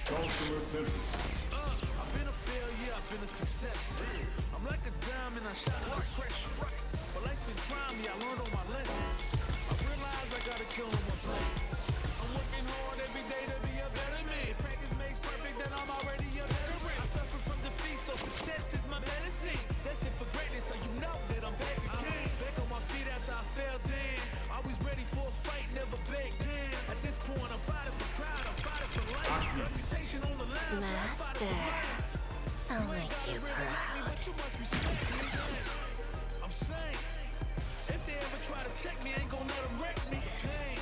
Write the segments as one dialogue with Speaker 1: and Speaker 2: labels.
Speaker 1: Consular temple.
Speaker 2: I've been a failure, I've been a success. I'm like a diamond, I shine under pressure. But life's been trying me, I learned all my lessons. I realize I gotta kill all my blessings. I'm working hard every day to be a better man. Practice makes perfect, then I'm already a veteran. I suffer from defeat, so success is my medicine. Destined for greatness, so you know that I'm back again. Back on my feet after I fell down. Always ready for a fight, never back down. At this point, I'm fighting for pride, I'm fighting for life. Reputation on the line, so I'm fighting for mine.
Speaker 3: I'll make you proud.
Speaker 2: But you must respect me. I'm saying, if they ever try to check me, I ain't gonna let them wreck me. Pain,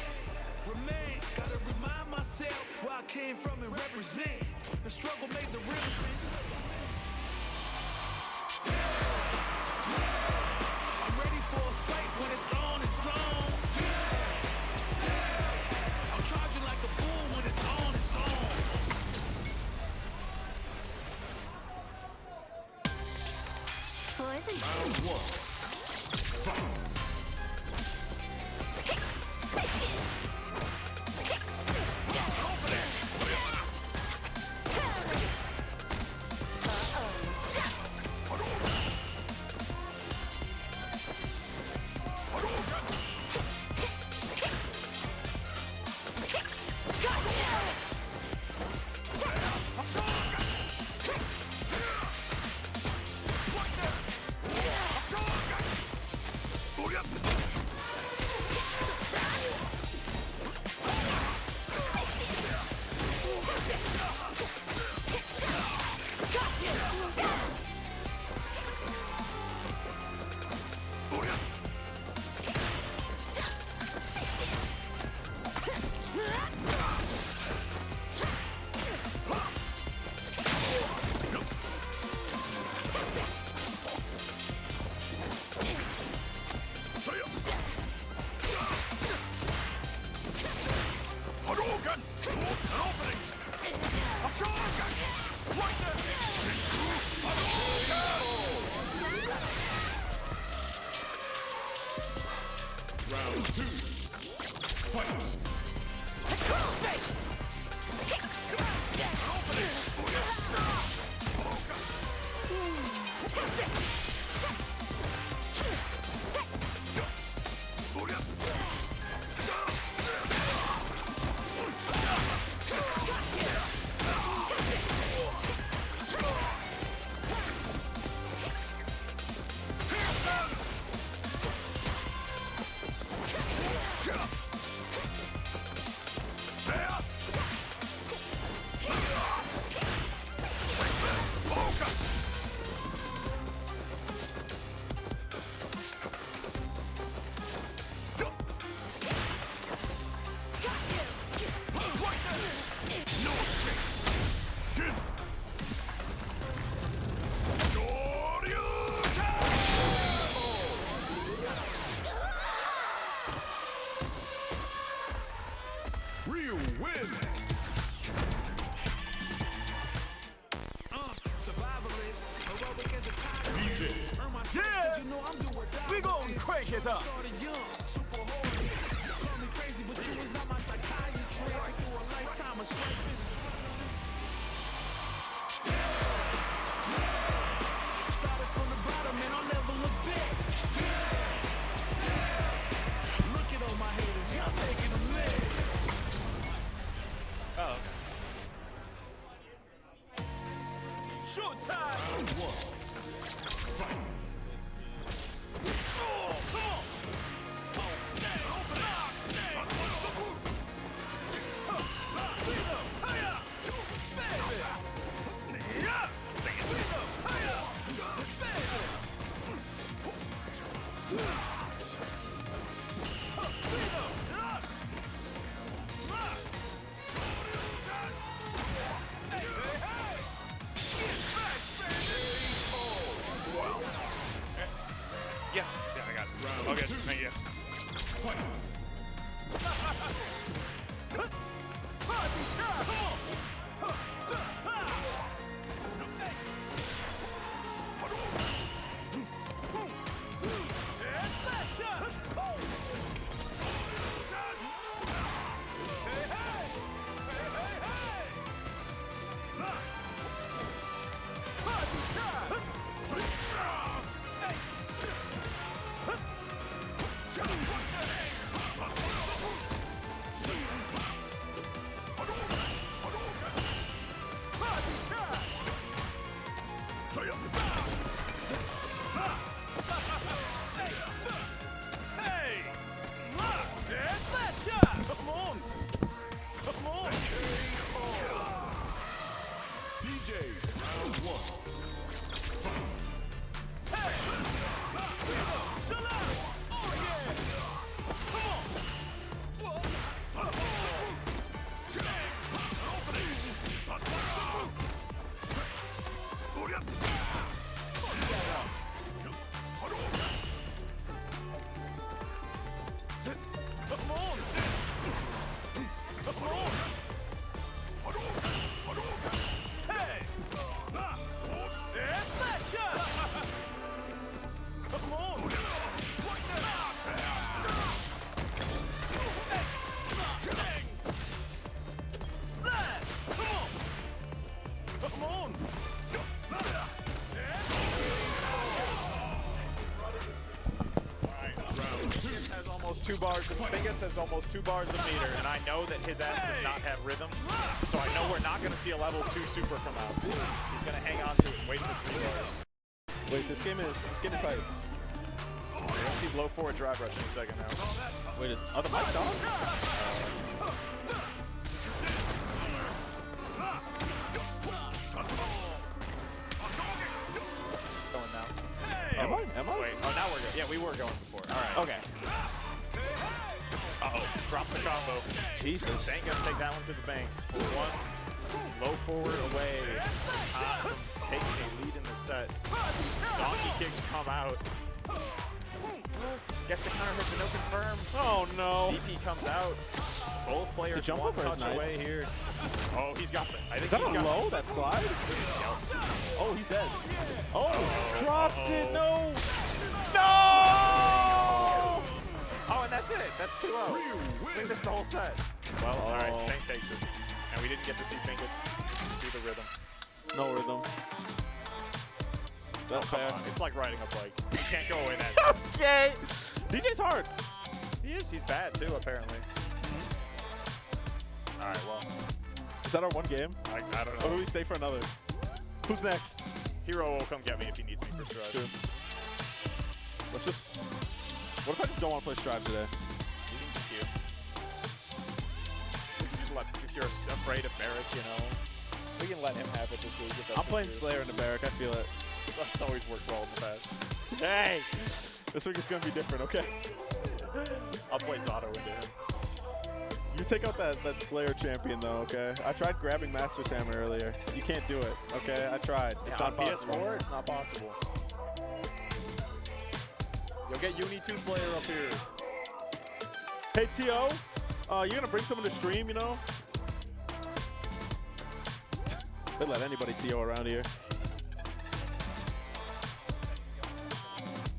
Speaker 2: remain, gotta remind myself where I came from and represent. The struggle made the realest man. I'm ready for a fight when it's on, it's on. I'm charging like a bull when it's on, it's on.
Speaker 3: Poison.
Speaker 1: Round one. Fight. Round two. Fight. Real wins.
Speaker 2: Survivalist, heroic as a tiger.
Speaker 1: DJ.
Speaker 2: Earn my stripes 'cause
Speaker 4: Yeah.
Speaker 2: you know I'm do or die
Speaker 4: We gon'
Speaker 2: with this.
Speaker 4: crank it up.
Speaker 2: Started young, super hard. Call me crazy, but you was not my psychiatrist. Through a lifetime of stress. Started from the bottom and I'll never look back. Look at all my haters, y'all making them mad.
Speaker 4: Oh, okay. Showtime!
Speaker 1: Round one. Fight.
Speaker 4: Oh, come on! 2 bars. Bingus has almost 2 bars of meter, and I know that his ass does not have rhythm. So I know we're not going to see a level 2 super come out. He's going to hang on to it and wait for 3 bars.
Speaker 5: Wait, this game is hype.
Speaker 4: We're going to see low forward drive rush in a second now.
Speaker 5: Wait, are the mics on?
Speaker 4: Going now.
Speaker 5: Am I?
Speaker 4: Wait, oh, now we're good. Yeah, we were going before. All right.
Speaker 5: Okay.
Speaker 4: Uh-oh, drop the combo.
Speaker 5: Jesus.
Speaker 4: Ain't gonna take that one to the bank. 1 low forward away from taking a lead in the set. Donkey kicks come out. Gets the counter hit, but no confirm.
Speaker 5: Oh no.
Speaker 4: DP comes out. Both players
Speaker 5: jump
Speaker 4: one
Speaker 5: over is
Speaker 4: touch
Speaker 5: nice.
Speaker 4: away here. Oh, he's got the. I think
Speaker 5: Is that
Speaker 4: he's
Speaker 5: a
Speaker 4: got
Speaker 5: low, that slide? Oh, he's dead. Oh, drops it, no! No!
Speaker 4: Oh, and that's it. That's 2-0. We missed the whole set. Well, all right, Saint takes it. And we didn't get to see Bingus do the rhythm.
Speaker 5: No rhythm. That's
Speaker 4: Come
Speaker 5: fair.
Speaker 4: on, it's like riding a bike. You can't go away that.
Speaker 5: Okay. DJ's hard.
Speaker 4: He is. He's bad, too, apparently. All right, well,
Speaker 5: Is that our one game?
Speaker 4: I don't
Speaker 5: Or do
Speaker 4: know.
Speaker 5: we stay for another? Who's next?
Speaker 4: Hero will come get me if he needs me for Strive.
Speaker 5: True. Let's just... What if I just don't want to play Strive today?
Speaker 4: You can DQ. You can just let, if you're afraid of Barrick, you know, we can let him have it this week. If that's
Speaker 5: I'm playing
Speaker 4: what
Speaker 5: Slayer in the barrack, I feel it.
Speaker 4: It's always worked well in the past.
Speaker 5: Hey! This week is going to be different, okay?
Speaker 4: I'll play Zato into him.
Speaker 5: You take out that Slayer champion, though, okay? I tried grabbing Master Salmon earlier. You can't do it, okay? I tried. It's
Speaker 4: Yeah,
Speaker 5: not
Speaker 4: on
Speaker 5: possible.
Speaker 4: PS4, it's not possible. You'll get Uni 2 player up here.
Speaker 5: Hey, T.O., you going to bring someone to stream, you know? They let anybody T.O. around here.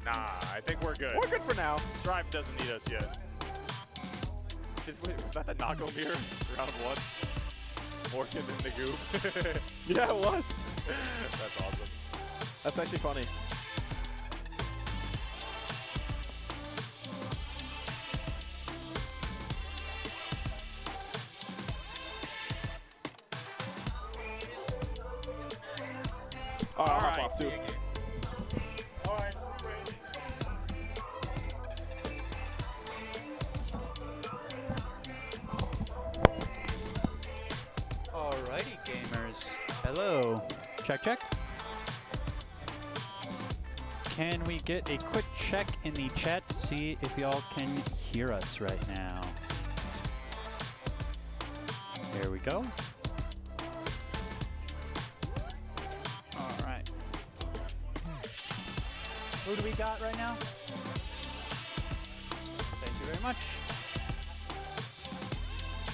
Speaker 4: Nah, I think we're good.
Speaker 5: We're good for now.
Speaker 4: Strive doesn't need us yet. Was that the Nago mirror? Round 1? Morgan in the goop.
Speaker 5: Yeah, it was.
Speaker 4: That's awesome.
Speaker 5: That's actually funny. I'll hop off too.
Speaker 6: Alrighty, gamers. Hello. Check, check. Can we get a quick check in the chat to see if y'all can hear us right now? There we go. Alright. Who do we got right now? Thank you very much.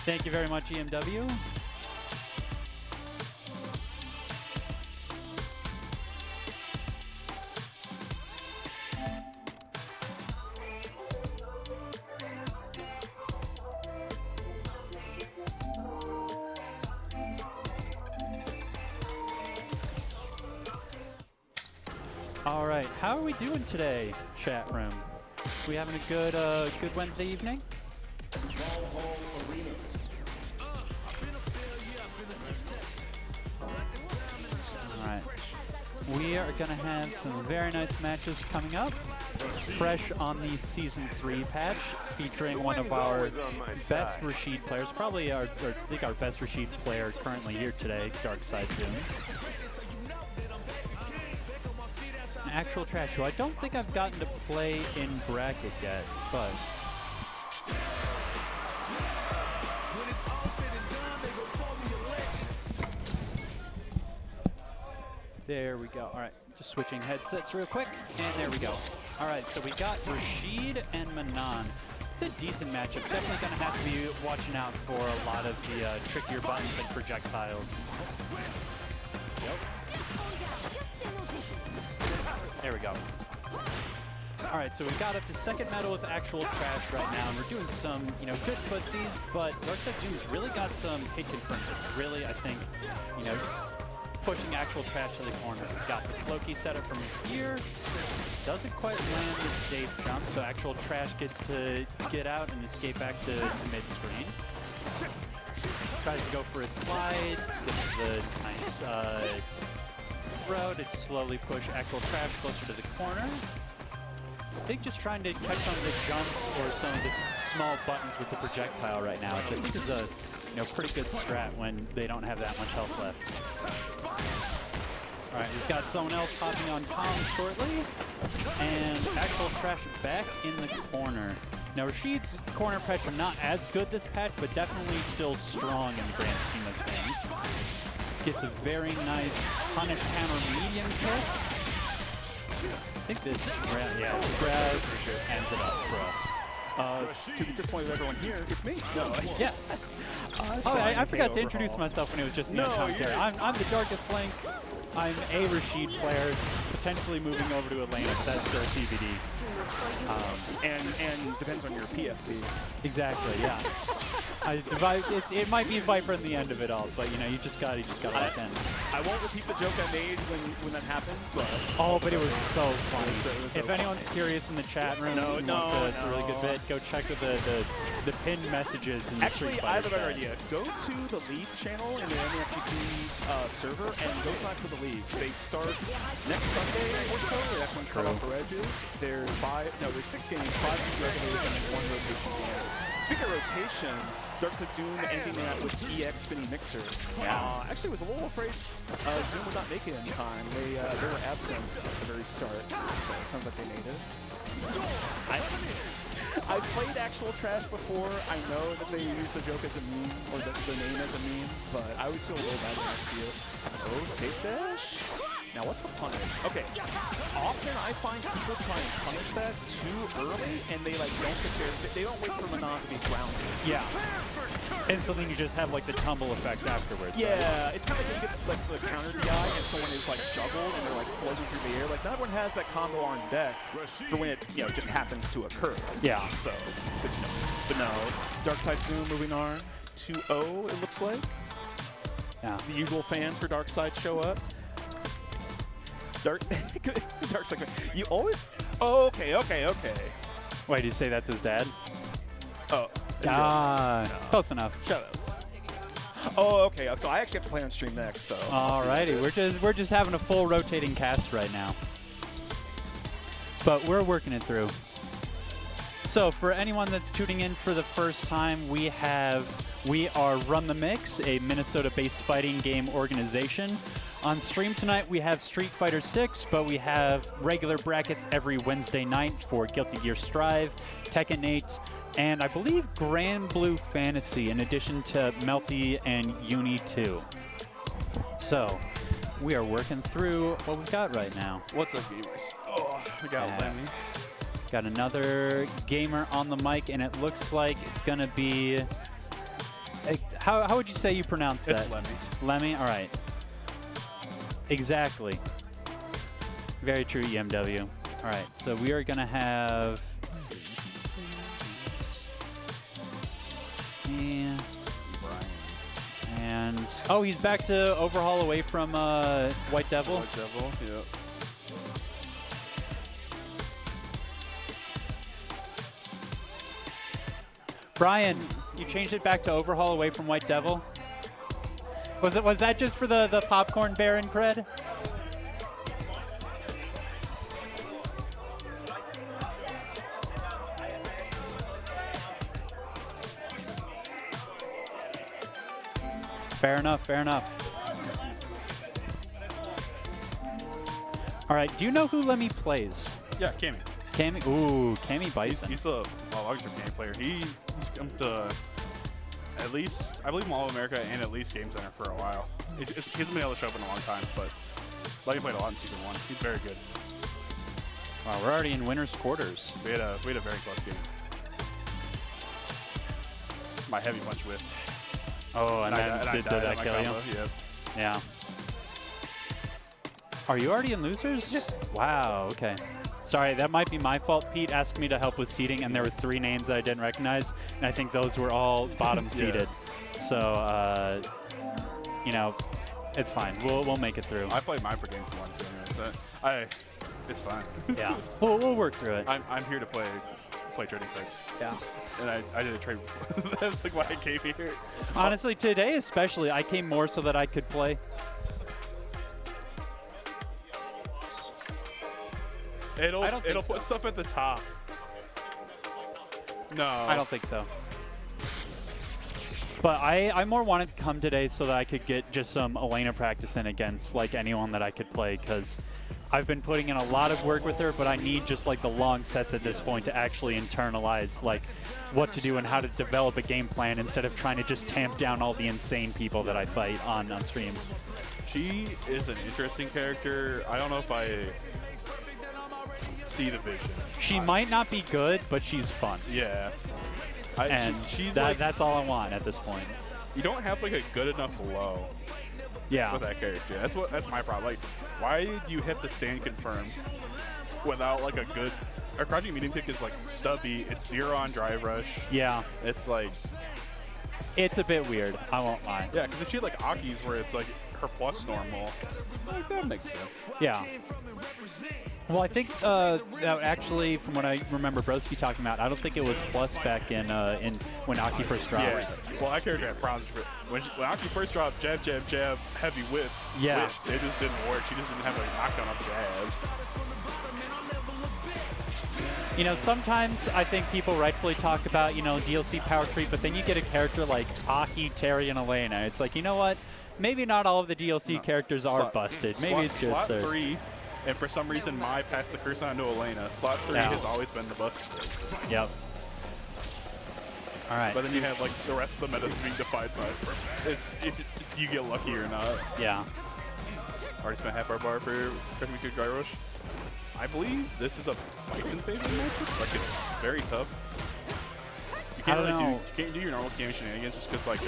Speaker 6: Thank you very much, EMW. All right, how are we doing today, chat room? We having a good Wednesday evening? All right, we are gonna have some very nice matches coming up, fresh on the Season 3 patch, featuring one of our best Rashid players, probably I think our best Rashid player currently here today, Darkside Doom. Actual trash, who I don't think I've gotten to play in bracket yet, but there we go. All right, just switching headsets real quick, and there we go. All right, so we got Rashid and Manan. It's a decent matchup. Definitely going to have to be watching out for a lot of the trickier buttons and projectiles. Yep. There we go. All right, so we got up to second medal with actual trash right now, and we're doing some, good footsies, but Darkside Doom's really got some hit confirms. It's really, I think, pushing actual trash to the corner. Got the Floki set up from here. Doesn't quite land the safe jump, so actual trash gets to get out and escape back to mid-screen. Tries to go for a slide, gets the nice throw to slowly push actual trash closer to the corner. I think just trying to catch some of the jumps or some of the small buttons with the projectile right now, which I think is a pretty good strat when they don't have that much health left. All right, we've got someone else popping on comm shortly, and actual trash back in the corner. Now Rashid's corner pressure not as good this patch, but definitely still strong in the grand scheme of things. Gets a very nice punish hammer medium kick. I think this grab ends it up for us.
Speaker 5: To the point of everyone here, it's me. No,
Speaker 6: Yes. I forgot to introduce myself when it was just me on commentary. I'm the Darkest Link. I'm a Rashid player, potentially moving over to Elena, but that's still TBD.
Speaker 5: and depends on your PFP.
Speaker 6: Exactly, yeah. It might be Viper in the end of it all, but you just got locked in.
Speaker 5: I won't repeat the joke I made when that happened, but
Speaker 6: But it was so funny.
Speaker 5: It was so
Speaker 6: if anyone's curious in the chat room, it's a really good bit. Go check the pinned messages in the
Speaker 5: actually,
Speaker 6: Street
Speaker 5: I have a
Speaker 6: Fighter
Speaker 5: better
Speaker 6: chat.
Speaker 5: idea. Go to the League channel in the MFGC server and go back to the leagues. They start next Sunday or so. That's when Cut Off the Edge is. There's 6 games, 5 regulars, and 1 rotation game. Speaking of rotation, Darkseid Zoom ending that with EX Spinning Mixer. Actually, was a little afraid Zoom would not make it in time. They were absent at the very start, so it sounds like they made it. I've played actual trash before. I know that they use the joke as a meme, or the name as a meme, but I always feel a little bad when I see it. Oh, safe dash? Now, what's the punish? Okay, often I find people try and punish that too early, and they don't get they don't wait for Manon to be grounded.
Speaker 6: Yeah. And so then you just have the tumble effect afterwards.
Speaker 5: Yeah,
Speaker 6: right?
Speaker 5: it's kind of like when you get the counter DI and someone is juggled and they're floating through the air. Not everyone has that combo on deck for when it just happens to occur.
Speaker 6: Yeah.
Speaker 5: So, good to know. But no, Darkseid Zoom moving on 2-0. It looks like.
Speaker 6: Yeah.
Speaker 5: The usual fans for Darkseid show up. Darkseid. You always. Oh, okay.
Speaker 6: Wait, did you say that's his dad?
Speaker 5: Oh.
Speaker 6: Close enough.
Speaker 5: Shoutouts. Oh, okay. So I actually have to play on stream next. So.
Speaker 6: Alrighty, we're just having a full rotating cast right now, but we're working it through. So for anyone that's tuning in for the first time, we are RunTheMix, a Minnesota-based fighting game organization. On stream tonight, we have Street Fighter 6, but we have regular brackets every Wednesday night for Guilty Gear Strive, Tekken 8, and I believe Grand Blue Fantasy, in addition to Melty and Uni 2. So we are working through what we've got right now.
Speaker 5: What's up, gamers? Oh, we got Lemmy.
Speaker 6: Got another gamer on the mic, and it looks like it's going to be... How would you say you pronounce that?
Speaker 5: It's Lemmy.
Speaker 6: Lemmy? All right. Exactly. Very true, EMW. All right, so we are going to have... And... Oh, he's back to overhaul away from White Devil.
Speaker 5: White Devil, yep.
Speaker 6: Brian, you changed it back to overhaul away from White Devil? Was that just for the popcorn baron cred? Fair enough, fair enough. All right, do you know who Lemmy plays?
Speaker 7: Yeah, Cammy.
Speaker 6: Cammy? Ooh, Cammy Bison.
Speaker 7: He's the larger game player. He's come to at least, I believe, Mall of America and at least Game Center for a while. He hasn't been able to show up in a long time, but Lemmy played a lot in Season 1. He's very good.
Speaker 6: Wow, we're already in winner's quarters.
Speaker 7: We had a very close game. My heavy punch whiffed.
Speaker 6: Oh, and then did that kill you?
Speaker 7: Yep.
Speaker 6: Yeah. Are you already in losers?
Speaker 7: Yeah.
Speaker 6: Wow, okay. Sorry, that might be my fault. Pete asked me to help with seeding, and there were 3 names that I didn't recognize, and I think those were all bottom seeded. So, you know, It's fine. We'll make it through.
Speaker 7: I played mine for game 1 too. Anyway, so it's fine.
Speaker 6: Yeah. We'll work through it.
Speaker 7: I'm here to play trading cards.
Speaker 6: Yeah.
Speaker 7: And I did a trade before. That's like why I came here.
Speaker 6: Honestly, today especially, I came more so that I could play.
Speaker 7: It'll put stuff at the top. No.
Speaker 6: I don't think so. But I more wanted to come today so that I could get just some Elena practice in against like anyone that I could play, because I've been putting in a lot of work with her, but I need just like the long sets at this point to actually internalize like what to do and how to develop a game plan instead of trying to just tamp down all the insane people that I fight on stream.
Speaker 7: She is an interesting character. I don't know if I see the vision.
Speaker 6: She might not be good, but she's fun.
Speaker 7: Yeah. She's
Speaker 6: that's all I want at this point.
Speaker 7: You don't have like a good enough low.
Speaker 6: Yeah.
Speaker 7: With that character. That's my problem. Like, why do you hit the stand confirm without like a good? Our crouching medium kick is like stubby. It's 0 on drive rush.
Speaker 6: Yeah.
Speaker 7: It's like.
Speaker 6: It's a bit weird. I won't lie.
Speaker 7: Yeah, because if she had like Aki's where it's like her plus normal, like that makes sense.
Speaker 6: Yeah. Well, I think that actually, from what I remember Broski talking about, I don't think it was plus back in when Aki first dropped.
Speaker 7: Yeah. Well, that character had problems when Aki first dropped, jab, heavy whip.
Speaker 6: Yeah.
Speaker 7: Whip, it just didn't work. She just didn't have a knockdown off jabs.
Speaker 6: You know, sometimes I think people rightfully talk about, you know, DLC power creep, but then you get a character like Aki, Terry, and Elena. It's like, you know what? Maybe not all of the DLC characters are busted. Maybe it's just
Speaker 7: slot 3, and for some reason, Mai passed the curse on to Elena. Slot 3 has always been the busted.
Speaker 6: Yep. All right.
Speaker 7: But then you have like the rest of the meta being defined by if you get lucky or not.
Speaker 6: Yeah.
Speaker 7: Already spent half our bar for Crescent Week Gyrosh. I believe this is a Bison favorite matchup. Like, it's very tough. You can't you can't do your normal game shenanigans just because, like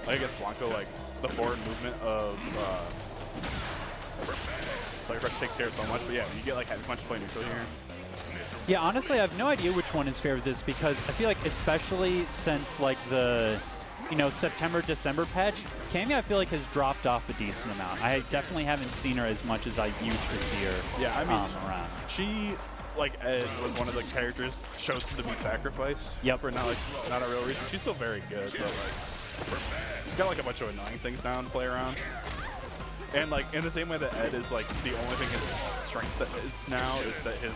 Speaker 7: I guess Blanco, like, the forward movement of Player Crush takes care of so much. But yeah, you get, like, Heavy Punch play neutral here.
Speaker 6: Yeah, honestly, I have no idea which one is fair with this, because I feel like, especially since, like, the, you know, September, December patch, Cammy, I feel like, has dropped off a decent amount. I definitely haven't seen her as much as I used to see her.
Speaker 7: Yeah, I mean,
Speaker 6: around.
Speaker 7: she, like Ed, was one of the characters chosen to be sacrificed.
Speaker 6: Yep.
Speaker 7: For not a real reason. She's still very good, but like, she's got like a bunch of annoying things now to play around. And like in the same way that Ed is like the only thing his strength that is now is that his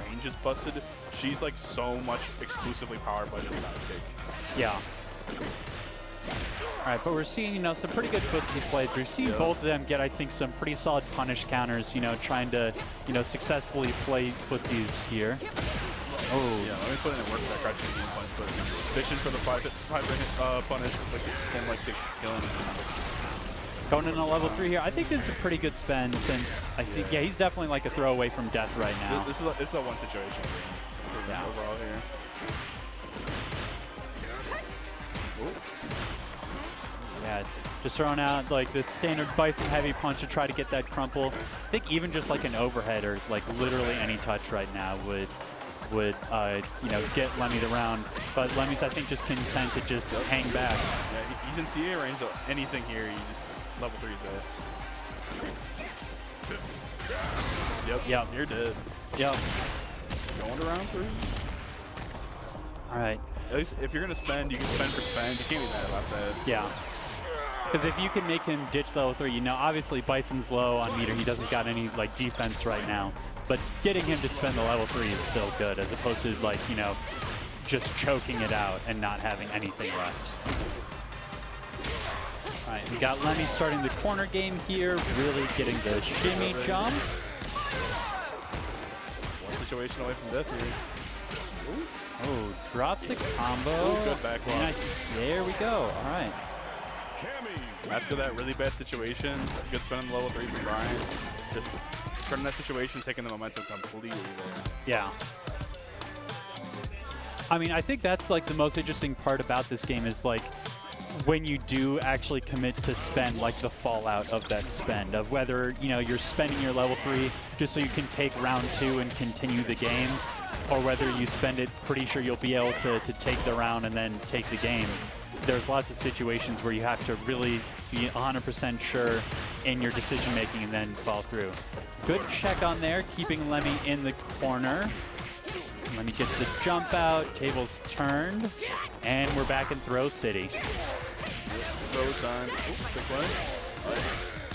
Speaker 7: range is busted. She's like so much exclusively powered by the kick.
Speaker 6: Yeah. All right, but we're seeing, you know, some pretty good footsie plays. We're seeing both of them get, I think, some pretty solid punish counters, you know, trying to, you know, successfully play footsies here. Oh.
Speaker 7: Yeah, let me put in work that crouching medium punch, but vision for the 5 punish, like, can like killing him.
Speaker 6: Going in a level 3 here. I think this is a pretty good spend, since I think, yeah, he's definitely like a throwaway from death right now.
Speaker 7: This is a one situation overall here.
Speaker 6: Yeah, just throwing out like this standard Bison heavy punch to try to get that crumple. I think even just like an overhead or like literally any touch right now would you know, get Lemmy the round. But Lemmy's, I think, just content to just hang back.
Speaker 7: Yeah, he's in CA range of anything here. He just level 3's ass. Yep, you're dead.
Speaker 6: Yep.
Speaker 7: Going to round 3.
Speaker 6: All right.
Speaker 7: At least if you're gonna spend, you can spend for spend. You can't be mad about that.
Speaker 6: Yeah. Because if you can make him ditch level 3, you know, obviously Bison's low on meter. He doesn't got any like defense right now. But getting him to spend the level 3 is still good, as opposed to like, you know, just choking it out and not having anything left. All right, we got Lemmy starting the corner game here, really getting the shimmy jump.
Speaker 7: One situation away from death here.
Speaker 6: Oh, drops the combo.
Speaker 7: Ooh, good back block.
Speaker 6: There we go. All right.
Speaker 7: After that really bad situation, good spin on the level 3 from Brian. Just turning that situation, taking the momentum completely there.
Speaker 6: Yeah. I mean, I think that's like the most interesting part about this game is like when you do actually commit to spend, like the fallout of that spend, of whether, you know, you're spending your level 3 just so you can take round 2 and continue the game, or whether you spend it pretty sure you'll be able to take the round and then take the game. there's lots of situations where you have to really be 100% sure in your decision making and then fall through. Good check on there, keeping Lemmy in the corner. Lemmy gets the jump out, tables turned, and we're back in Throw City.
Speaker 7: Throw time. Oops, quick play.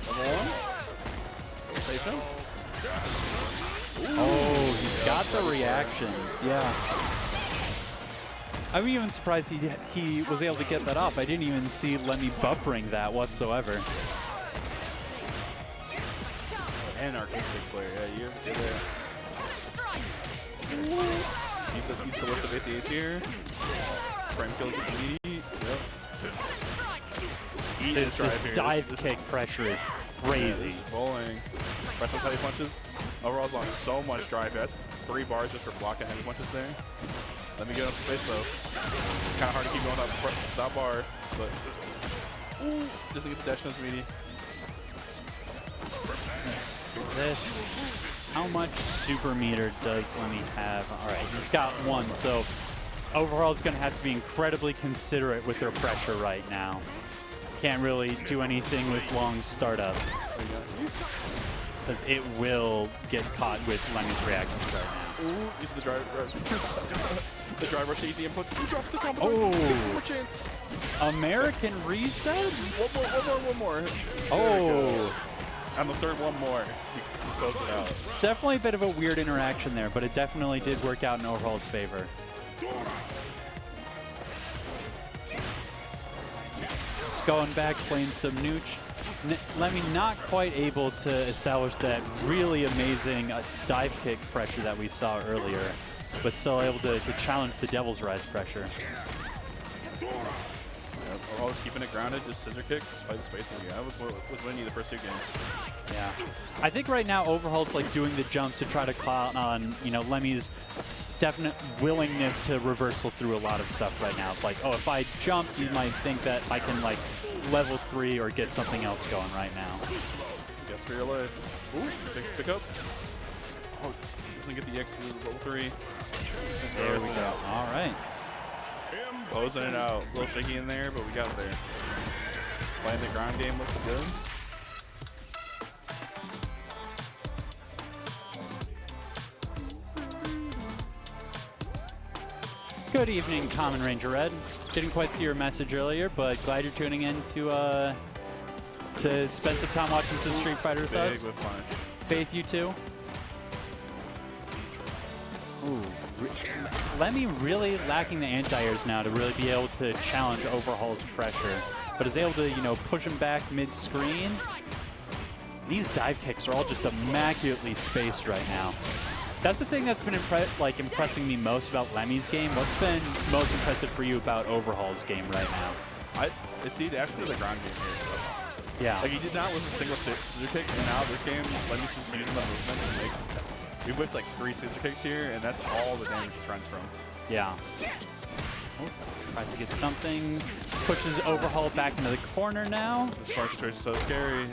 Speaker 7: Level 1. Safe jump.
Speaker 6: Oh, he's got the reactions, yeah. I'm even surprised he was able to get that off. I didn't even see Lemmy buffering that whatsoever.
Speaker 7: And arcade stick player, yeah, you're there. He's the lift of 58 here. Frame kills with the meaty. Yep.
Speaker 6: This dive kick pressure is crazy.
Speaker 7: Bowling. Press those heavy punches. Overall's on so much drive. That's 3 bars just for blocking heavy punches there. Let me get up the face though. Kind of hard to keep going up that bar, but just to get the dash nose meaty.
Speaker 6: This, how much super meter does Lemmy have? All right, he's got 1, so overall is going to have to be incredibly considerate with their pressure right now. Can't really do anything with long startup, because it will get caught with Lemmy's reactions right now.
Speaker 7: Ooh, these are the drive. The driver to eat the inputs. He drops the combo.
Speaker 6: Oh,
Speaker 7: one more chance.
Speaker 6: American reset?
Speaker 7: One more.
Speaker 6: Oh.
Speaker 7: On the third one more, he close it out.
Speaker 6: Definitely a bit of a weird interaction there, but it definitely did work out in Overhaul's favor. Just going back, playing some nooch. Lemmy not quite able to establish that really amazing dive kick pressure that we saw earlier, but still able to challenge the Devil's Rise pressure.
Speaker 7: We're always keeping it grounded, just scissor kick, despite the spacing we have. Was winning the first 2 games.
Speaker 6: Yeah, I think right now Overhaul's like doing the jumps to try to clout on, you know, Lemmy's definite willingness to reversal through a lot of stuff right now. It's like, oh, if I jump, you might think that I can like level 3 or get something else going right now.
Speaker 7: Guess for your life. Ooh, pick up. Oh, doesn't get the X to level 3.
Speaker 6: There we go. All right.
Speaker 7: Closing it out. A little shaky in there, but we got there. Playing the ground game looks good.
Speaker 6: Good evening, Common Ranger Red. Didn't quite see your message earlier, but glad you're tuning in to spend some time watching some Street Fighter with us.
Speaker 7: Big with fun.
Speaker 6: Faith, you too? Ooh. Lemmy really lacking the anti-airs now to really be able to challenge Overhaul's pressure, but is able to, you know, push him back mid-screen. These dive kicks are all just immaculately spaced right now. That's the thing that's been impressing me most about Lemmy's game. What's been most impressive for you about Overhaul's game right now?
Speaker 7: It's actually the ground game here.
Speaker 6: Yeah.
Speaker 7: Like he did not with a single scissor kick, and now this game, Lemmy's just using the movement to make. We whipped like 3 scissor kicks here, and that's all the damage it runs from.
Speaker 6: Yeah. Oh, tries to get something. Pushes Overhaul back into the corner now.
Speaker 7: This corner situation is so scary.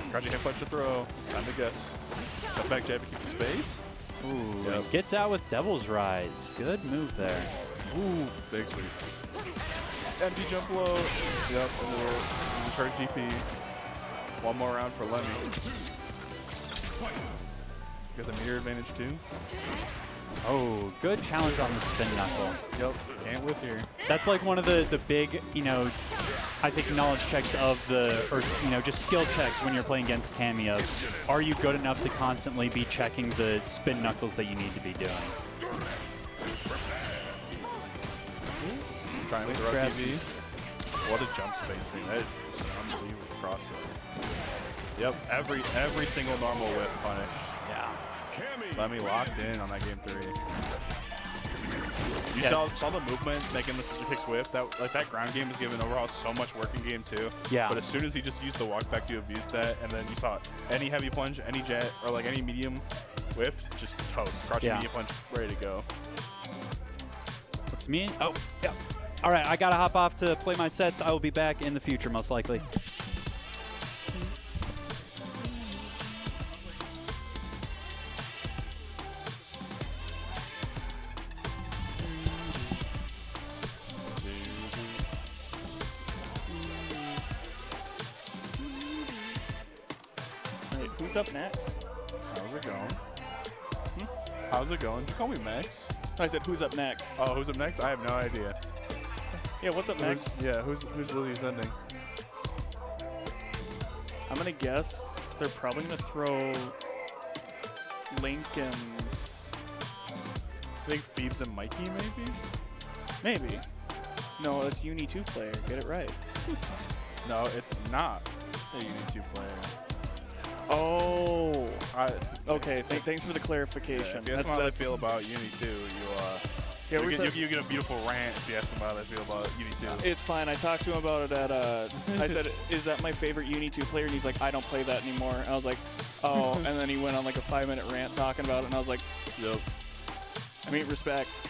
Speaker 7: Crouching hit punch to throw. Time to guess. Cut back jab to keep the space.
Speaker 6: Ooh,
Speaker 7: Yep.
Speaker 6: gets out with Devil's Rise. Good move there.
Speaker 7: Ooh, big sweeps. Empty jump low. Yep, and we'll charge GP. One more round for Lemmy. Got the meter advantage too.
Speaker 6: Oh, good challenge on the spin knuckle.
Speaker 7: Yep, can't whiff here.
Speaker 6: That's like one of the big, you know, I think knowledge checks of the, or, you know, just skill checks when you're playing against Cammy of, are you good enough to constantly be checking the spin knuckles that you need to be doing?
Speaker 7: Trying to throw TV. What a jump spacing. That is an unbelievable crossover. Yep, every single normal whip punish.
Speaker 6: Yeah.
Speaker 7: Lemmy locked in on that game 3. You saw the movement making the scissor kicks whiff. That ground game was giving Overhaul so much work in game 2.
Speaker 6: Yeah.
Speaker 7: But as soon as he just used the walk back to abuse that, and then you saw any heavy plunge, any jet, or like any medium whiff, just toast. Crouching medium punch, ready to go.
Speaker 6: What's me? Oh, yeah. All right, I gotta hop off to play my sets. I will be back in the future, most likely.
Speaker 8: Who's up next?
Speaker 7: How's it going? How's it going? Did you call me Max?
Speaker 8: I said, who's up next?
Speaker 7: Oh, who's up next? I have no idea.
Speaker 8: Yeah, what's up next?
Speaker 7: Who's Lily sending?
Speaker 8: I'm gonna guess they're probably gonna throw Link and
Speaker 7: I think Phoebes and Mikey, maybe?
Speaker 8: maybe. No, it's Uni 2 player. Get it right.
Speaker 7: No, it's not a Uni 2 player.
Speaker 8: Oh. Okay. Thanks for the clarification.
Speaker 7: If you ask them how they feel about Uni 2, you get a beautiful rant if you ask them how they feel about Uni 2.
Speaker 8: It's fine. I talked to him about it at, I said, is that my favorite Uni 2 player? And he's like, I don't play that anymore. And I was like, oh. And then he went on like a 5-minute rant talking about it. And I was like,
Speaker 7: Yep.
Speaker 8: I mean, respect.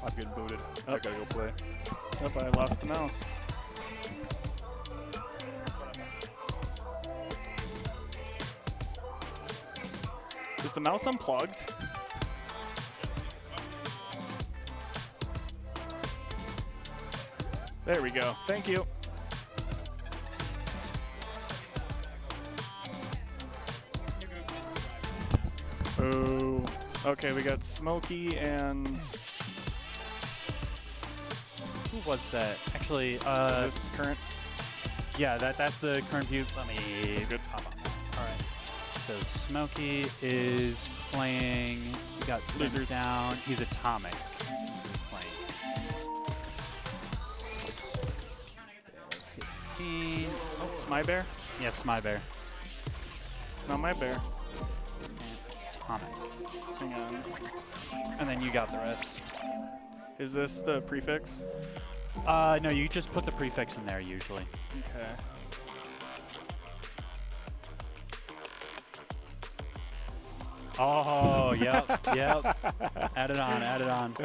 Speaker 7: I'm getting booted. I gotta go play.
Speaker 8: Yep, I lost the mouse. Is the mouse unplugged? There we go. Thank you. Ooh. Okay, we got Smokey and
Speaker 6: Who was that? Actually,
Speaker 8: is this current?
Speaker 6: yeah, that's the current view. Let me
Speaker 8: Sounds good.
Speaker 6: hop on that. All right. So Smokey is playing. He got sent
Speaker 8: Losers.
Speaker 6: down. He's Atomic. He's playing. 15.
Speaker 8: Oh, it's my bear?
Speaker 6: Yes, my bear.
Speaker 8: It's not my bear.
Speaker 6: And Atomic.
Speaker 8: Hang on.
Speaker 6: And then you got the rest.
Speaker 8: Is this the prefix?
Speaker 6: No, you just put the prefix in there usually.
Speaker 8: Okay.
Speaker 6: Oh, yep, yep. Add it on, add it on.
Speaker 8: Put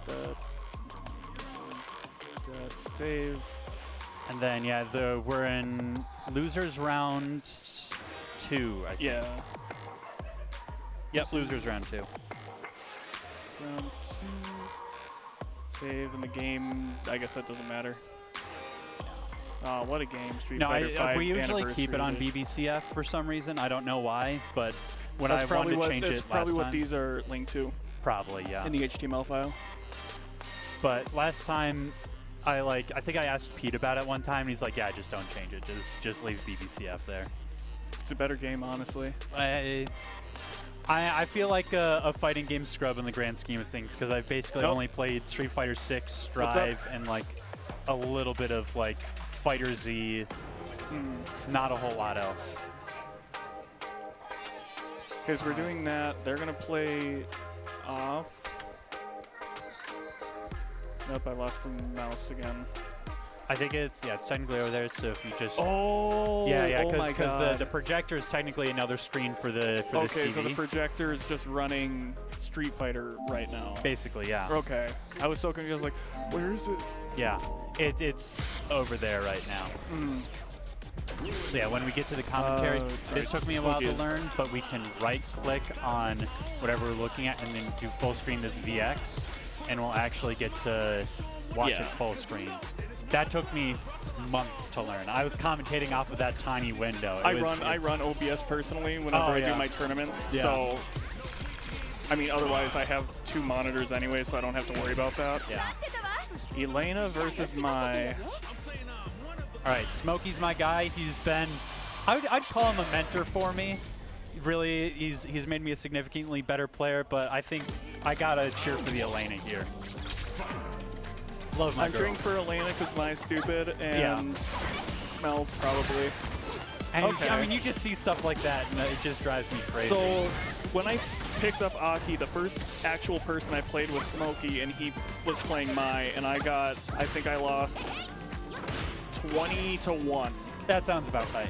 Speaker 8: that. Save.
Speaker 6: And then, yeah, we're in losers round 2, I think.
Speaker 8: Yeah.
Speaker 6: Yep, losers round 2.
Speaker 8: Round 2. Save in the game. I guess that doesn't matter. What a game. Street
Speaker 6: No,
Speaker 8: Fighter 5
Speaker 6: we usually keep it on
Speaker 8: anniversary.
Speaker 6: BBCF for some reason. I don't know why, but when
Speaker 8: That's
Speaker 6: I
Speaker 8: probably
Speaker 6: wanted to
Speaker 8: what,
Speaker 6: change
Speaker 8: that's
Speaker 6: it
Speaker 8: probably
Speaker 6: last
Speaker 8: what
Speaker 6: time,
Speaker 8: these are linked to
Speaker 6: probably, yeah.
Speaker 8: in the HTML file.
Speaker 6: But last time, I think I asked Pete about it one time, and he's like, yeah, just don't change it. Just leave BBCF there.
Speaker 8: It's a better game, honestly.
Speaker 6: I feel like a fighting game scrub in the grand scheme of things, because I've basically
Speaker 8: Nope.
Speaker 6: only played Street Fighter 6, Strive, and like a little bit of like Fighter Z. Not a whole lot else.
Speaker 8: Because we're doing that. They're going to play off. Nope, I lost the mouse again.
Speaker 6: I think it's technically over there. So if you just
Speaker 8: Oh!
Speaker 6: yeah,
Speaker 8: oh my
Speaker 6: because
Speaker 8: God.
Speaker 6: the projector is technically another screen for this
Speaker 8: Okay,
Speaker 6: TV.
Speaker 8: so the projector is just running Street Fighter right now.
Speaker 6: Basically, yeah.
Speaker 8: Okay. I was so confused. Like, where is it?
Speaker 6: Yeah, it's over there right now. So yeah, when we get to the commentary, this took me a while to learn, but we can right-click on whatever we're looking at and then do full screen this VX, and we'll actually get to watch it full screen. That took me months to learn. I was commentating off of that tiny window.
Speaker 8: I run OBS personally whenever I do my tournaments.
Speaker 6: Yeah.
Speaker 8: So, I mean, otherwise I have 2 monitors anyway, so I don't have to worry about that.
Speaker 6: Yeah.
Speaker 8: Elena versus Mai.
Speaker 6: All right, Smokey's my guy. He's been, I'd call him a mentor for me. Really, he's made me a significantly better player, but I think I gotta cheer for the Elena here. Love my
Speaker 8: I'm
Speaker 6: girl.
Speaker 8: cheering for Elena because Mai's stupid and smells probably.
Speaker 6: And
Speaker 8: Okay.
Speaker 6: I mean, you just see stuff like that, and it just drives me crazy.
Speaker 8: So when I picked up Aki, the first actual person I played was Smokey, and he was playing Mai, and I think I lost 20-1.
Speaker 6: that sounds about right.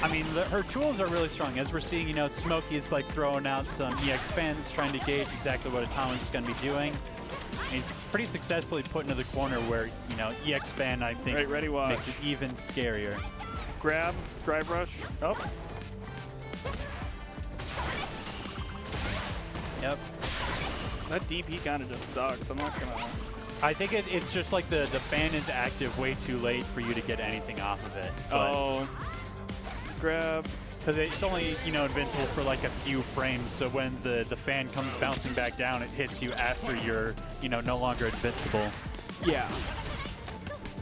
Speaker 6: I mean, her tools are really strong. As we're seeing, you know, Smokey's like throwing out some EX fans, trying to gauge exactly what Atomic's going to be doing. And he's pretty successfully put into the corner where, you know, EX fan, I think,
Speaker 8: Right, ready, watch.
Speaker 6: makes it even scarier.
Speaker 8: Grab, drive rush, up.
Speaker 6: Yep.
Speaker 8: That DP kind of just sucks. I'm not gonna.
Speaker 6: I think it's just like the fan is active way too late for you to get anything off of it.
Speaker 8: Oh. Grab.
Speaker 6: Because it's only, you know, invincible for like a few frames, so when the fan comes bouncing back down, it hits you after you're, you know, no longer invincible.
Speaker 8: Yeah.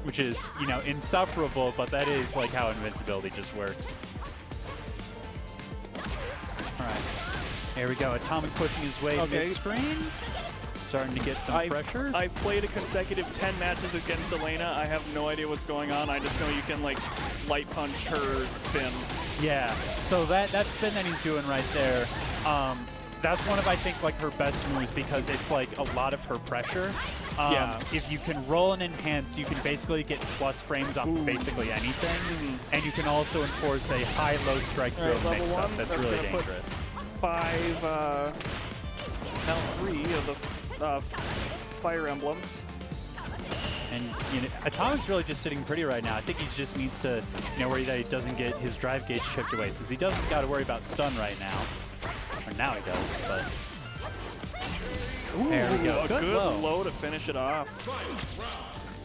Speaker 6: Which is, you know, insufferable, but that is like how invincibility just works. All right. Here we go. Atomic pushing his way mid-screen. Starting to get some pressure.
Speaker 8: I've played a consecutive 10 matches against Elena. I have no idea what's going on. I just know you can, like, light punch her spin.
Speaker 6: Yeah. So that spin that he's doing right there, that's one of, I think, like, her best moves because it's, like, a lot of her pressure.
Speaker 8: Yeah.
Speaker 6: If you can roll and enhance, you can basically get plus frames off of basically anything. And you can also enforce a high-low strike throw mix-up. That's really dangerous.
Speaker 8: 5, now 3 of the Fire Emblems.
Speaker 6: And you know, Atomic's really just sitting pretty right now. I think he just needs to, you know, worry that he doesn't get his drive gauge chipped away, since he doesn't got to worry about stun right now. Or now he does, but.
Speaker 8: Ooh,
Speaker 6: there we go.
Speaker 8: A good low to finish it off.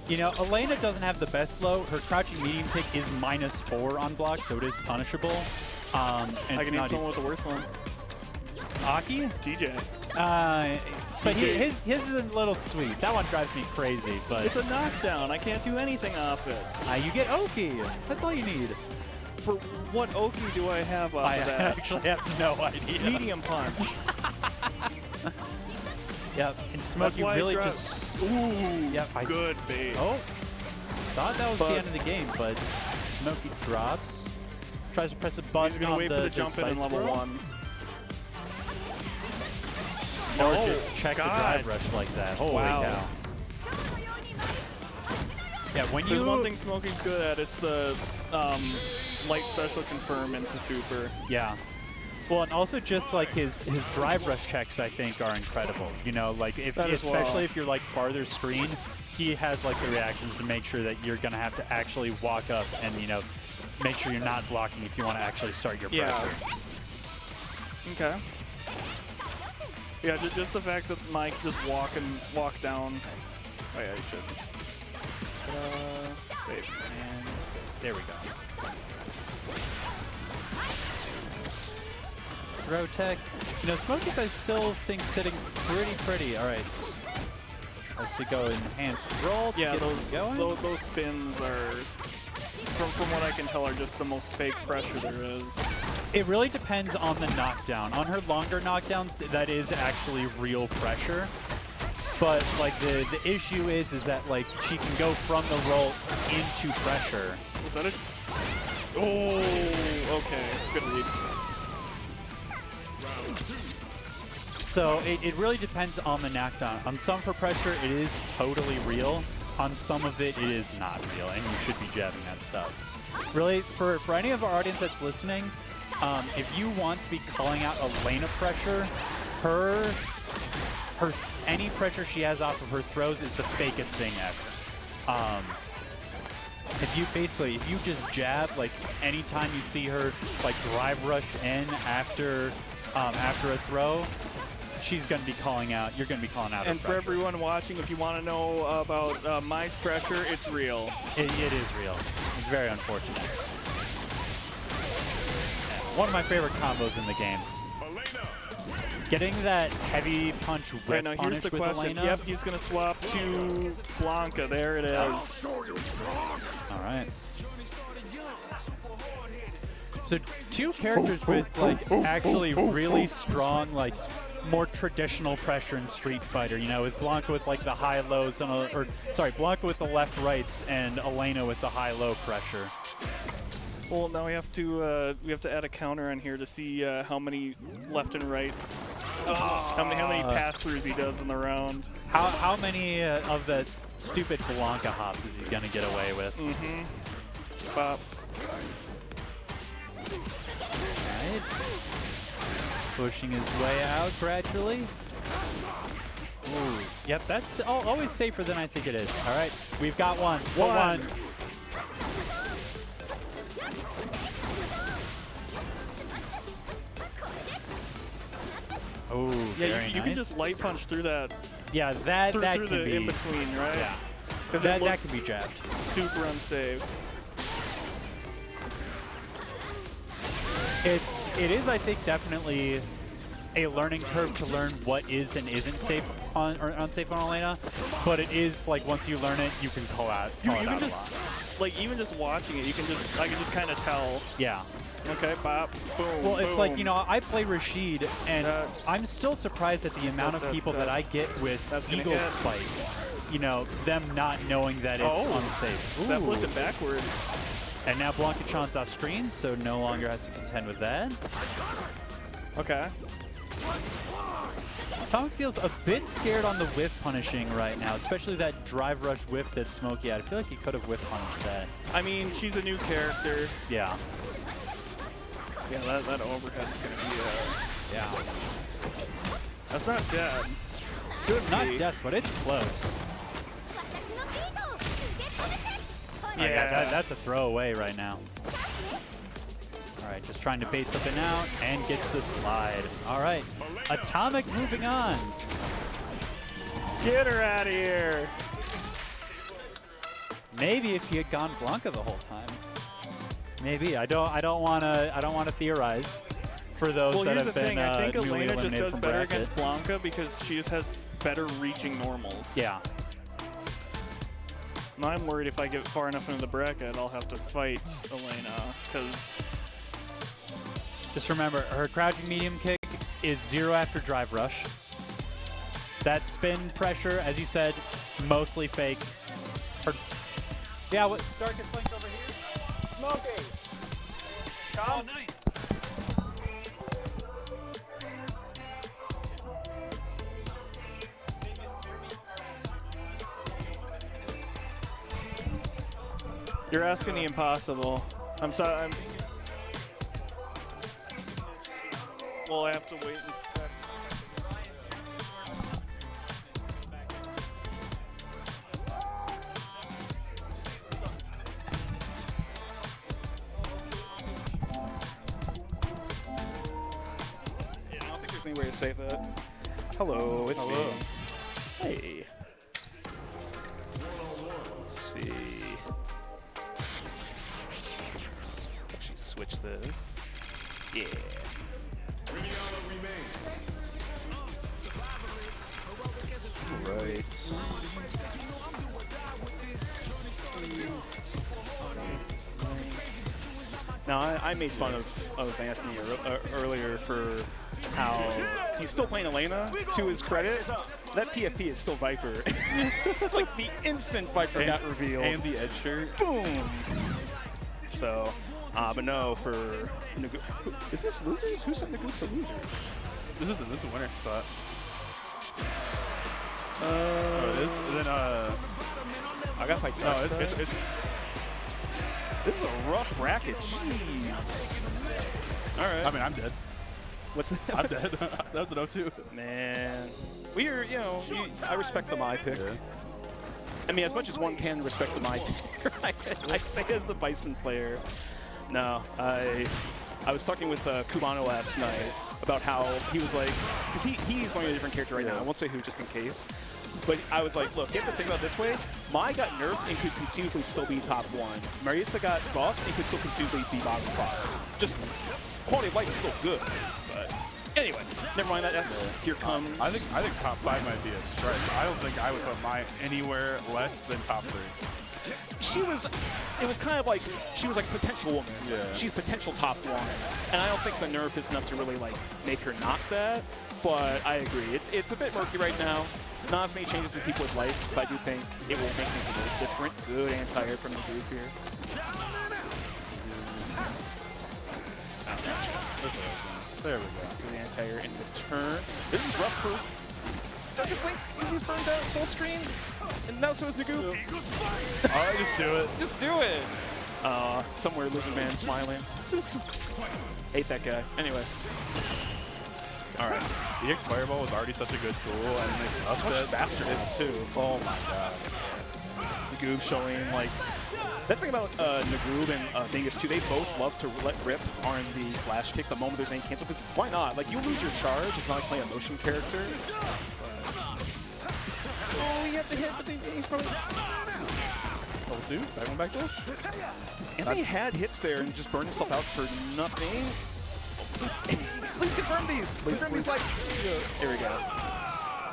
Speaker 6: You know, Elena doesn't have the best low. Her crouching medium kick is -4 on block, so it is punishable. And
Speaker 8: I can name someone with the worst one.
Speaker 6: Aki?
Speaker 8: DJ.
Speaker 6: But his is a little sweet. That one drives me crazy, but...
Speaker 8: It's a knockdown. I can't do anything off it.
Speaker 6: You get Oki. That's all you need.
Speaker 8: For what Oki do I have off of that?
Speaker 6: I actually have no idea.
Speaker 8: Medium punch.
Speaker 6: Yep, and Smokey really just...
Speaker 8: Ooh,
Speaker 6: yep,
Speaker 8: good bait.
Speaker 6: Oh, thought that was the end of the game, but Smokey drops. Tries to press a button.
Speaker 8: He's going to wait for the jump in level 1.
Speaker 6: Or just check the drive rush like that. Holy cow. Yeah, when
Speaker 8: There's one thing Smokey's good at, it's the light special confirm into super.
Speaker 6: Yeah. Well, and also just like his drive rush checks, I think, are incredible. You know, like especially if you're like farther screen, he has like the reactions to make sure that you're gonna have to actually walk up and, you know, make sure you're not blocking if you want to actually start your pressure.
Speaker 8: Okay. Yeah, just the fact that Mike just walk down. Oh yeah, he should.
Speaker 6: Save. And save. There we go. Throw tech. You know, Smokey's I still think sitting pretty. All right. Let's go enhanced roll to get going.
Speaker 8: Those spins are, from what I can tell, are just the most fake pressure there is.
Speaker 6: It really depends on the knockdown. On her longer knockdowns, that is actually real pressure. But like the issue is that like she can go from the roll into pressure.
Speaker 8: Was that it? Oh, okay. Good read.
Speaker 6: So it really depends on the knockdown. On some for pressure, it is totally real. On some of it, it is not real, and you should be jabbing that stuff. Really, for any of our audience that's listening, if you want to be calling out Elena pressure, any pressure she has off of her throws is the fakest thing ever. If you just jab, like anytime you see her like drive rush in after a throw, she's going to be calling out. You're going to be calling out.
Speaker 8: And for everyone watching, if you want to know about Mai's pressure, it's real.
Speaker 6: It is real. It's very unfortunate. One of my favorite combos in the game. Getting that heavy punch whip
Speaker 8: now
Speaker 6: punish
Speaker 8: here's the
Speaker 6: with
Speaker 8: question.
Speaker 6: Elena.
Speaker 8: Yep, he's going to swap to Blanca. There it is.
Speaker 6: All right. So two characters with like actually really strong, like more traditional pressure in Street Fighter. You know, with Blanca with like the high lows, Blanca with the left rights, and Elena with the high low pressure.
Speaker 8: Well, now we have to add a counter on here to see how many left and rights, how many pass throughs he does in the round.
Speaker 6: How many of that stupid Blanca hops is he gonna get away with?
Speaker 8: Mm-hmm. Bop.
Speaker 6: Right. Pushing his way out gradually. Ooh. Yep, that's always safer than I think it is. All right, we've got one. One. Oh,
Speaker 8: Yeah,
Speaker 6: very
Speaker 8: you can
Speaker 6: nice.
Speaker 8: just light punch through that,
Speaker 6: Yeah, that
Speaker 8: through
Speaker 6: can
Speaker 8: the
Speaker 6: be.
Speaker 8: in between, right?
Speaker 6: Yeah,
Speaker 8: Because
Speaker 6: that can be jabbed.
Speaker 8: super unsafe.
Speaker 6: It is, I think, definitely a learning curve to learn what is and isn't safe on or unsafe on Elena. But it is like once you learn it, you can call it
Speaker 8: You
Speaker 6: out
Speaker 8: can
Speaker 6: a lot.
Speaker 8: just like even just watching it, I can just kind of tell.
Speaker 6: Yeah.
Speaker 8: Okay, bop, boom.
Speaker 6: Well, it's like,
Speaker 8: boom.
Speaker 6: you know, I play Rashid, and
Speaker 8: That-
Speaker 6: I'm still surprised at the amount of people that I get with
Speaker 8: That's gonna
Speaker 6: Eagle
Speaker 8: hit.
Speaker 6: Spike. You know, them not knowing that it's
Speaker 8: Oh,
Speaker 6: unsafe.
Speaker 8: that
Speaker 6: Ooh.
Speaker 8: flipped it backwards.
Speaker 6: And now Blancachon's off screen, so no longer has to contend with that.
Speaker 8: Okay.
Speaker 6: Atomic feels a bit scared on the whiff punishing right now, especially that drive rush whiff that Smokey had. I feel like he could have whiff punished that.
Speaker 8: I mean, she's a new character.
Speaker 6: Yeah.
Speaker 8: Yeah, that overhead's gonna be
Speaker 6: Yeah.
Speaker 8: That's not dead.
Speaker 6: It's not death, but it's close.
Speaker 8: Yeah.
Speaker 6: That's a throwaway right now. All right, just trying to bait something out and gets the slide. All right, Atomic moving on.
Speaker 8: Get her out of here.
Speaker 6: Maybe if he had gone Blanca the whole time. Maybe. I don't want to theorize for those
Speaker 8: Well,
Speaker 6: that
Speaker 8: here's
Speaker 6: have
Speaker 8: the
Speaker 6: been
Speaker 8: thing. I think
Speaker 6: newly
Speaker 8: Elena just
Speaker 6: eliminated
Speaker 8: does
Speaker 6: from
Speaker 8: better
Speaker 6: bracket.
Speaker 8: against Blanca because she just has better reaching normals.
Speaker 6: Yeah.
Speaker 8: Now I'm worried if I get far enough into the bracket, I'll have to fight Elena because
Speaker 6: Just remember, her crouching medium kick is 0 after drive rush. That spin pressure, as you said, mostly fake. Yeah, what Darkest Link over here?
Speaker 8: Smoking.
Speaker 6: Oh, nice.
Speaker 8: You're asking the impossible. I'm sorry. Well, I have to wait and check. Yeah, I don't think there's any way to save that. Hello, it's me. Hey. Let's see. Actually, switch this. Yeah. Right. Now, I made fun of Anthony earlier for how he's still playing Elena, to his credit. That PFP is still Viper. Like the instant Viper got revealed.
Speaker 7: And the edge shirt.
Speaker 8: Boom! So, but no, for is this losers? Who sent Nagu to losers?
Speaker 7: This is winner spot.
Speaker 8: Oh,
Speaker 7: it is? And then,
Speaker 8: I gotta fight
Speaker 7: no,
Speaker 8: Darkseid. This is a rough bracket. Jeez. All right.
Speaker 7: I mean, I'm dead.
Speaker 8: What's that?
Speaker 7: I'm dead. That was an 0-2.
Speaker 8: Man. We're, I respect the my pick.
Speaker 7: Yeah.
Speaker 8: I mean, as much as one can respect the my pick, I say as the Bison player. No, I was talking with Cubano last night about how he was like, because he's playing a different character right now. I won't say who just in case. But I was like, look, you have to think about it this way. Mai got nerfed and could conceivably still be top 1. Marisa got buffed and could still conceivably be bottom 5. Just quality of life is still good. But anyway, never mind that. Here comes.
Speaker 7: I think top 5 might be a stretch. I don't think I would put mine anywhere less than top 3.
Speaker 8: It was kind of like, she was like potential woman.
Speaker 7: Yeah.
Speaker 8: She's potential top 1. And I don't think the nerf is enough to really like make her not that. But I agree. It's a bit murky right now. Not as many changes as people would like, but I do think it will make things a little different. Good anti-air from the group here.
Speaker 7: There we go.
Speaker 8: Good anti-air in return. This is rough for Darkest Link. He's burned out full screen. And now so is Nagu.
Speaker 7: Alright, just do it.
Speaker 8: Just do it. Somewhere Lizard Man smiling. Hate that guy. Anyway. Alright.
Speaker 7: The EX Fireball was already such a good tool, and
Speaker 8: Much faster
Speaker 7: too. Oh my god.
Speaker 8: The Goob showing like That's the thing about Nagoob and Dingus too. They both love to let rip R&B flash kick the moment there's any cancel. Because why not? Like, you lose your charge. It's not like playing a motion character. Oh, he had the hit, but he's probably...
Speaker 7: Level 2, back one back there.
Speaker 8: Anthony had hits there and just burned himself out for nothing. Please confirm these. Confirm these lights. Here we go.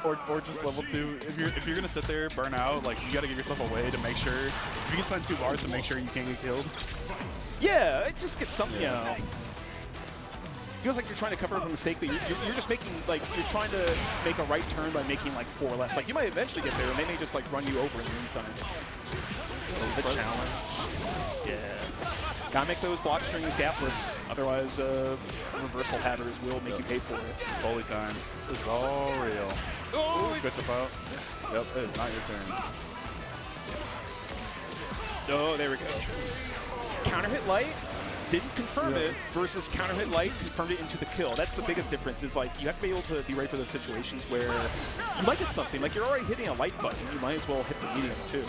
Speaker 7: Or just level 2. If you're gonna sit there, burn out, like, you gotta give yourself a way to make sure. If you can spend 2 bars to make sure you can't get killed.
Speaker 8: Yeah, it just gets something, you know. Feels like you're trying to cover up a mistake, but you're just making, like, you're trying to make a right turn by making, like, 4 lefts. Like, you might eventually get there, and they may just, like, run you over in the meantime. The challenge. Yeah. Gotta make those block strings gapless, otherwise reversal hatters will make you pay for it.
Speaker 7: Holy time. This is all real.
Speaker 8: Oh,
Speaker 7: Good stuff out. Yep, it's not your turn.
Speaker 8: oh, there we go. Counter hit light, didn't confirm it, versus counter hit light confirmed it into the kill. That's the biggest difference, is like, you have to be able to be ready for those situations where you might get something. Like, you're already hitting a light button, you might as well hit the medium too.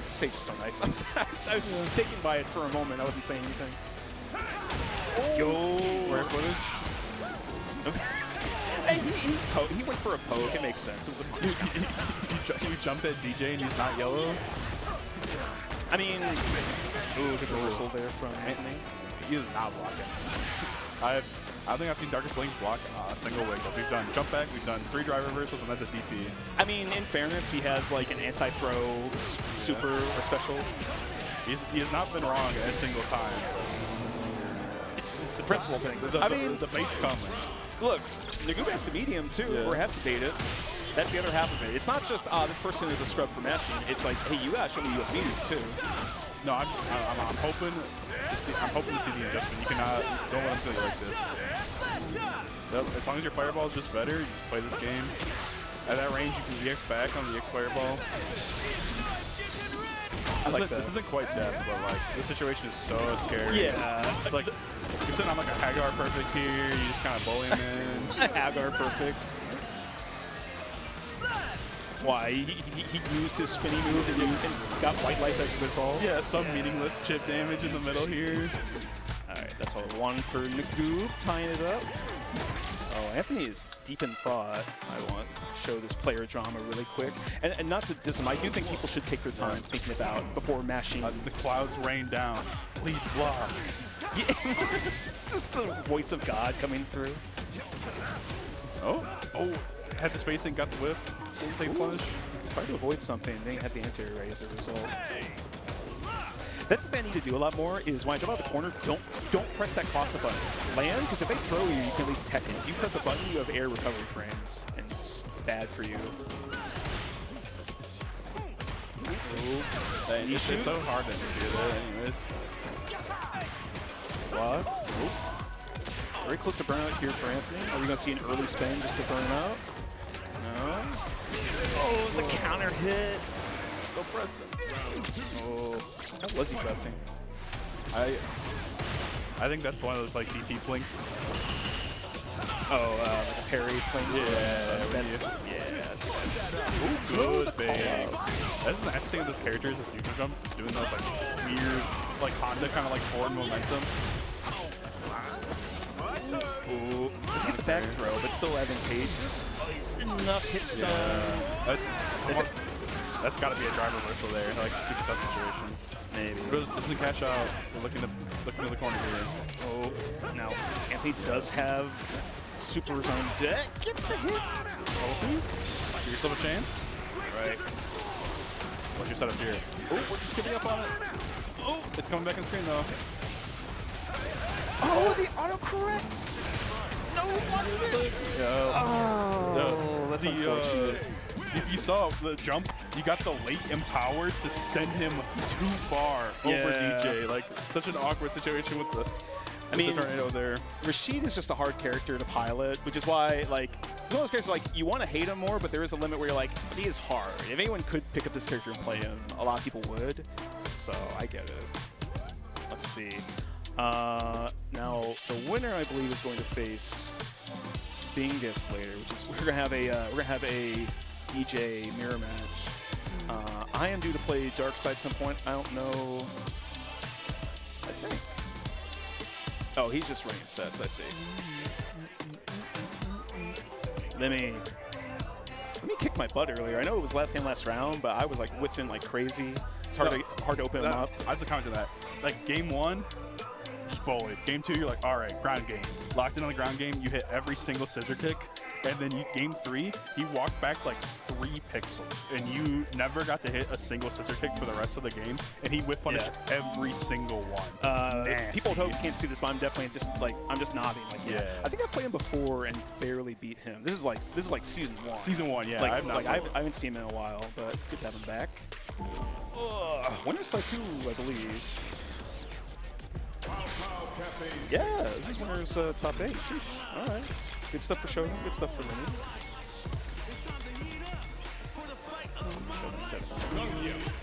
Speaker 8: This stage is so nice. I was just taken by it for a moment. I wasn't saying anything. Yo!
Speaker 7: Square footage.
Speaker 8: Hey, he went for a poke. It makes sense. It was a punch.
Speaker 7: You jumped at DJ and he's not yellow.
Speaker 8: I mean, ooh, good reversal there from Anthony.
Speaker 7: He is not blocking. I think I've seen Darkest Link block single wiggle. We've done jump back, we've done 3 drive reversals, and that's a DP.
Speaker 8: I mean, in fairness, he has like an anti-throw super or special.
Speaker 7: He has not been wrong a single time.
Speaker 8: It's the principle thing.
Speaker 7: I mean, the bait's coming.
Speaker 8: Look, Nagoob has to medium too, or has to bait it. That's the other half of it. It's not just, this person is a scrub for mashing. It's like, hey, you gotta show me you have mediums too.
Speaker 7: No, I'm hoping to see the adjustment. You cannot, don't let him feel you like this. Yep, as long as your fireball is just better, you play this game. At that range, you can EX back on the EX fireball. I like that. This isn't quite death, but like, this situation is so scary.
Speaker 8: Yeah.
Speaker 7: It's like, you're sitting on like a Hagar perfect here, you just kind of bully him in.
Speaker 8: Hagar perfect. Why? He used his spinny move and got white life as a result?
Speaker 7: Yeah, some meaningless chip damage in the middle here.
Speaker 8: Alright, that's all 1 for Nagoob, tying it up. Oh, Anthony is deep in thought. I want to show this player drama really quick. And not to diss him, I do think people should take their time thinking about before mashing.
Speaker 7: The clouds rain down. Please block.
Speaker 8: Yeah. It's just the voice of God coming through.
Speaker 7: Oh, had the spacing, got the whiff. Take the punish.
Speaker 8: Tried to avoid something, then had the anti-air ray as a result. That's the thing I need to do a lot more, is when I jump out the corner, don't press that cross button. Land, because if they throw you, you can at least tech it. If you press a button, you have air recovery frames, and it's bad for you.
Speaker 7: It's so hard to do that anyways.
Speaker 8: What? Oh. Very close to burnout here for Anthony. Are we going to see an early spin just to burn out? No. Oh, the counter hit.
Speaker 7: Go press it.
Speaker 8: Oh, how was he pressing?
Speaker 7: I think that's one of those like DP flinks.
Speaker 8: Oh, like a parry fling.
Speaker 7: Yeah.
Speaker 8: Yeah.
Speaker 7: Ooh, good bait. That's the nice thing with this character is this neutral jump, doing those like weird, like Honda kind of like forward momentum.
Speaker 8: Ooh, let's get the back throw, but still advantageous. Enough hit stun.
Speaker 7: Yeah. That's got to be a drive reversal there, like super tough situation.
Speaker 8: Maybe.
Speaker 7: Doesn't catch out. We're looking to the corner here.
Speaker 8: Oh, now Anthony does have supers on deck. Gets the hit.
Speaker 7: Give yourself a chance.
Speaker 8: Right.
Speaker 7: What's your setup here? Oh, we're just giving up on it. Oh, it's coming back on screen though.
Speaker 8: Oh, the autocorrect. No, blocks it.
Speaker 7: Oh,
Speaker 8: that's unfortunate.
Speaker 7: If you saw the jump, you got the late empowered to send him too far over DJ. Like, such an awkward situation with the tornado there.
Speaker 8: Rashid is just a hard character to pilot, which is why, like, it's one of those characters, like, you want to hate him more, but there is a limit where you're like, but he is hard. If anyone could pick up this character and play him, a lot of people would. So, I get it. Let's see. Now, the winner, I believe, is going to face Bingus later, which is we're gonna have a DJ mirror match. I am due to play Dark Side some point. I don't know. I think. Oh, he's just running sets. I see. Let me kick my butt earlier. I know it was last game, last round, but I was like whiffing like crazy. It's hard to open him up.
Speaker 7: I have to comment to that. Like game 1, just bullied. Game 2, you're like, all right, ground game. Locked in on the ground game. You hit every single scissor kick. And then game 3, he walked back like 3 pixels, and you never got to hit a single scissor kick for the rest of the game. And he whiff punished every single one.
Speaker 8: People at home can't see this, but I'm definitely I'm just nodding. Like, yeah. I think I played him before and barely beat him. This is like season 1.
Speaker 7: Season 1, yeah.
Speaker 8: I haven't seen him in a while, but good to have him back. Winner's Side 2, I believe. Yeah, this is Winner's top 8. Sheesh. All right. Good stuff for Shogun, good stuff for Lenny.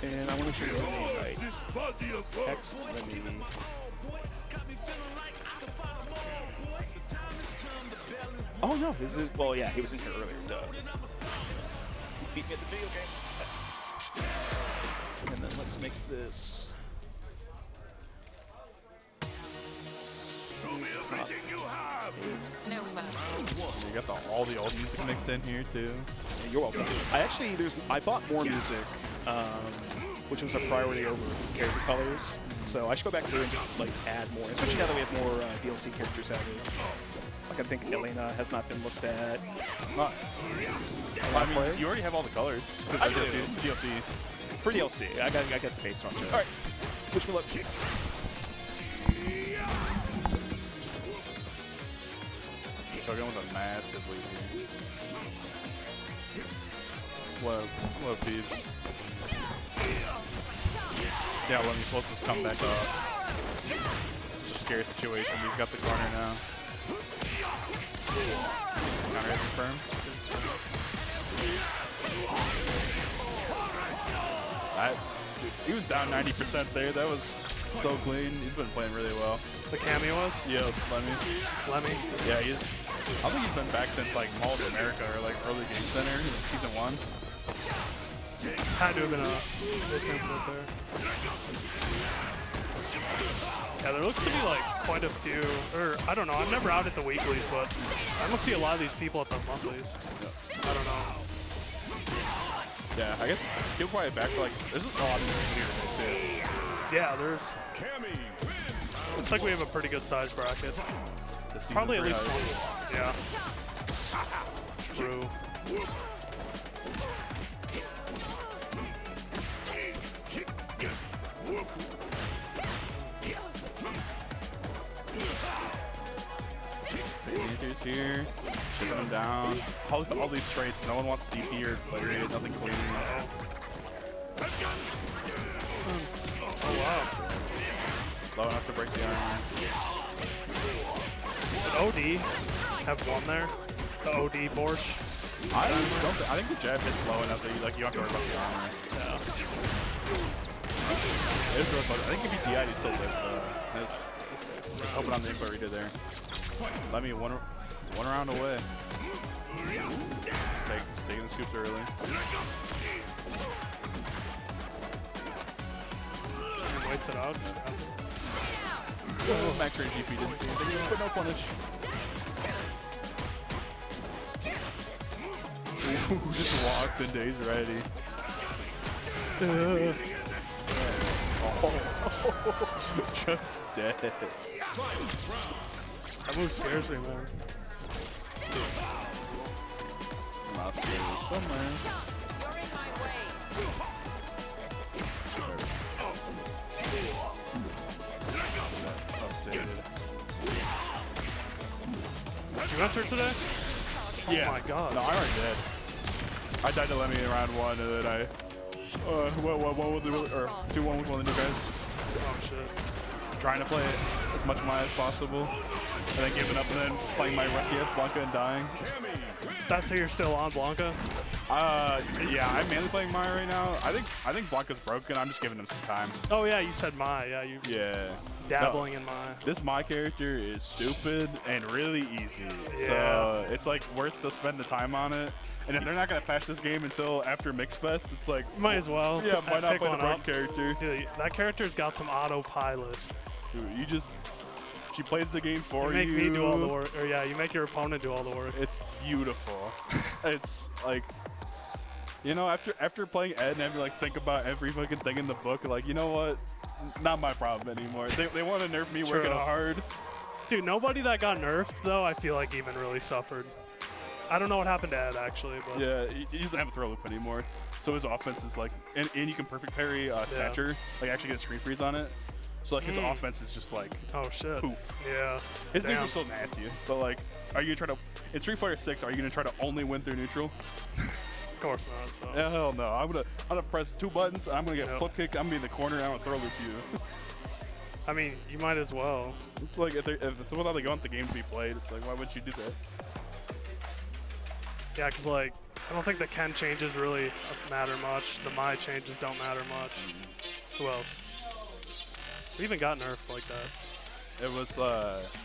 Speaker 8: And I want to show you Lenny, right? X, Lenny. Oh no, this is, well yeah, he was in here earlier, duh. He beat me at the video game. And then let's make this.
Speaker 1: Show me everything you have.
Speaker 7: You got all the old music mixed in here too.
Speaker 8: Yeah, you're welcome. I bought more music, which was a priority over character colors. So I should go back through and just like add more, especially now that we have more DLC characters added. Like I think Elena has not been looked at.
Speaker 7: I mean, you already have all the colors.
Speaker 8: I do.
Speaker 7: DLC.
Speaker 8: For DLC, I got the base roster. All right, wish me luck.
Speaker 7: Shogun with a massive lead here. What Peeves. Yeah, when he's supposed to come back up. It's just a scary situation. He's got the corner now. Counter hit confirmed. He was down 90% there. That was so clean. He's been playing really well.
Speaker 9: The cameo was?
Speaker 7: Yeah, Lemmy.
Speaker 9: Lemmy?
Speaker 7: Yeah, I don't think he's been back since like Mall of America or like early Game Center in season 1.
Speaker 9: Had to have been a misinput there. Yeah, there looks to be like quite a few, or I don't know, I'm never out at the weeklies, but I don't see a lot of these people at the monthlies. I don't know.
Speaker 7: Yeah, I guess he'll probably back for like, there's a lot of music here today too.
Speaker 9: Yeah, there's, looks like we have a pretty good size bracket. Probably at least one. Yeah. True.
Speaker 7: Panthers here, shipping them down. All these traits, no one wants DP or player aid, nothing clean.
Speaker 9: Oh wow.
Speaker 7: Low enough to break the armor.
Speaker 9: Did OD have one there? The OD Borscht?
Speaker 7: I think the jab hits low enough that you don't have to worry about the armor.
Speaker 9: Yeah.
Speaker 7: It is real close. I think if he DI'd, he still lives though. Just hoping on the input he did there. Let me one round away. Taking the scoops early.
Speaker 9: And waits it out.
Speaker 7: Oh, max range GP didn't see anything, but no punish. Just walks into he's ready. Just dead.
Speaker 9: That move scares me, man.
Speaker 7: Not serious somewhere.
Speaker 3: You're in my way.
Speaker 9: Did you enter today?
Speaker 7: Yeah.
Speaker 9: Oh my god.
Speaker 7: No, I already did. I died to Lemmy in round 1, and then I... 2-1 with one of the new guys.
Speaker 9: Oh shit.
Speaker 7: trying to play as much Maya as possible, and then giving up and then playing my rusty ass Blanca and dying.
Speaker 9: That's how you're still on Blanca?
Speaker 7: Yeah, I'm mainly playing Maya right now. I think Blanca's broken. I'm just giving him some time.
Speaker 9: Oh yeah, you said Mai. Yeah, you dabbling in Mai.
Speaker 7: This Mai character is stupid and really easy.
Speaker 9: Yeah.
Speaker 7: So it's like worth to spend the time on it. And if they're not gonna patch this game until after Mix Fest, it's like
Speaker 9: Might as well.
Speaker 7: Yeah, why not
Speaker 9: Pick
Speaker 7: play the
Speaker 9: one
Speaker 7: broken
Speaker 9: up.
Speaker 7: character?
Speaker 9: Dude, that character's got some autopilot.
Speaker 7: Dude, she plays the game for
Speaker 9: You make me do all the work, or yeah, you make your opponent do all the work.
Speaker 7: It's beautiful. It's like, you know, after playing Ed and having to like think about every fucking thing in the book, like, you know what? Not my problem anymore. They want to nerf me working hard.
Speaker 9: Dude, nobody that got nerfed though, I feel like even really suffered. I don't know what happened to Ed actually, but
Speaker 7: Yeah, he doesn't have a throw loop anymore. So his offense is like, and you can perfect parry Snatcher, like actually get a screen freeze on it. So like his offense is just like,
Speaker 9: oh shit.
Speaker 7: poof.
Speaker 9: Yeah.
Speaker 7: His things are still nasty, but like, are you gonna try to, in Street Fighter 6, are you gonna try to only win through neutral?
Speaker 9: Of course not. So.
Speaker 7: Yeah, hell no. I'm gonna press 2 buttons, I'm gonna get flip kick, I'm gonna be in the corner, and I'm gonna throw loop you.
Speaker 9: I mean, you might as well.
Speaker 7: It's like, if it's how they want the game to be played, it's like, why wouldn't you do that?
Speaker 9: Yeah, because like, I don't think the Ken changes really matter much. The Mai changes don't matter much. Who else? We even got nerfed like that.
Speaker 7: It was,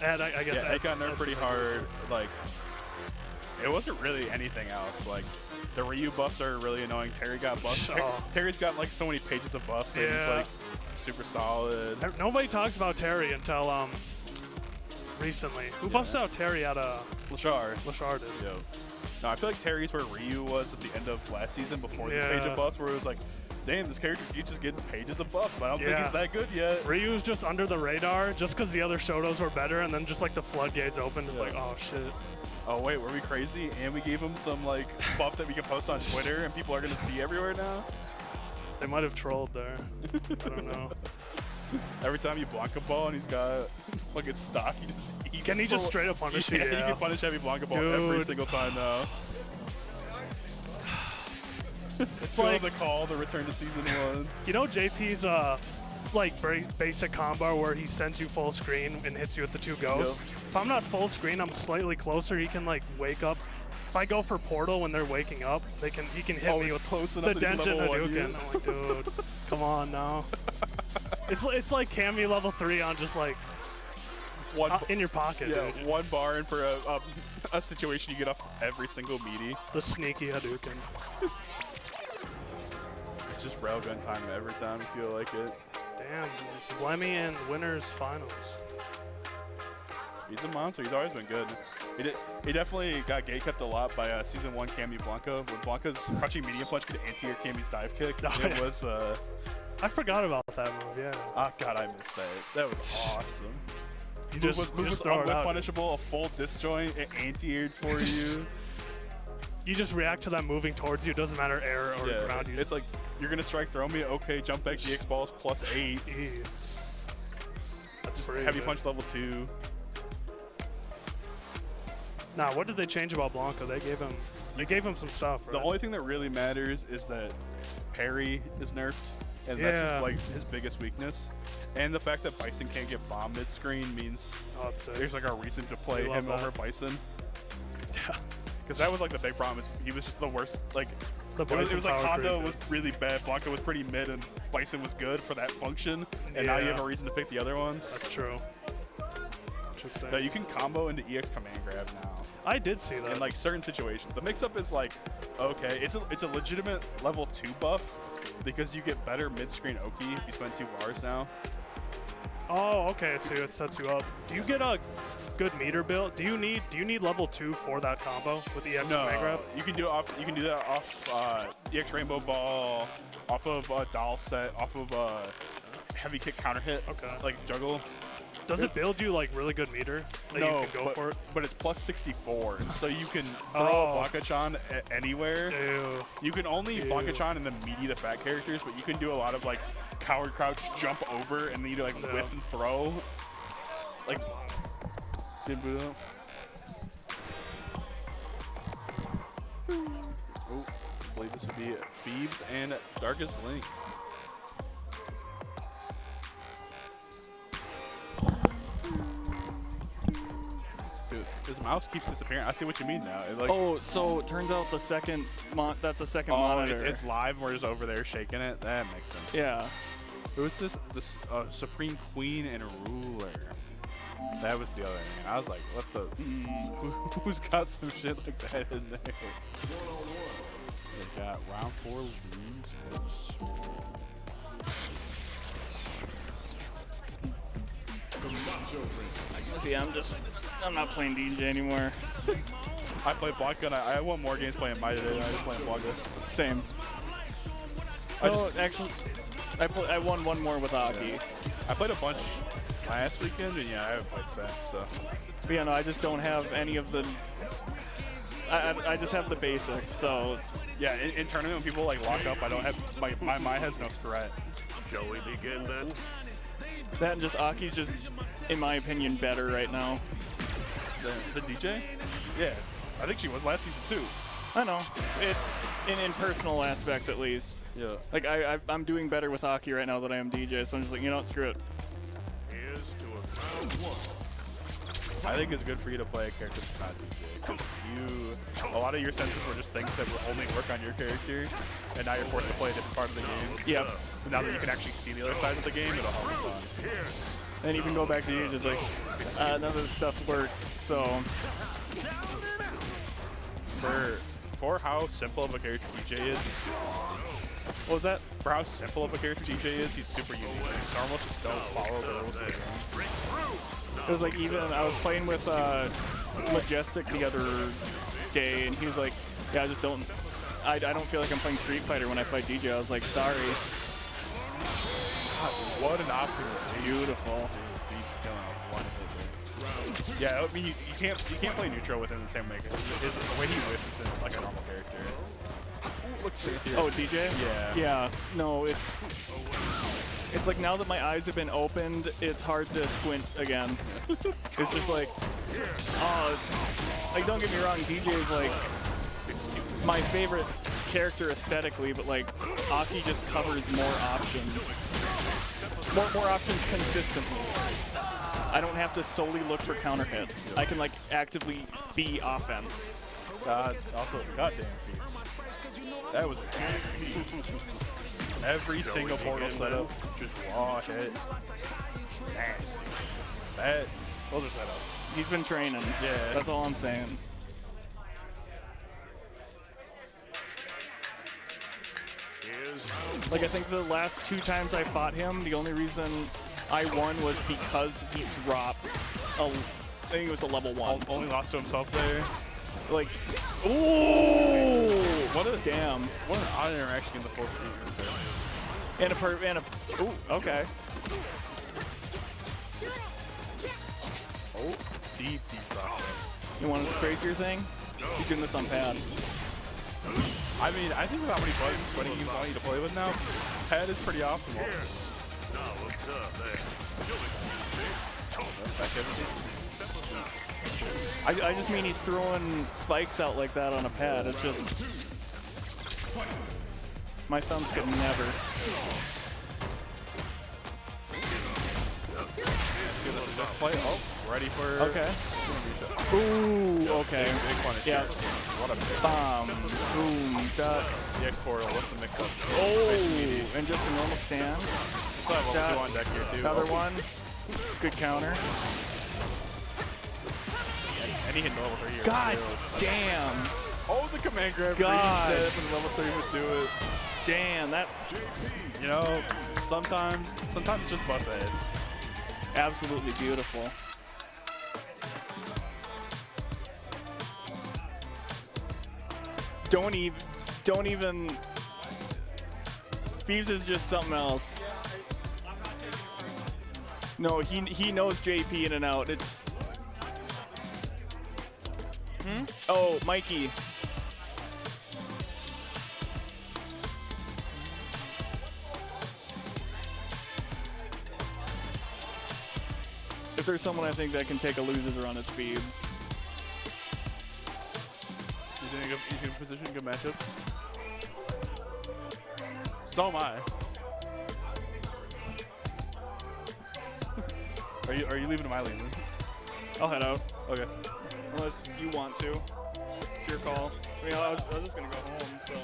Speaker 9: Ed, I guess.
Speaker 7: yeah, it got nerfed pretty hard. Like, it wasn't really anything else. Like, the Ryu buffs are really annoying. Terry got buffs. Terry's got like so many pages of buffs that he's like super solid.
Speaker 9: Nobody talks about Terry until recently. Who buffs out Terry out of
Speaker 7: Lashar.
Speaker 9: Lashar did.
Speaker 7: Yo. No, I feel like Terry's where Ryu was at the end of last season before this page of buffs, where it was like, damn, this character keeps just getting pages of buffs, but I don't think he's that good yet.
Speaker 9: Ryu's just under the radar just because the other Shotos were better, and then just like the floodgates opened. It's like, oh shit.
Speaker 7: Oh wait, were we crazy? And we gave him some like buff that we can post on Twitter, and people are gonna see everywhere now.
Speaker 9: They might have trolled there. I don't know.
Speaker 7: Every time you block a ball and he's got fucking stock,
Speaker 9: Can he just straight up punish you?
Speaker 7: Yeah, he can punish heavy Blanca ball every single time now. It's like the call to return to season 1.
Speaker 9: You know JP's like basic combo where he sends you full screen and hits you with the 2 ghosts.
Speaker 7: Yep.
Speaker 9: If I'm not full screen, I'm slightly closer. He can like wake up. If I go for portal when they're waking up, he can hit me with
Speaker 7: close
Speaker 9: the
Speaker 7: enough
Speaker 9: Denshin
Speaker 7: level
Speaker 9: Hadouken. I'm like, dude, come on now. It's like Cammy level 3 on just like in your pocket, dude.
Speaker 7: 1 bar and for a situation you get off every single meaty.
Speaker 9: The sneaky Hadouken.
Speaker 7: It's just railgun time every time you feel like it.
Speaker 9: Damn, this is Lemmy in winners finals.
Speaker 7: He's a monster. He's always been good. He definitely got gatekept a lot by season 1 Cammy Blanca. When Blanca's crouching medium punch could anti-air Cammy's dive kick. It was.
Speaker 9: I forgot about that move. Yeah.
Speaker 7: Oh god, I missed that. That was awesome.
Speaker 9: You
Speaker 7: Move
Speaker 9: just
Speaker 7: was
Speaker 9: throw it out.
Speaker 7: punishable, a full disjoint, it anti-aired for you.
Speaker 9: You just react to that moving towards you. It doesn't matter air or ground.
Speaker 7: It's like, you're going to strike throw me, okay, jump back GX balls plus 8.
Speaker 9: That's pretty
Speaker 7: Heavy
Speaker 9: good.
Speaker 7: punch level 2.
Speaker 9: Nah, what did they change about Blanca? They gave him some stuff, right?
Speaker 7: The only thing that really matters is that parry is nerfed, and that's his biggest weakness. And the fact that Bison can't get bombed mid-screen means there's like a reason to play him over Bison.
Speaker 9: Yeah.
Speaker 7: Because that was like the big problem, is he was just the worst. Like, it was like Honda was really bad, Blanca was pretty mid, and Bison was good for that function. And now you have a reason to pick the other ones.
Speaker 9: That's true. Interesting.
Speaker 7: No, you can combo into EX command grab now.
Speaker 9: I did see that.
Speaker 7: In like certain situations. The mix-up is like, okay, it's a legitimate level 2 buff because you get better mid-screen Oki if you spend 2 bars now.
Speaker 9: Oh, okay. So it sets you up. Do you get a good meter build? Do you need level 2 for that combo with the EX command grab?
Speaker 7: You can do it off. You can do that off EX Rainbow Ball, off of Doll Set, off of Heavy Kick counter hit.
Speaker 9: Okay.
Speaker 7: Like juggle.
Speaker 9: Does it build you like really good meter that you can go for it?
Speaker 7: But it's plus 64, so you can throw a Blanca-chan anywhere.
Speaker 9: Ew.
Speaker 7: You can only Blanca-chan and then meaty the fat characters, but you can do a lot of like coward crouch, jump over, and then you like whiff and throw. Like, didn't boot up. Oh, I believe this would be Phoebes and Darkest Link. his mouse keeps disappearing. I see what you mean now. It, like,
Speaker 8: Oh, so it turns out the second that's a second
Speaker 7: oh,
Speaker 8: monitor.
Speaker 7: it's live. We're just over there shaking it. That makes sense.
Speaker 8: Yeah.
Speaker 7: Who is this? This Supreme Queen and Ruler. That was the other name. I was like, what the? Who's got some shit like that in there? They got round 4 losers.
Speaker 8: See, I'm not playing DJ anymore.
Speaker 7: I play Blanca, and I won more games playing Mai today than I did playing Blanca.
Speaker 8: Same. Actually, I won one more with Aki.
Speaker 7: I played a bunch last weekend, and yeah, I haven't played since. So.
Speaker 8: But yeah, no, I just don't have any of the. I just have the basics, so.
Speaker 7: Yeah, in tournament when people like lock up, I don't have my Mai has no threat.
Speaker 1: Shall we begin then?
Speaker 8: That and just Aki's just, in my opinion, better right now.
Speaker 7: The DJ? Yeah, I think she was last season too.
Speaker 8: I know. In personal aspects at least.
Speaker 7: Yeah.
Speaker 8: Like I'm doing better with Aki right now than I am DJ, so I'm just like, you know what, screw it.
Speaker 1: Here's to a round 1.
Speaker 7: I think it's good for you to play a character that's not DJ, because a lot of your senses were just things that would only work on your character, and now you're forced to play a different part of the game.
Speaker 8: Yep.
Speaker 7: And now that you can actually see the other side of the game, it'll help you on.
Speaker 8: And you can go back to you, just like, none of this stuff works, so.
Speaker 7: For how simple of a character DJ is, he's super unique.
Speaker 8: What was that?
Speaker 7: For how simple of a character DJ is, he's super unique. Normal just don't follow the rules of the game.
Speaker 8: It was like even I was playing with Majestic the other day, and he was like, "Yeah, I just don't. I don't feel like I'm playing Street Fighter when I fight DJ." I was like, "Sorry."
Speaker 7: God, what an optimism!
Speaker 8: Beautiful.
Speaker 7: He's killing one hit. Yeah, I mean you can't play neutral with him the same way. The way he whiffs is like a normal character. Looks right here.
Speaker 8: Oh, DJ?
Speaker 7: Yeah.
Speaker 8: Yeah. No, it's like now that my eyes have been opened, it's hard to squint again. It's just like, like don't get me wrong, DJ is like my favorite character aesthetically, but like Aki just covers more options, more options consistently. I don't have to solely look for counter hits. I can like actively be offense.
Speaker 7: Also, goddamn feats. That was an ass feat. Every single portal setup, just raw hit. Nasty. Those are setups.
Speaker 8: He's been training.
Speaker 7: Yeah.
Speaker 8: That's all I'm saying. Like I think the last 2 times I fought him, the only reason I won was because he dropped I think it was a level 1.
Speaker 7: Only lost to himself there.
Speaker 8: Like, ooh!
Speaker 7: What a
Speaker 8: damn!
Speaker 7: What an odd interaction in the full speed right there.
Speaker 8: And a ooh, okay.
Speaker 7: Oh, deep drop.
Speaker 8: You want a crazier thing? He's doing this on pad.
Speaker 7: I mean, I think with how many buttons Sweaty games want you to play with now, pad is pretty optimal.
Speaker 1: Now what's up there?
Speaker 8: I just mean he's throwing spikes out like that on a pad. It's just my thumbs could never.
Speaker 7: Play. Oh, ready for.
Speaker 8: Okay. Ooh. Okay.
Speaker 7: Big punish.
Speaker 8: Yeah.
Speaker 7: What a big
Speaker 8: Bomb. Boom. Dot.
Speaker 7: The X portal. What's the mix up?
Speaker 8: Oh. And just a normal stand.
Speaker 7: Still have level 2 on deck here too.
Speaker 8: Another one. Good counter.
Speaker 7: And he hit the level 3 here.
Speaker 8: God damn.
Speaker 7: Oh, the command grab.
Speaker 8: God.
Speaker 7: Reset and level 3 would do it.
Speaker 8: Damn. That's.
Speaker 7: You know, sometimes it's just bust heads.
Speaker 8: Absolutely beautiful. Don't even. Phoebs is just something else. No, he knows JP in and out. It's. Oh, Mikey. If there's someone I think that can take a loser's run, it's Phoebs.
Speaker 7: He's in a good position, good matchups. So am I. Are you leaving to my lane?
Speaker 8: I'll head out.
Speaker 7: Okay.
Speaker 8: Unless you want to. It's your call. I mean, I was just gonna go home, so.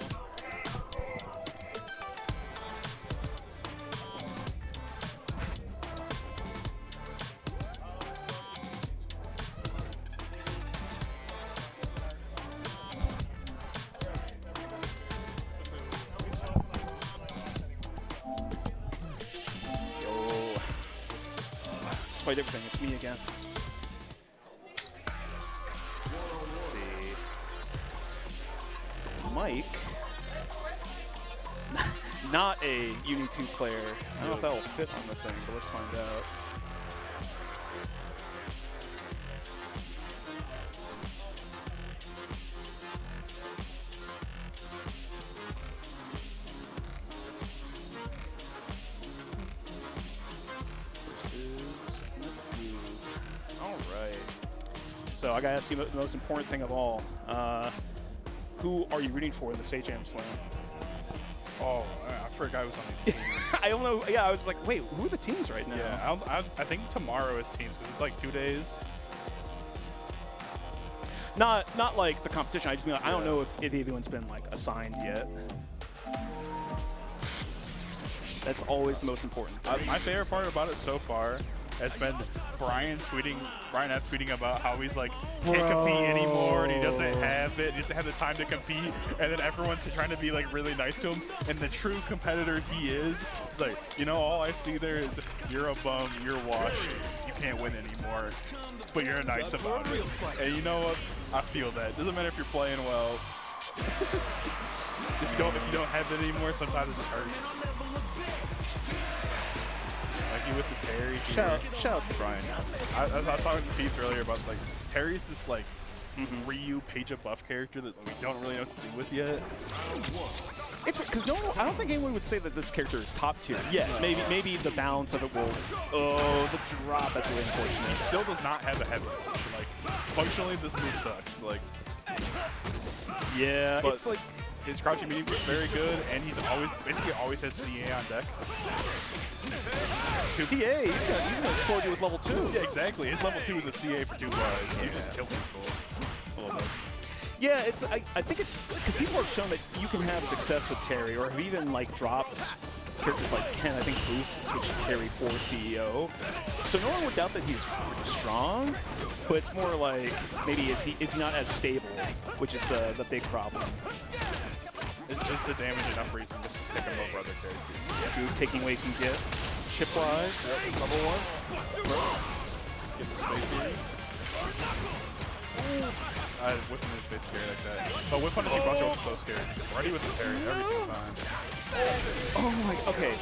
Speaker 8: Despite everything, it's me again. Let's see. Mike. Not a Uni 2 player. I don't know if that will fit on the thing, but let's find out. So I gotta ask you the most important thing of all. Who are you rooting for in the State Jam Slam?
Speaker 7: Oh, I forgot who was on these teams.
Speaker 8: I don't know. Yeah, I was like, wait, who are the teams right now?
Speaker 7: Yeah, I think tomorrow is teams because it's like 2 days.
Speaker 8: Not like the competition. I just mean like, I don't know if anyone's been like assigned yet. That's always the most important.
Speaker 7: My favorite part about it so far has been Brian F tweeting about how he's like can't compete anymore and he doesn't have it, he doesn't have the time to compete, and then everyone's trying to be like really nice to him, and the true competitor he is like, you know, all I see there is you're a bum, you're washed, you can't win anymore, but you're nice about it. And you know what? I feel that. Doesn't matter if you're playing well. if you don't have it anymore, sometimes it just hurts. With the Terry.
Speaker 8: Shout out to Brian.
Speaker 7: I was talking to Pete earlier about like Terry's this like Ryu page up buff character that we don't really know what to do with yet.
Speaker 8: It's because I don't think anyone would say that this character is top tier. Yeah, no. maybe the balance of it will. Oh, the drop. That's really unfortunate.
Speaker 7: He still does not have a heavy. Like functionally, this move sucks. Like
Speaker 8: yeah,
Speaker 7: but
Speaker 8: it's like
Speaker 7: his crouching medium is very good, and he's basically always has CA on deck.
Speaker 8: CA, he's gonna explode you with level 2.
Speaker 7: Yeah, exactly. His level 2 is a CA for 2 bars. You just kill people a little bit.
Speaker 8: Yeah, I think it's because people have shown that you can have success with Terry, or have even like dropped characters like Ken. I think Bruce switched to Terry for CEO. So no one would doubt that he's pretty strong, but it's more like maybe is he not as stable, which is the big problem.
Speaker 7: Is the damage enough reason just to pick him over other characters?
Speaker 8: Yeah, taking away can get chip-wise.
Speaker 7: Yep, level 1. Get the space here. I whip him in his face scared like that. But whip on the deep was so scared. Ready with the parry every single time.
Speaker 8: Oh my, okay.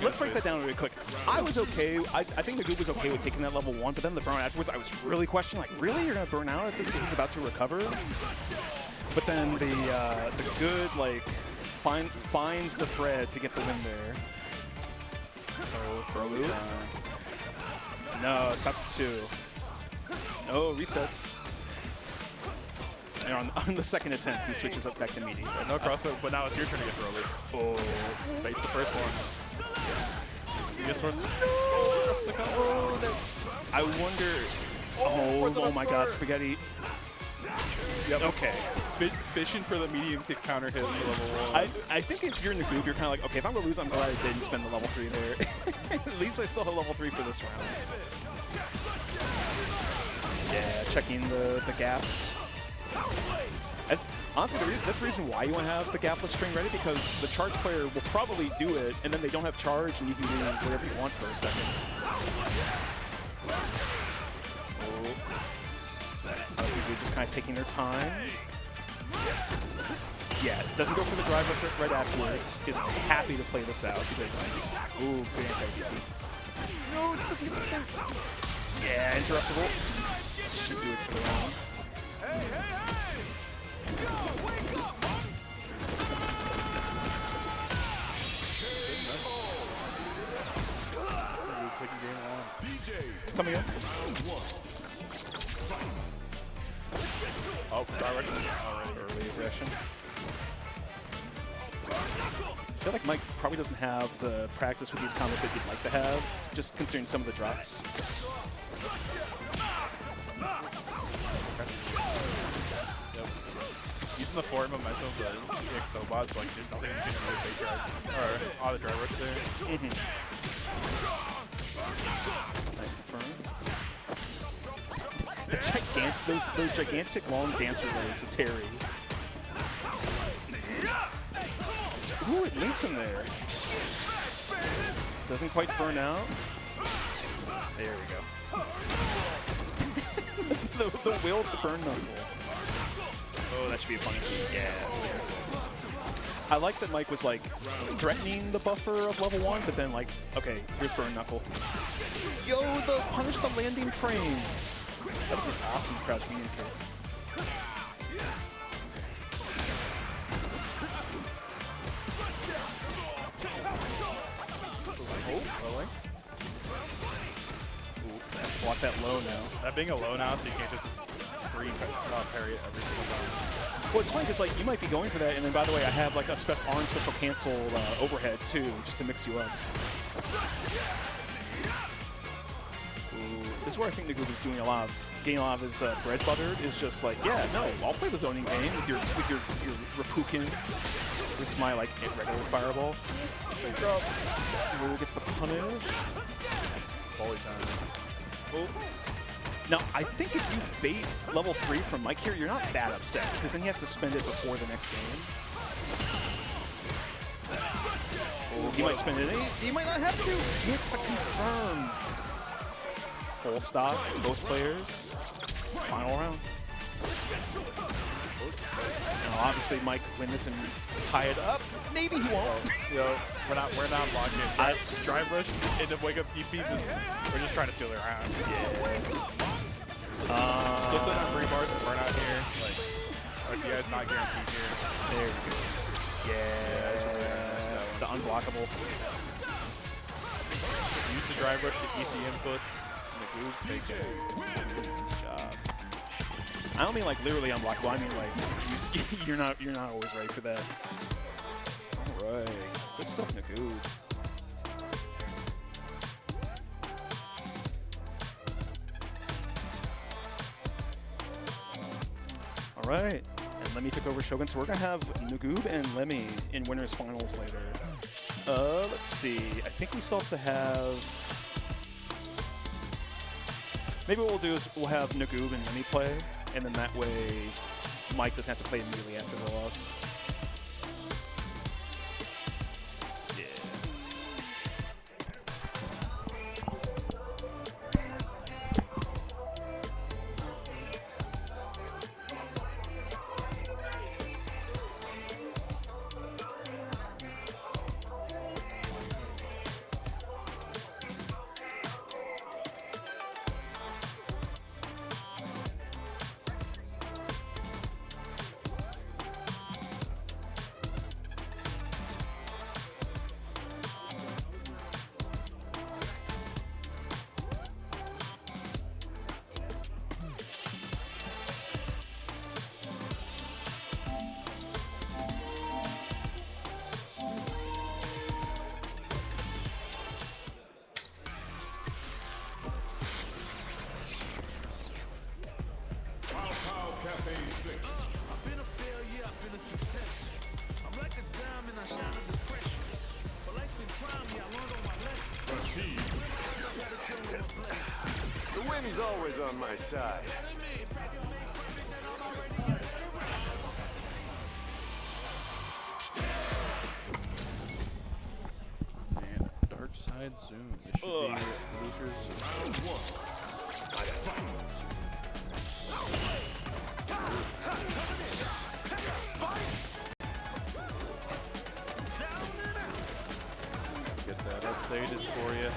Speaker 8: Let's break that down really quick. I was okay. I think the Goob was okay with taking that level 1, but then the burn afterwards, I was really questioning, like, really? You're going to burn out at this? He's about to recover? But then the good like finds the thread to get the win there. Oh, throw loop. No, stops at 2. No, resets. And on the second attempt, he switches up back to meaty.
Speaker 7: No crossover, but now it's your turn to get throw loop. Oh, baits the first one. You guess what?
Speaker 8: I wonder. Oh my God, spaghetti.
Speaker 7: Yep.
Speaker 8: Okay.
Speaker 7: Fishing for the medium kick counter hit for level 1.
Speaker 8: I think if you're in the Goob, you're kind of like, okay, if I'm going to lose, I'm glad I didn't spend the level 3 there. At least I still have level 3 for this round. Yeah, checking the gaps. Honestly, that's the reason why you want to have the gapless string ready, because the charge player will probably do it, and then they don't have charge, and you can do whatever you want for a second. They're just kind of taking their time. Yeah, doesn't go for the drive right afterwards. Is happy to play this out because, ooh, good anti-DP. No, it doesn't get there. Yeah, interruptible. Should do it for the round. Coming up.
Speaker 7: Oh, already
Speaker 8: early aggression. I feel like Mike probably doesn't have the practice with these combos that he'd like to have, just considering some of the drops.
Speaker 7: using the forward momentum of the EXO bots, like there's nothing you can really fake drive or auto drive rush there.
Speaker 8: Nice confirm. Those gigantic long dancer legs of Terry. Ooh, it links him there. Doesn't quite burn out. There we go. the will to burn knuckle. Oh, that should be a punish. Yeah. I like that Mike was like threatening the buffer of level 1, but then like, okay, here's burn knuckle. Yo, punish the landing frames. That was an awesome crouch medium kick. Oh, rolling. Ooh, let's block that low now.
Speaker 7: That being a low now, so you can't just free parry it every single time.
Speaker 8: Well, it's funny because like you might be going for that, and then by the way, I have like a orange special cancel overhead too, just to mix you up. Ooh, this is where I think Nagu is doing a lot of getting a lot of his bread buttered. Is just like, yeah, no, I'll play the zoning game with your Rapukin. This is my like regular fireball. Big drop. Ooh, gets the punish.
Speaker 7: Volley time.
Speaker 8: Oh. Now, I think if you bait level 3 from Mike here, you're not that upset, because then he has to spend it before the next game. Oh, he might spend it. He might not have to. He hits the confirm. Full stock, both players. Final round. Now, obviously, Mike could win this and tie it up. Maybe he won't.
Speaker 7: Yo, we're not blocking it. Drive rush into wake up DP. We're just trying to steal their round. Just on 3 bars and burn out here. Like, our DI is not guaranteed here.
Speaker 8: There we go. Yeah. The unblockable.
Speaker 7: Use the drive rush to eat the inputs. And the Goog take it. Good job.
Speaker 8: I don't mean like literally unblockable. I mean like you're not always ready for that. All right, good stuff, Nagu. All right, and Lemmy took over Shogun, so we're gonna have Nagu and Lemmy in winners finals later. Let's see. I think we still have to have. Maybe what we'll do is we'll have Nagu and Lemmy play, and then that way Mike doesn't have to play immediately after the loss. Yeah.
Speaker 1: The wind's always on my side.
Speaker 7: Man, dark side zoom. It should be losers. Get that updated for you.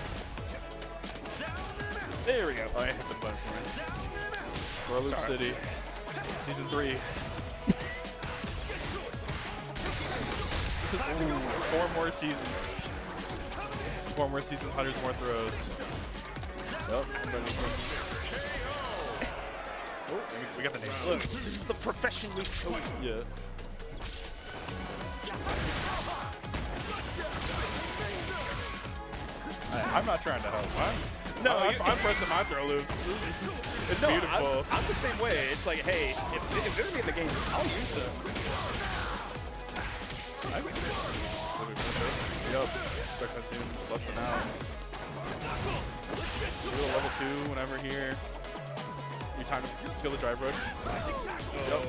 Speaker 8: There we go.
Speaker 7: Oh, I hit the button for it. Loop City, Season 3. 4 more seasons. 4 more seasons, hundreds more throws. Yep. Oh, we got the name.
Speaker 8: Look, this is the profession we've chosen.
Speaker 7: Yeah. I'm not trying to help.
Speaker 8: No,
Speaker 7: I'm pressing my throw loops. It's beautiful.
Speaker 8: I'm the same way. It's like, hey, if they're gonna be in the game, I'll use them.
Speaker 7: Yep. Expect that team busting out. Do a level 2 whenever here. You time to kill the drive rush.
Speaker 8: Yep.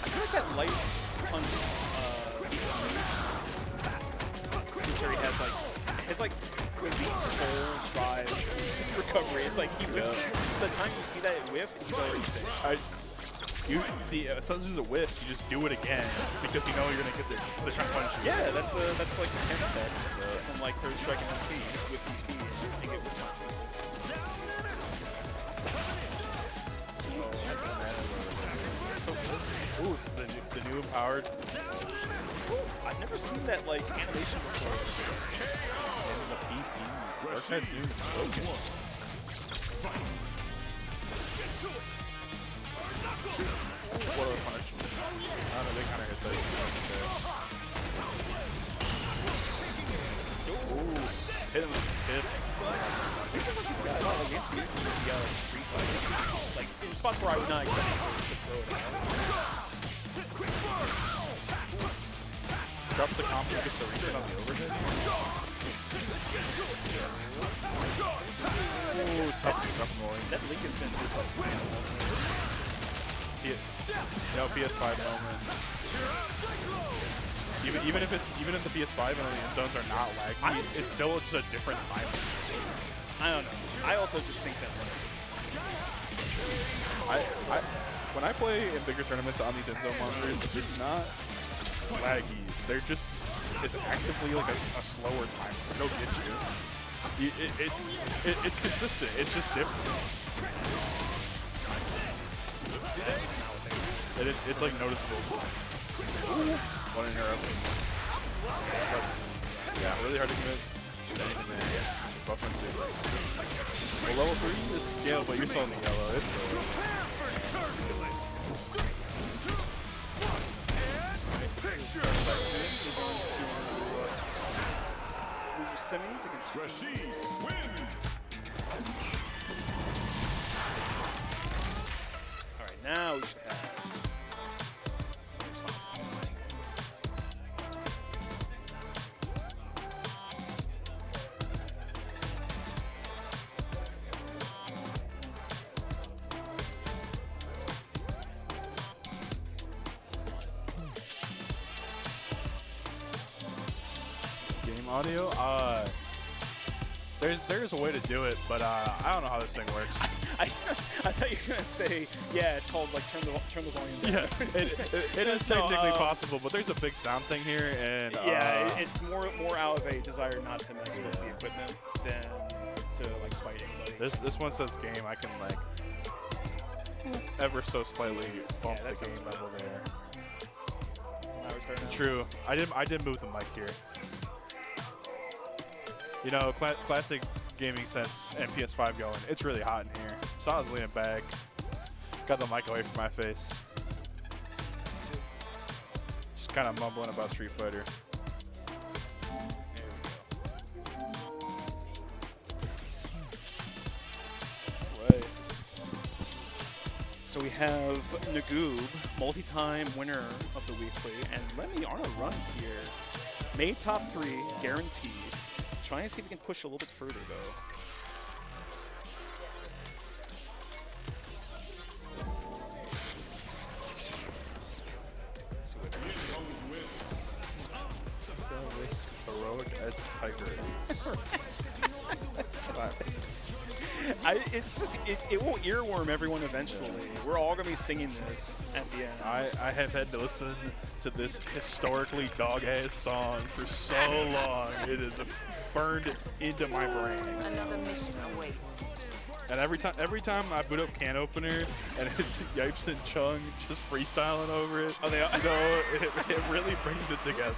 Speaker 8: I feel like that light punch feature he has like elite soul drive recovery. It's like he whiffs it. The time you see that it whiffed, it's already safe.
Speaker 7: You see, it's not just a whiff. You just do it again because you know you're gonna get the shot punch.
Speaker 8: Yeah, that's like the pen tech from like third strike and SP. You just whiff DP and get whiff punch. So good.
Speaker 7: Ooh, the new empowered.
Speaker 8: I've never seen that like animation before.
Speaker 7: And the PP. Dark Side Doom. Okay. What a punish. I don't know, they kind of hit that. Ooh, hit him with the hit.
Speaker 8: Against me, like in spots where I would not expect to throw it out.
Speaker 7: Drops the comp and gets the reset on the overhead. Ooh, stop rolling.
Speaker 8: That link has been just like
Speaker 7: PS5 moment. Even if the PS5 and the end zones are not laggy, it's still just a different time.
Speaker 8: I don't know. I also just think that like
Speaker 7: when I play in bigger tournaments on these end zone monsters, it's not laggy. They're just it's actively like a slower time. They'll get you. It's consistent. It's just different. It's like noticeable. One interrupt. Yeah, really hard to commit. Buffering soon. Well, level 3 is a scale, but you're still in the yellow. It's slow.
Speaker 8: semis against
Speaker 1: Rashid wins.
Speaker 8: All right, now we should have.
Speaker 7: Audio? There's a way to do it, but I don't know how this thing works.
Speaker 8: I thought you were gonna say, yeah, it's called like turn the volume down.
Speaker 7: Yeah, it is technically possible, but there's a big sound thing here, and
Speaker 8: yeah, it's more out of a desire not to mess with the equipment than to like spite anybody.
Speaker 7: This one says game. I can like ever so slightly bump the game level there. True. I did move the mic here. You know, classic gaming sense and PS5 going. It's really hot in here. So I was leaning back. Got the mic away from my face. Just kind of mumbling about Street Fighter.
Speaker 8: Right. So we have Nagoob, multi-time winner of the weekly, and Lemmy on a run here. Made top 3, guaranteed. Trying to see if we can push a little bit further, though. Let's see what
Speaker 7: Heroic as Tigress.
Speaker 8: it's just, it will earworm everyone eventually. We're all going to be singing this at the end.
Speaker 7: I have had to listen to this historically dog-ass song for so long. It is burned into my brain.
Speaker 3: Another mission awaits.
Speaker 7: And every time I boot up Can Opener and it's Yipes and Chung just freestyling over it, you know, it really brings it together.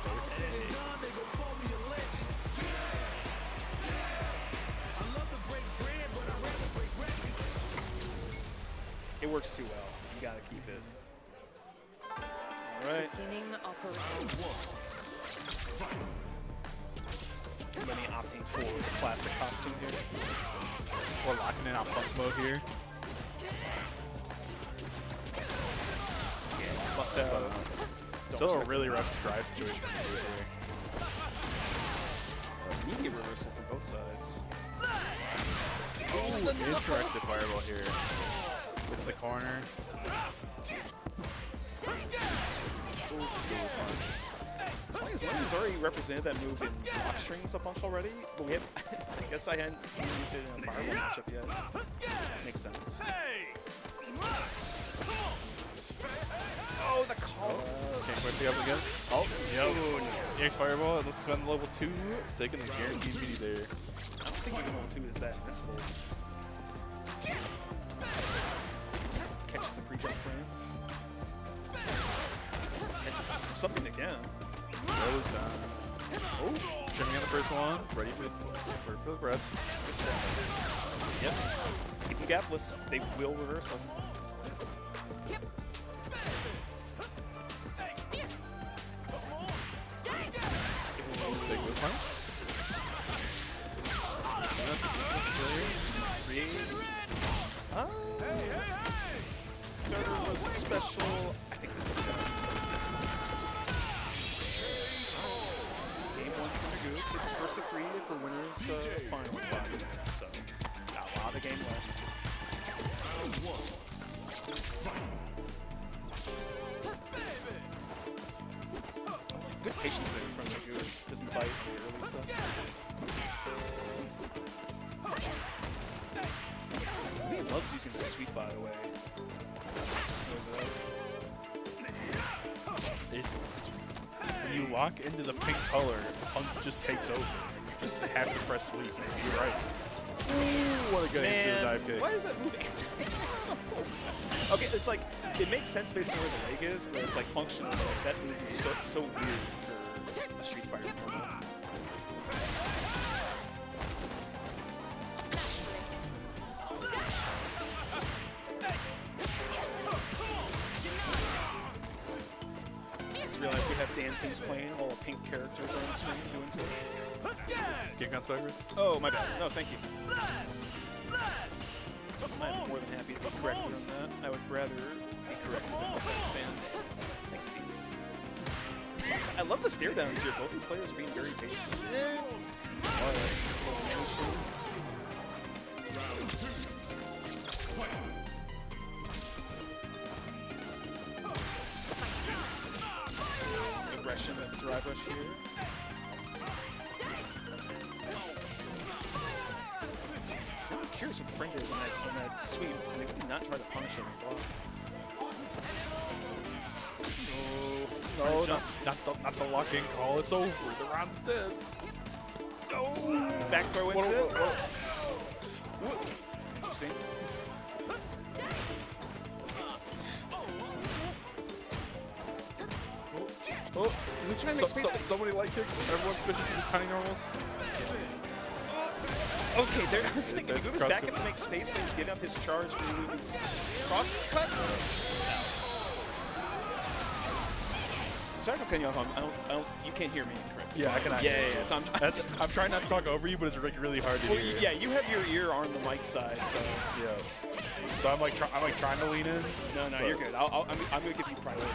Speaker 8: It works too well. You gotta keep it. All right.
Speaker 3: Beginning operation.
Speaker 8: many opting for the classic costume here.
Speaker 7: Or locking in on punk mode here.
Speaker 8: Must have.
Speaker 7: Still a really rough drive situation for here.
Speaker 8: Immediate reversal from both sides.
Speaker 7: Ooh, misdirected fireball here. With the corner.
Speaker 8: It's funny, Lenny's already represented that move in block strings a bunch already, but we have, I guess I hadn't seen used it in a fireball matchup yet. Makes sense. Oh, the call.
Speaker 7: Can't quite be up again. Oh, yep. EX fireball, let's spend level 2, taking the guaranteed BD there.
Speaker 8: I don't think even level 2 is that invincible. Catches the pre-jump frames. Catches something again.
Speaker 7: That was done. Oh, trimming on the first one. Ready for the rest.
Speaker 8: Yep. Keep them gapless. They will reverse them.
Speaker 7: Big whip punch.
Speaker 8: Starter was special. I think this is done. Game 1 for Magoo. This is first to 3 for winners final 5 minutes. So, got a lot of game left. Good patience there from Magoo. Doesn't bite on the early stuff. He loves using the sweep, by the way. Just throws it out.
Speaker 7: When you lock into the pink color, punk just takes over. You just have to press sweep. You're right. Ooh, what a good answer to the dive kick.
Speaker 8: Why is that move so okay, it's like, it makes sense based on where the leg is, but it's like functional. Like, that move is so weird for a Street Fighter promo. Just realized we have Dan things playing while pink characters are on the screen doing stuff.
Speaker 7: Game counts backwards.
Speaker 8: Oh, my bad. No, thank you. I'm more than happy to be corrected on that. I would rather be corrected than that span. Thank you. I love the stare downs here. Both these players are being very patient. Aggression at the drive rush here. I'm curious what the frame did on that sweep. They did not try to punish him and block.
Speaker 7: No, not the lock-in call. It's over. The round's dead.
Speaker 8: Oh, back throw into it. Interesting. Oh, who's trying to make space?
Speaker 7: Somebody light kicks. Everyone's fishing for these tiny normals.
Speaker 8: Okay, there. I was thinking he goes back up to make space, but he's giving up his charge moves. Cross cuts. Sorry for cutting you off. You can't hear me, correct?
Speaker 7: Yeah, I can.
Speaker 8: Yeah. So
Speaker 7: I'm trying not to talk over you, but it's really hard to hear.
Speaker 8: Yeah, you have your ear on the mic side, so.
Speaker 7: Yeah. So I'm trying to lean in.
Speaker 8: No, you're good. I'm gonna give you priority.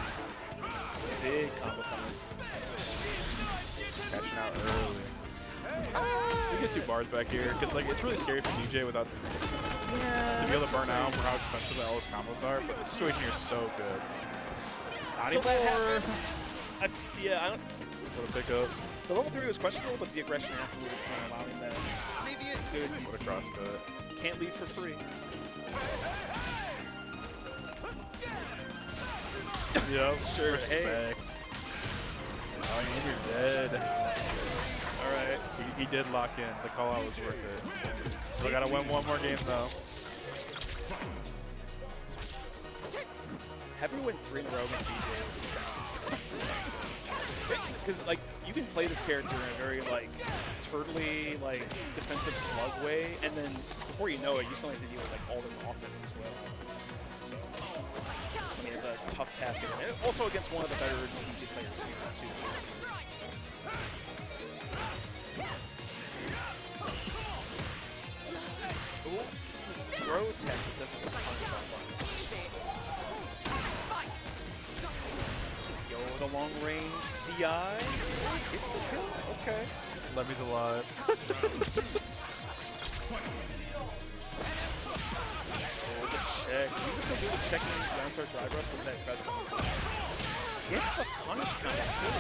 Speaker 8: Big combo coming.
Speaker 7: Catching out early. We get 2 bars back here because it's really scary for DJ without to be able to burn out for how expensive all those combos are. But the situation here is so good. Not anymore.
Speaker 8: Yeah, I don't.
Speaker 7: What a pickup.
Speaker 8: The level 3 was questionable, but the aggression afterwards allowing that. Maybe it good.
Speaker 7: What a cross cut.
Speaker 8: Can't leave for free.
Speaker 7: Yep.
Speaker 8: Sure.
Speaker 7: Respect. Oh, you're dead.
Speaker 8: All right.
Speaker 7: He did lock in. The call out was worth it. Still gotta win one more game though.
Speaker 8: Have we win 3 in a row against DJ? Because like you can play this character in a very like turtly, like defensive slug way, and then before you know it, you still have to deal with like all this offense as well. So I mean, it's a tough task, and also against one of the better DJ players here too. It's the throw tech that doesn't get punished off on. Yo, the long range DI. It's the kill. Okay.
Speaker 10: Lemmy's alive.
Speaker 8: Oh, the check. You can still do the checking down start drive rush with that presence. Gets the punish kind of too.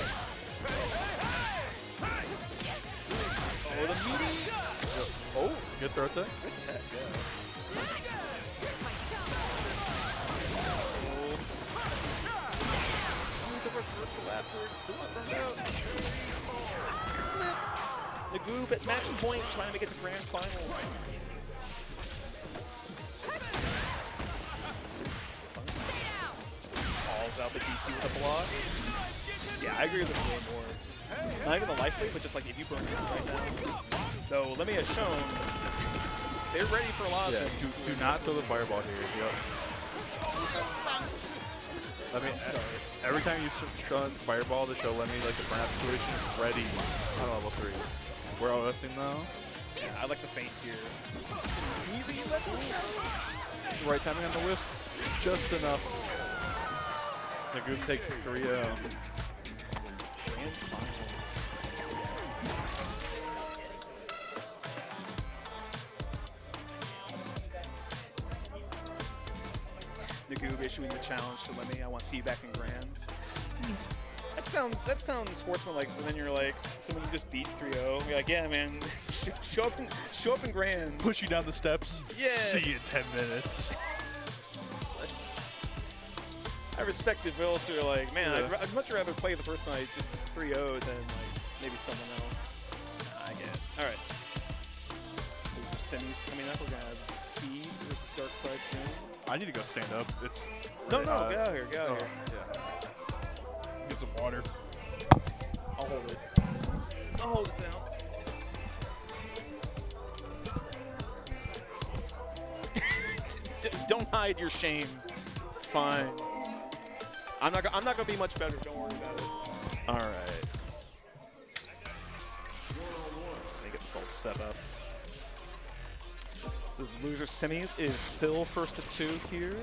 Speaker 8: Oh, the meaty.
Speaker 10: Oh, good throw tech.
Speaker 8: Good tech, yeah. The reversal afterwards, still not burned out. The Goob at match point, trying to make it to grand finals. Calls out the DQ with a block. Yeah, I agree with him way more. Not even the life lead, but just like if you burn it right now. Though, let me have shown, they're ready for a lot of things.
Speaker 10: Do not throw the fireball here. Yep. I mean, every time you run fireball to show Lemmy like the burnout situation, ready on level 3. We're all listening now.
Speaker 8: Yeah, I like the feint here. Really lets them go.
Speaker 10: Right timing on the whiff, just enough. The group takes 3-0.
Speaker 8: Grand finals. Nagoob issuing the challenge to Lemmy. I want to see you back in grands. That sounds sportsmanlike, but then you're like, someone you just beat 3-0. You're like, yeah, man, show up in grands.
Speaker 10: Push you down the steps.
Speaker 8: Yeah.
Speaker 10: See you in 10 minutes.
Speaker 8: I respect it, but also you're like, man, I'd much rather play the person I just 3-0'd than like maybe someone else. Nah, I get it. All right. Those are semis coming up. We're gonna have Feeds versus Dark Side soon.
Speaker 7: I need to go stand up. It's
Speaker 8: No, get out here, get out here.
Speaker 10: Yeah.
Speaker 7: get some water.
Speaker 8: I'll hold it. I'll hold it down. Don't hide your shame. It's fine. I'm not gonna be much better. Don't worry about it. All right. Let me get this all set up. This loser semis is still first to 2 here.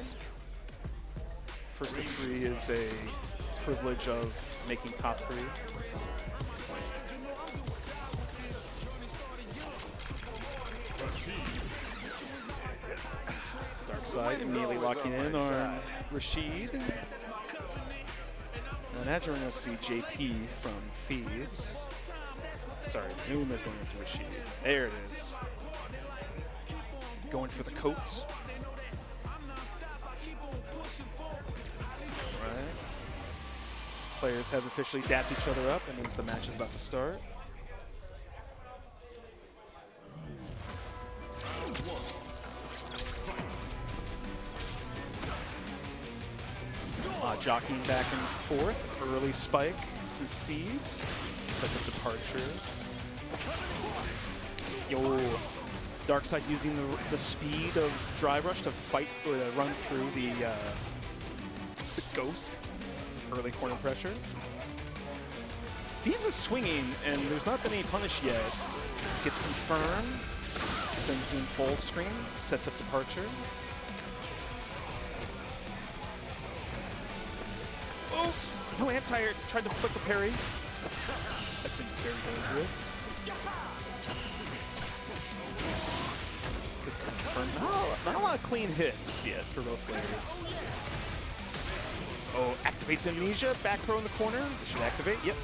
Speaker 8: First to 3 is a privilege of making top 3. Dark Side immediately locking in on Rashid. And after we're going to see JP from Thieves. Sorry, Zoom is going into Rashid. There it is. Going for the coats. Alright. Players have officially dapped each other up. That means the match is about to start. Jockeying back and forth. Early spike through Thieves. Sets up departure. Yo. Darkside using the speed of Drive Rush to fight or to run through the Ghost. Early corner pressure. Thieves is swinging, and there's not been any punish yet. Gets confirmed. Sends in full screen. Sets up departure. Oh! No anti-air. Tried to flick the parry. That's been very dangerous. Not a lot of clean hits yet for both players. Oh, activates Amnesia. Back throw in the corner. This should activate. Yep.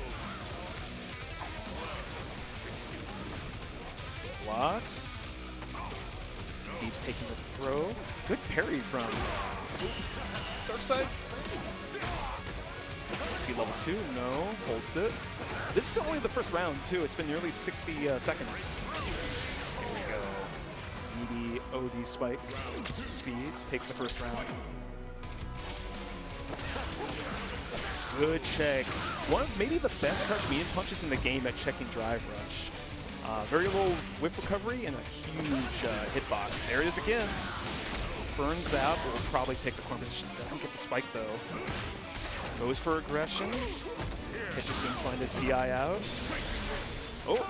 Speaker 8: Blocks. Keeps taking the throw. Good parry from Darkside. See level 2. No. Holds it. This is still only the first round, too. It's been nearly 60 seconds. Here we go. Meaty OD spike. Feeds. Takes the first round. Good check. One of maybe the best crouch medium punches in the game at checking Drive Rush. Very low whip recovery and a huge hitbox. There it is again. Burns out, but will probably take the corner position. Doesn't get the spike though. Goes for aggression. Pitcher's trying to DI out. Oh!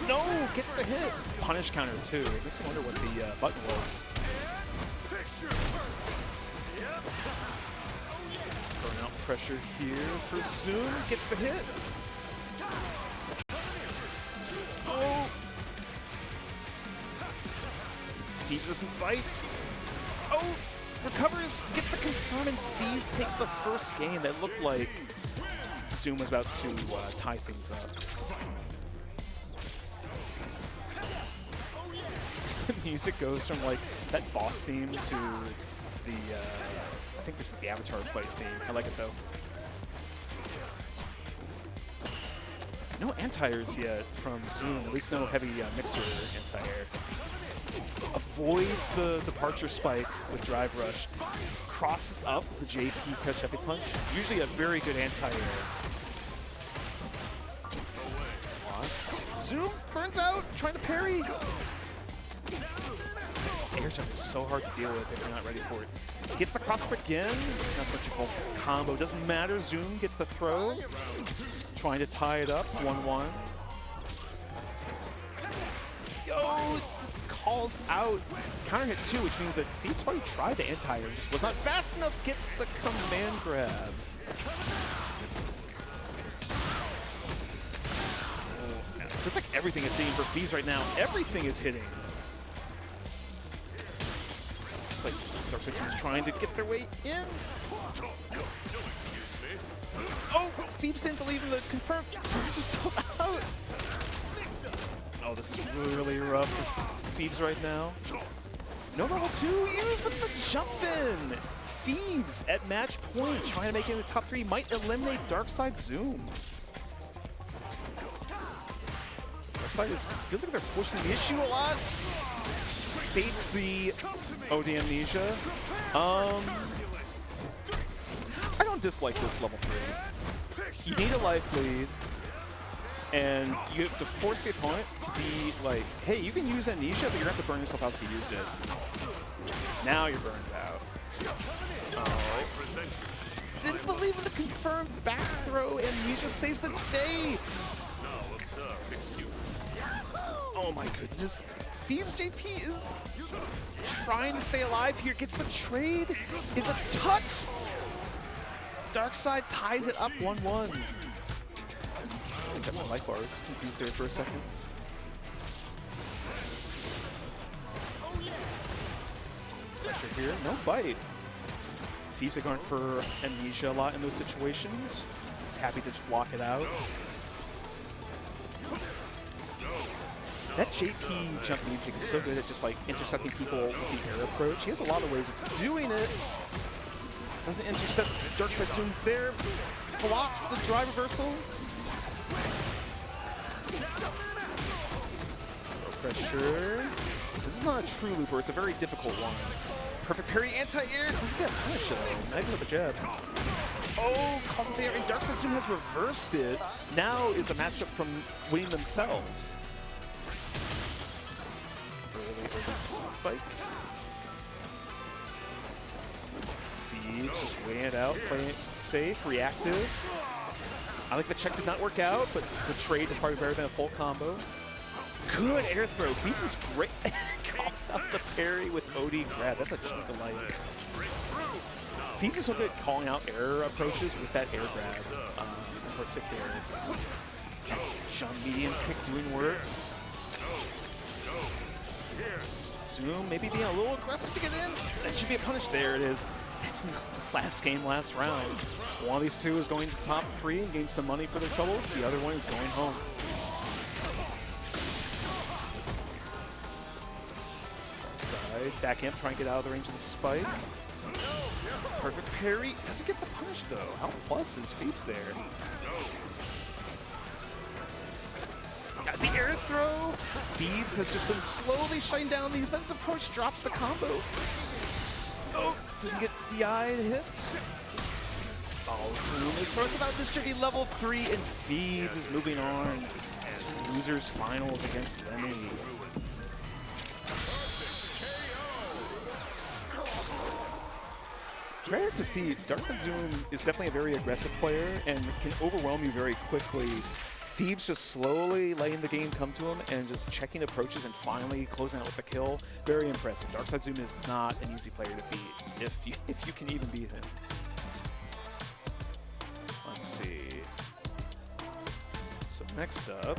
Speaker 8: No, gets the hit. Punish counter too. Makes me wonder what the button was. Burnout pressure here for Zoom. Gets the hit. Oh. He doesn't bite. Oh, recovers, gets the confirm, and Thieves takes the first game. That looked like Zoom was about to tie things up. The music goes from like that boss theme to the, I think this is the Avatar fight theme. I like it though. No anti-airs yet from Zoom, at least no heavy mixer anti-air. Avoids the departure spike with Drive Rush. Crosses up the JP Crouch Epic Punch. Usually a very good anti-air. Zoom burns out, trying to parry. Air jump is so hard to deal with if you're not ready for it. Gets the cross up again. Not such a full combo. Doesn't matter. Zoom gets the throw. Trying to tie it up. 1-1. Yo, just calls out. Counter hit 2, which means that Thieves already tried the anti-air. Just was not fast enough. Gets the command grab. Feels like everything is hitting for Thieves right now. Everything is hitting. It's like Dark is trying to get their way in. Oh, Thieves didn't believe in the confirm. Thieves are still out. Oh, this is really rough for Thieves right now. No level 2 used with the jump in. Thieves at match point, trying to make it in the top 3, might eliminate Darkside Zoom. Feels like they're pushing the issue a lot. Baits the OD Amnesia. I don't dislike this level 3. You need a life lead, and you have to force the opponent to be like, hey, you can use Amnesia, but you're going to have to burn yourself out to use it. Now you're burned out. Oh. Didn't believe in the confirmed back throw. Amnesia saves the day. Oh my goodness. Thieves JP is trying to stay alive here. Gets the trade. Is a touch. Darkside ties it up 1-1. I got my life bars confused there for a second. Pressure here. No bite. Thieves are going for Amnesia a lot in those situations. He's happy to just block it out. That JP jump music is so good at just like intercepting people with the air approach. He has a lot of ways of doing it. Doesn't intercept Darkside Zoom there. Blocks the drive reversal. Pressure. This is not a true looper, it's a very difficult one. Perfect parry, anti-air, doesn't get punished though. Not even with the jab. Oh, calls it there, and Darkside Zoom has reversed it. Now is a matchup from winning themselves. Spike. Thieves just weighing it out, playing it safe, reactive. I like the check did not work out, but the trade is probably better than a full combo. Good air throw. Thieves is great. Calls out the parry with OD grab. That's a chunk of life. Thieves is so good at calling out air approaches with that air grab in particular. Jump medium kick doing work. Zoom maybe being a little aggressive to get in. That should be a punish. There it is. It's last game, last round. One of these two is going to top 3 and gain some money for their troubles. The other one is going home. Side, back amp, trying to get out of the range of the spike. Perfect parry. Doesn't get the punish though. How plus is Phoebes there? Got the air throw. Phoebes has just been slowly shutting down these, but his approach drops the combo. Oh, doesn't get DI to hit. Oh, Zoom is throws about this should be level 3, and Phoebes is moving on to losers finals against Lemmy. Credit to Phoebes, Darkside Zoom is definitely a very aggressive player and can overwhelm you very quickly. Thieves just slowly letting the game come to him and just checking approaches and finally closing out with a kill. Very impressive. Darkside Zoom is not an easy player to beat if you can even beat him. Let's see. So next up.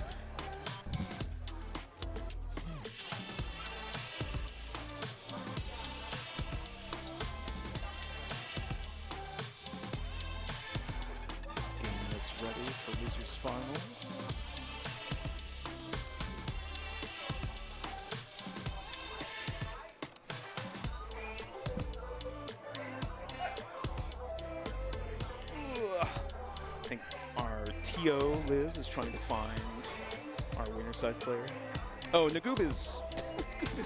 Speaker 8: Getting this ready for Losers Finals. I think our TO Liz is trying to find our winner side player. Oh, Nagoob is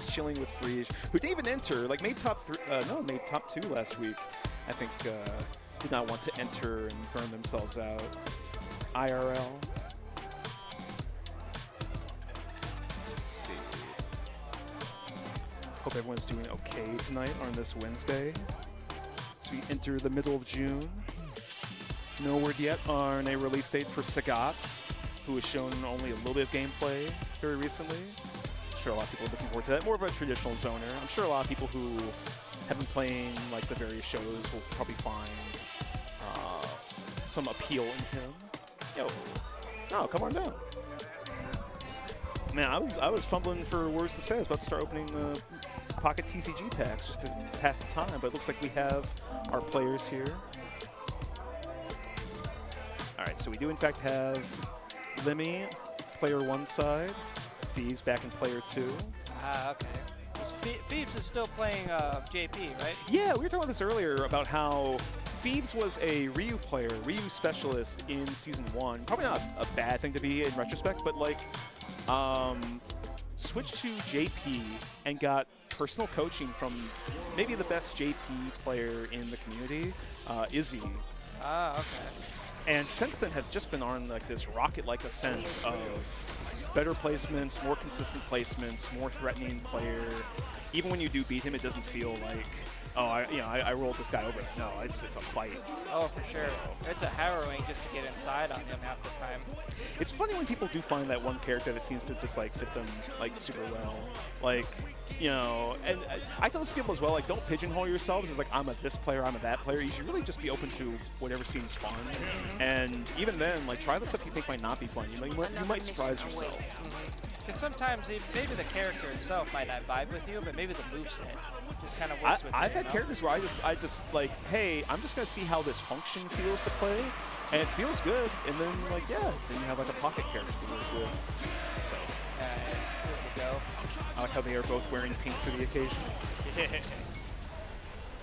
Speaker 8: chilling with Friege, who didn't even enter. Like made top top 2 last week. I think did not want to enter and burn themselves out. IRL. Let's see. Hope everyone's doing okay tonight on this Wednesday. So we enter the middle of June. No word yet on a release date for Sagat, who has shown only a little bit of gameplay very recently. I'm sure a lot of people are looking forward to that. More of a traditional zoner. I'm sure a lot of people who have been playing like the various shows will probably find some appeal in him. Yo, no, come on down. Man, I was fumbling for words to say. I was about to start opening the Pocket TCG packs just to pass the time, but it looks like we have our players here. All right, so we do in fact have Lemmy, player 1 side, Thieves back in player 2.
Speaker 11: Ah, okay. Thieves is still playing JP, right?
Speaker 8: Yeah, we were talking about this earlier about how Thieves was a Ryu player, Ryu specialist in Season 1. Probably not a bad thing to be in retrospect, but like switched to JP and got personal coaching from maybe the best JP player in the community, Izzy.
Speaker 11: Ah, okay.
Speaker 8: And since then has just been on like this rocket-like ascent of better placements, more consistent placements, more threatening player. Even when you do beat him, it doesn't feel like, oh, I rolled this guy over. No, it's a fight.
Speaker 11: Oh, for sure. It's a harrowing just to get inside on him half the time.
Speaker 8: It's funny when people do find that one character that seems to just like fit them like super well. Like, you know, and I tell this to people as well, like don't pigeonhole yourselves as like I'm a this player, I'm a that player. You should really just be open to whatever seems fun. And even then, like try the stuff you think might not be fun. You know, you might surprise yourself.
Speaker 11: Because sometimes maybe the character himself might not vibe with you, but maybe the moveset just kind of works with you.
Speaker 8: I've had characters where I just like, hey, I'm just gonna see how this function feels to play, and it feels good, and then like then you have like a pocket character that feels good. So
Speaker 11: here we go.
Speaker 8: I like how they are both wearing pink for the occasion.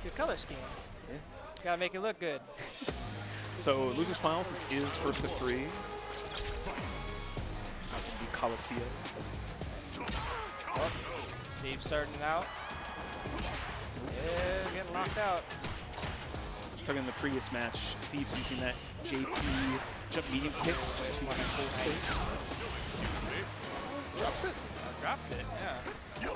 Speaker 11: Good color scheme.
Speaker 8: Yeah.
Speaker 11: Gotta make it look good.
Speaker 8: So Losers Finals, this is first of 3. The Coliseum.
Speaker 11: Oh, Steve starting out. Yeah, getting locked out.
Speaker 8: Talking in the previous match, Thieves using that JP jump medium kick. Drops it.
Speaker 11: Dropped it, yeah.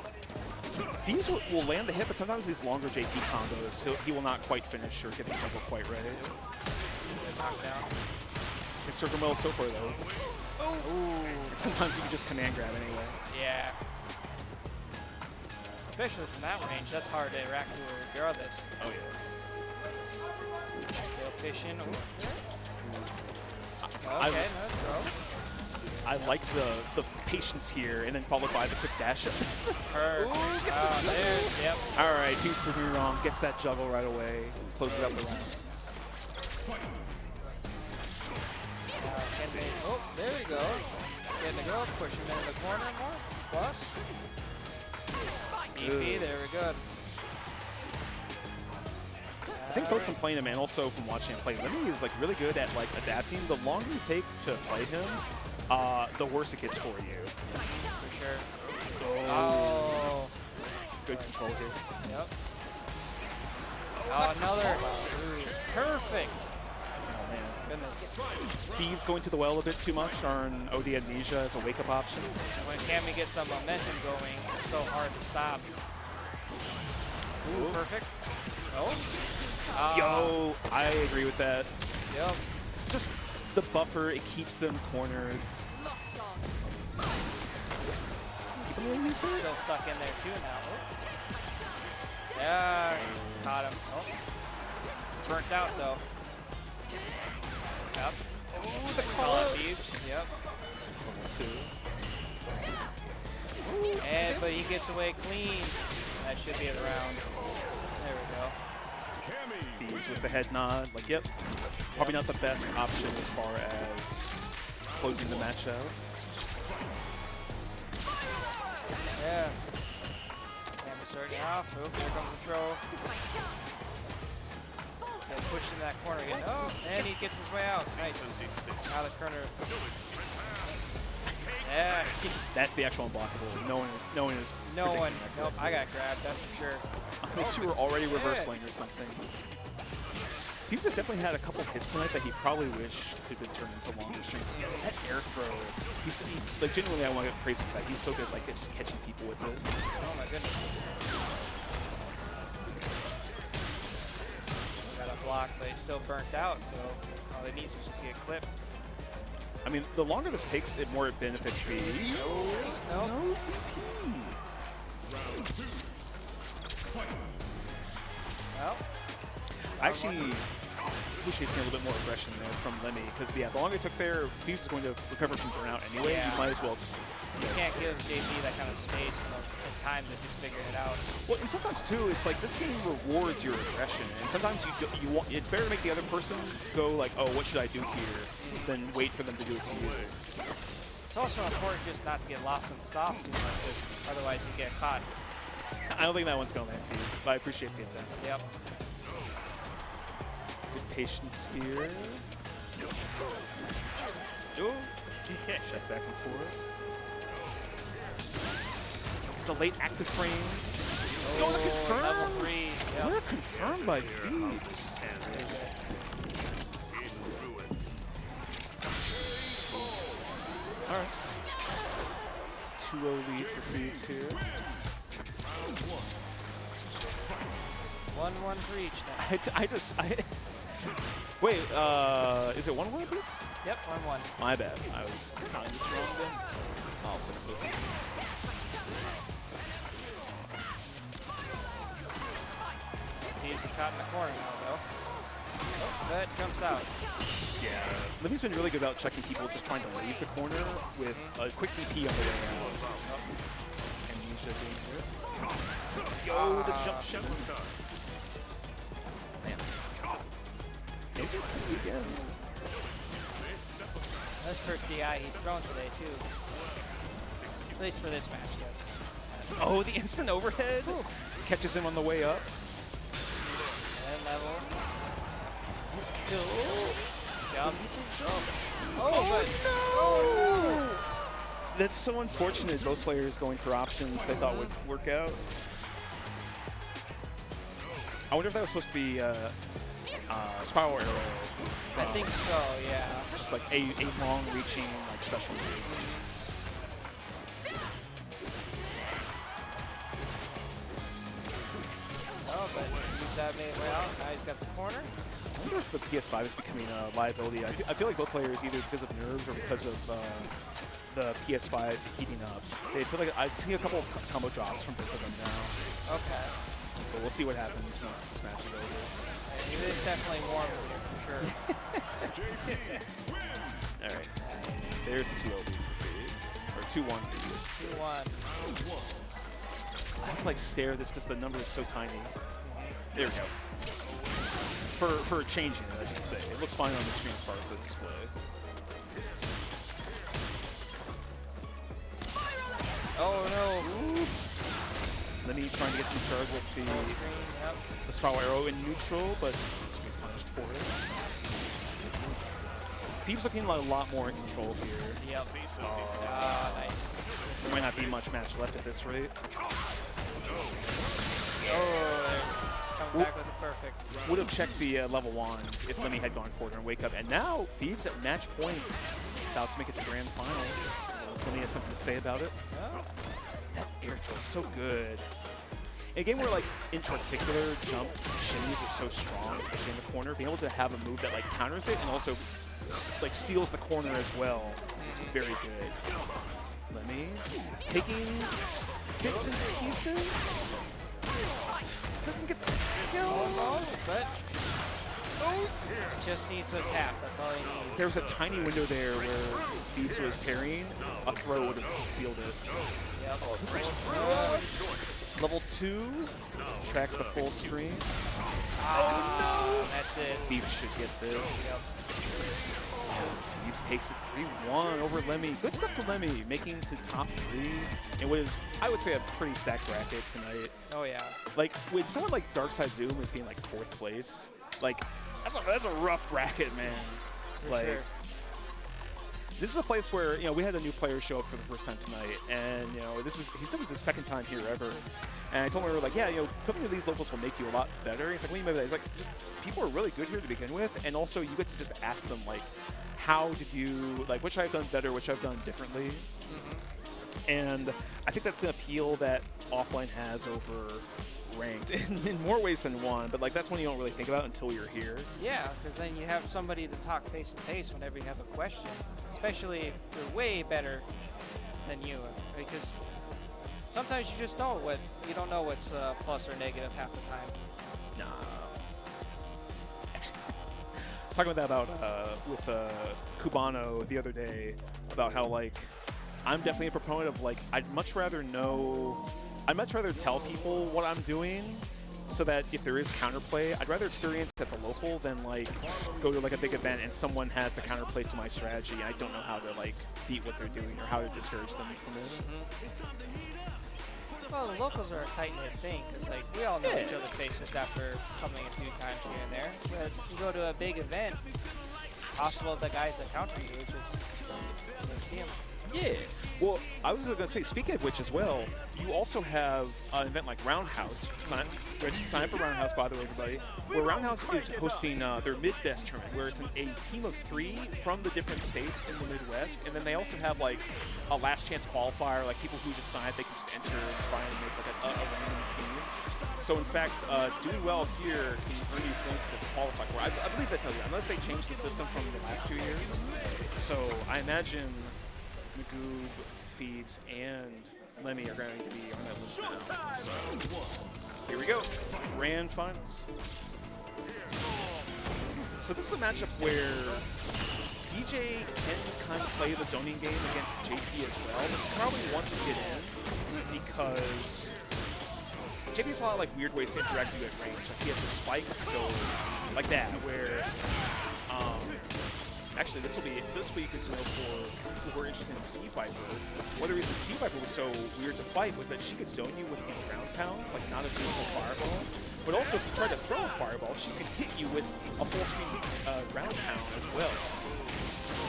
Speaker 8: Thieves will land the hit, but sometimes these longer JP combos, he will not quite finish or get the juggle quite right.
Speaker 11: Good knockdown.
Speaker 8: It's circle middle so far though.
Speaker 11: Ooh.
Speaker 8: Sometimes you can just command grab anyway.
Speaker 11: Yeah. Especially from that range, that's hard to react to regardless.
Speaker 8: Oh yeah.
Speaker 11: Tail fishing.
Speaker 8: I
Speaker 11: Okay, no throw.
Speaker 8: I like the patience here, and then followed by the quick dash.
Speaker 11: Yep.
Speaker 8: All right, he's proving me wrong. Gets that juggle right away. Closes out the round.
Speaker 11: Oh, there we go. Getting the go, push him into the corner more. Plus. EP, there we go.
Speaker 8: I think both from playing him and also from watching him play, Lemmy is like really good at like adapting. The longer you take to play him, the worse it gets for you.
Speaker 11: For sure.
Speaker 8: Oh. Good control here.
Speaker 11: Yep. Oh, another. Perfect.
Speaker 8: Oh man.
Speaker 11: Goodness.
Speaker 8: Thieves going to the well a bit too much on OD Amnesia as a wake-up option.
Speaker 11: When Cammy gets some momentum going, it's so hard to stop. Ooh, perfect. Oh.
Speaker 8: Yo, I agree with that.
Speaker 11: Yep.
Speaker 8: Just the buffer, it keeps them cornered.
Speaker 11: Still stuck in there too now. Oh. Yeah, caught him. Oh. Burnt out though. Yep. Oh, the call out Thieves. Yep. And but he gets away clean. That should be it around. There we go.
Speaker 8: Thieves with the head nod. Like, yep. Probably not the best option as far as closing the match out.
Speaker 11: Yeah. Cammy starting off. Oh, here comes the throw. Then pushing that corner again. Oh, and he gets his way out. Nice. Out of the corner. Yeah.
Speaker 8: That's the actual unblockable. No one is.
Speaker 11: Nope. I got grabbed. That's for sure.
Speaker 8: Unless you were already reversing or something. Thieves has definitely had a couple hits tonight that he probably wish could have been turned into longer strings. That air throw, he's like genuinely, I want to get praise for that. He's so good, like at just catching people with it.
Speaker 11: Oh my goodness. Got a block, but he's still burnt out. So all he needs is just get clipped.
Speaker 8: I mean, the longer this takes, the more it benefits Thieves. No TP.
Speaker 11: Well,
Speaker 8: I actually wish I'd seen a little bit more aggression there from Lemmy, because yeah, the longer it took there, Thieves is going to recover from burnout anyway.
Speaker 11: Yeah.
Speaker 8: You might as well just.
Speaker 11: You can't give JP that kind of space and time to just figure it out.
Speaker 8: Well, and sometimes too, it's like this game rewards your aggression, and sometimes you want. It's better to make the other person go like, oh, what should I do here, than wait for them to do it to you.
Speaker 11: It's also important just not to get lost in the sauce too much, because otherwise you get caught.
Speaker 8: I don't think that one's going to land for you, but I appreciate the attempt.
Speaker 11: Yep.
Speaker 8: Good patience here. Ooh. Check back and forth. The late active frames.
Speaker 11: Oh,
Speaker 8: the confirm.
Speaker 11: level 3. Yep.
Speaker 8: We're confirmed by Thieves. All right. It's a 2-0 lead for Thieves here.
Speaker 11: 1-1 for each now.
Speaker 8: Wait, is it 1-1 this?
Speaker 11: Yep, 1-1.
Speaker 8: My bad. I was kind of just wrong then. I'll fix it.
Speaker 11: Thieves are caught in the corner now, though. Oh, that jumps out.
Speaker 8: Yeah. Livy's been really good about checking people just trying to leave the corner with a quick DP on the way out. And Nisha being here. Yo, the jump shot. Man. Again.
Speaker 11: That's first DI he's thrown today, too. At least for this match, yes.
Speaker 8: Oh, the instant overhead.
Speaker 11: Whew.
Speaker 8: Catches him on the way up.
Speaker 11: And level. Kill. Jump. Oh, but
Speaker 8: no! That's so unfortunate. Both players going for options they thought would work out. I wonder if that was supposed to be spiral arrow.
Speaker 11: I think so, yeah.
Speaker 8: Just like a long-reaching like special move.
Speaker 11: Oh, but moves that made way out. Now he's got the corner.
Speaker 8: I wonder if the PS5 is becoming a liability. I feel like both players, either because of nerves or because of the PS5 heating up. They feel like I've seen a couple of combo drops from both of them now.
Speaker 11: Okay.
Speaker 8: But we'll see what happens once this match is over.
Speaker 11: It is definitely warm here for sure.
Speaker 8: All right. There's the 2-0 lead for Thieves. Or 2-1 for Thieves.
Speaker 11: 2-1.
Speaker 8: I have to like stare this because the number is so tiny. There we go. For changing it, I should say. It looks fine on the screen as far as the display.
Speaker 11: Oh no!
Speaker 8: Ooh. Then he's trying to get some charge with the
Speaker 11: Yep.
Speaker 8: spiral arrow in neutral, but it's being punished for it. Thieves looking like a lot more in control here.
Speaker 11: Yep. Ah, nice.
Speaker 8: There might not be much match left at this rate.
Speaker 11: Oh, they're coming back with the perfect.
Speaker 8: Would have checked the level 1 if Lemmy had gone forward and wake up. And now Thieves at match point, about to make it to grand finals. Unless Lemmy has something to say about it.
Speaker 11: Oh.
Speaker 8: That air throw is so good. In a game where, like, in particular, jump shimmies are so strong, especially in the corner, being able to have a move that, like, counters it and also like steals the corner as well. It's very good. Lemmy taking bits and pieces. Doesn't get the kill.
Speaker 11: Almost, but just needs a tap. That's all he needs.
Speaker 8: There was a tiny window there where Phoebes was parrying. A throw would have sealed it.
Speaker 11: Yep.
Speaker 8: Level 2 tracks the full stream.
Speaker 11: Oh no! That's it.
Speaker 8: Phoebes should get this.
Speaker 11: Yep.
Speaker 8: Phoebes takes it 3-1 over Lemmy. Good stuff to Lemmy, making to top 3. It was, I would say, a pretty stacked bracket tonight.
Speaker 11: Oh yeah.
Speaker 8: Like, when someone like Darkside Zoom is getting like 4th place, like, that's a rough bracket, man.
Speaker 11: For
Speaker 8: like,
Speaker 11: sure.
Speaker 8: this is a place where, you know, we had a new player show up for the first time tonight, and, you know, he said it was his 2nd time here ever. And I told him, we were like, yeah, you know, coming to these locals will make you a lot better. He's like, what do you mean by that? He's like, just people are really good here to begin with, and also you get to just ask them, like, how did you, like, which I've done better, which I've done differently. And I think that's an appeal that offline has over ranked in more ways than one, but like that's one you don't really think about until you're here.
Speaker 11: Yeah, because then you have somebody to talk face to face whenever you have a question, especially if they're way better than you. Because sometimes you just don't know what's plus or negative half the time.
Speaker 8: Nah. I was talking about with Cubano the other day about how like I'm definitely a proponent of like I'd much rather tell people what I'm doing so that if there is counterplay, I'd rather experience at the local than like go to like a big event and someone has the counterplay to my strategy and I don't know how to like beat what they're doing or how to discourage them from it.
Speaker 11: Well, the locals are a tight-knit thing because like we all know each other's faces after coming a few times here and there. But you go to a big event, possible the guys that counter you just see them.
Speaker 8: Yeah. Well, I was going to say, speaking of which as well, you also have an event like Roundhouse. Sign up for Roundhouse, by the way, everybody. Where Roundhouse is hosting their Mid-Best tournament, where it's a team of 3 from the different states in the Midwest, and then they also have like a last chance qualifier, like people who just sign up, they can just enter and try and make like a random team. So in fact, doing well here can earn you points to qualify for. I believe that's how you, unless they changed the system from the last 2 years. So I imagine Magoob, Phoebes, and Lemmy are going to be on that list now. So here we go. Grand finals. So this is a matchup where DJ can kind of play the zoning game against JP as well, but probably wants to get in because JP has a lot of like weird ways to interact with you at range. Like he has the spikes, so like that, where actually, this will be good to know for people who are interested in Sea Viper. One of the reasons Sea Viper was so weird to fight was that she could zone you with these ground pounds, like not a single fireball. But also, if you try to throw a fireball, she could hit you with a full screen ground pound as well.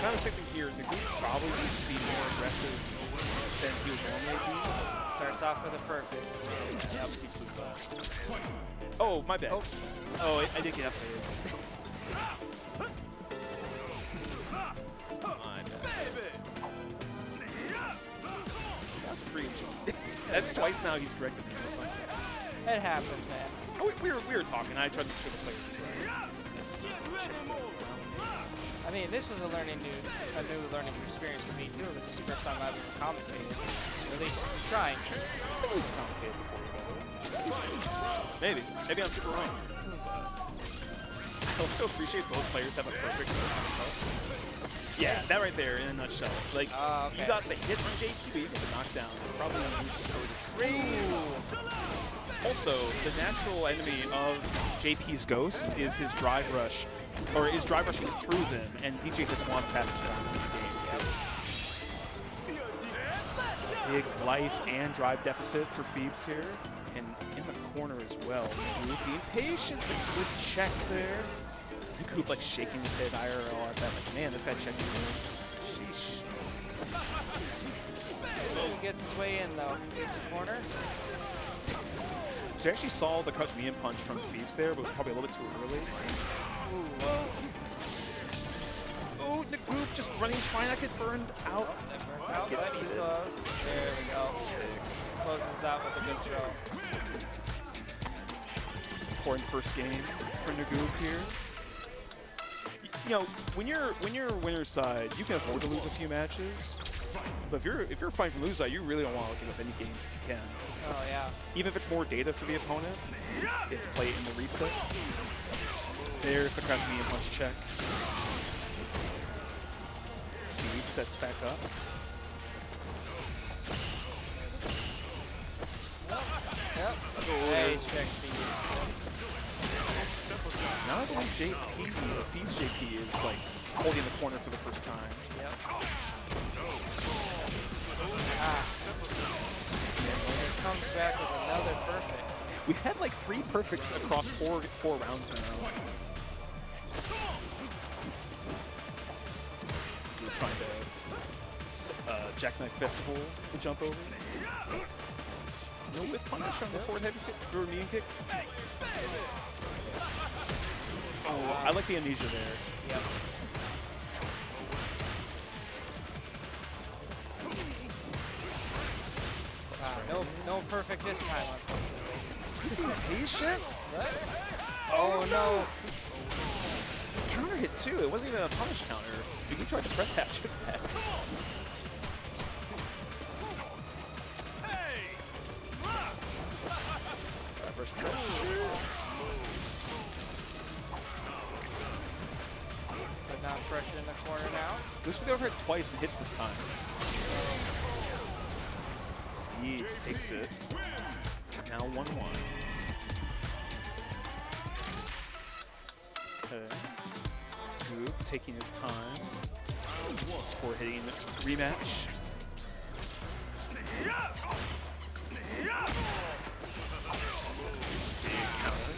Speaker 8: Kind of the same thing here. Magoob probably needs to be more aggressive than he would normally be.
Speaker 11: Starts off with a perfect.
Speaker 8: Oh, my bad. Oh, I did get upgraded. That's twice now he's corrected me on this one.
Speaker 11: It happens, man.
Speaker 8: Oh, we were talking. I tried to show the players this right.
Speaker 11: I mean, this was a new learning experience for me too. This is the first time I've ever commentated. At least trying to.
Speaker 8: We've commentated before. Maybe on Super Run. I also appreciate both players have a perfect Yeah, that right there in a nutshell. Like, you got the hit on JP, you get the knockdown. Probably on the trade. Also, the natural enemy of JP's Ghost is his drive rush, or is drive rushing through them, and DJ just wants fastest rounds in the game. Big life and drive deficit for Phoebes here, and in the corner as well. Being patient, a good check there. Coop like shaking his head IRL at that, like, man, this guy checked me. Sheesh.
Speaker 11: He gets his way in though. Gets the corner.
Speaker 8: So I actually saw the crouch medium punch from Phoebes there, but it was probably a little bit too early. Oh, the group just running, trying not to get burned out.
Speaker 11: But he still has. There we go. Closes out with a good throw.
Speaker 8: Important first game for Nagoob here. you know, when you're winner's side, you can afford to lose a few matches. But if you're fighting from loser's side, you really don't want to give up any games if you can.
Speaker 11: Oh yeah.
Speaker 8: Even if it's more data for the opponent, you have to play it in the reset. There's the craft medium punch check. Steve sets back up.
Speaker 11: Yep. Nice check speed.
Speaker 8: Now I believe JP, Thieves JP is like holding the corner for the first time.
Speaker 11: Yep. Ah. And it comes back with another perfect.
Speaker 8: We've had like 3 perfects across four rounds now. We're trying to Jackknife Festival to jump over. No whiff punish on the forward heavy kick, through a medium kick. Oh, I like the amnesia there.
Speaker 11: Yep. No perfect this time, unfortunately.
Speaker 8: Patient?
Speaker 11: What? Oh no.
Speaker 8: Counter hit too. It wasn't even a punish counter. You can try to press after that. Reverse pressure.
Speaker 11: But not pressure in the corner now.
Speaker 8: Goes for the overhead twice and hits this time. Yeats takes it. Now 1-1. Okay. Goop taking his time before hitting rematch. Big counter.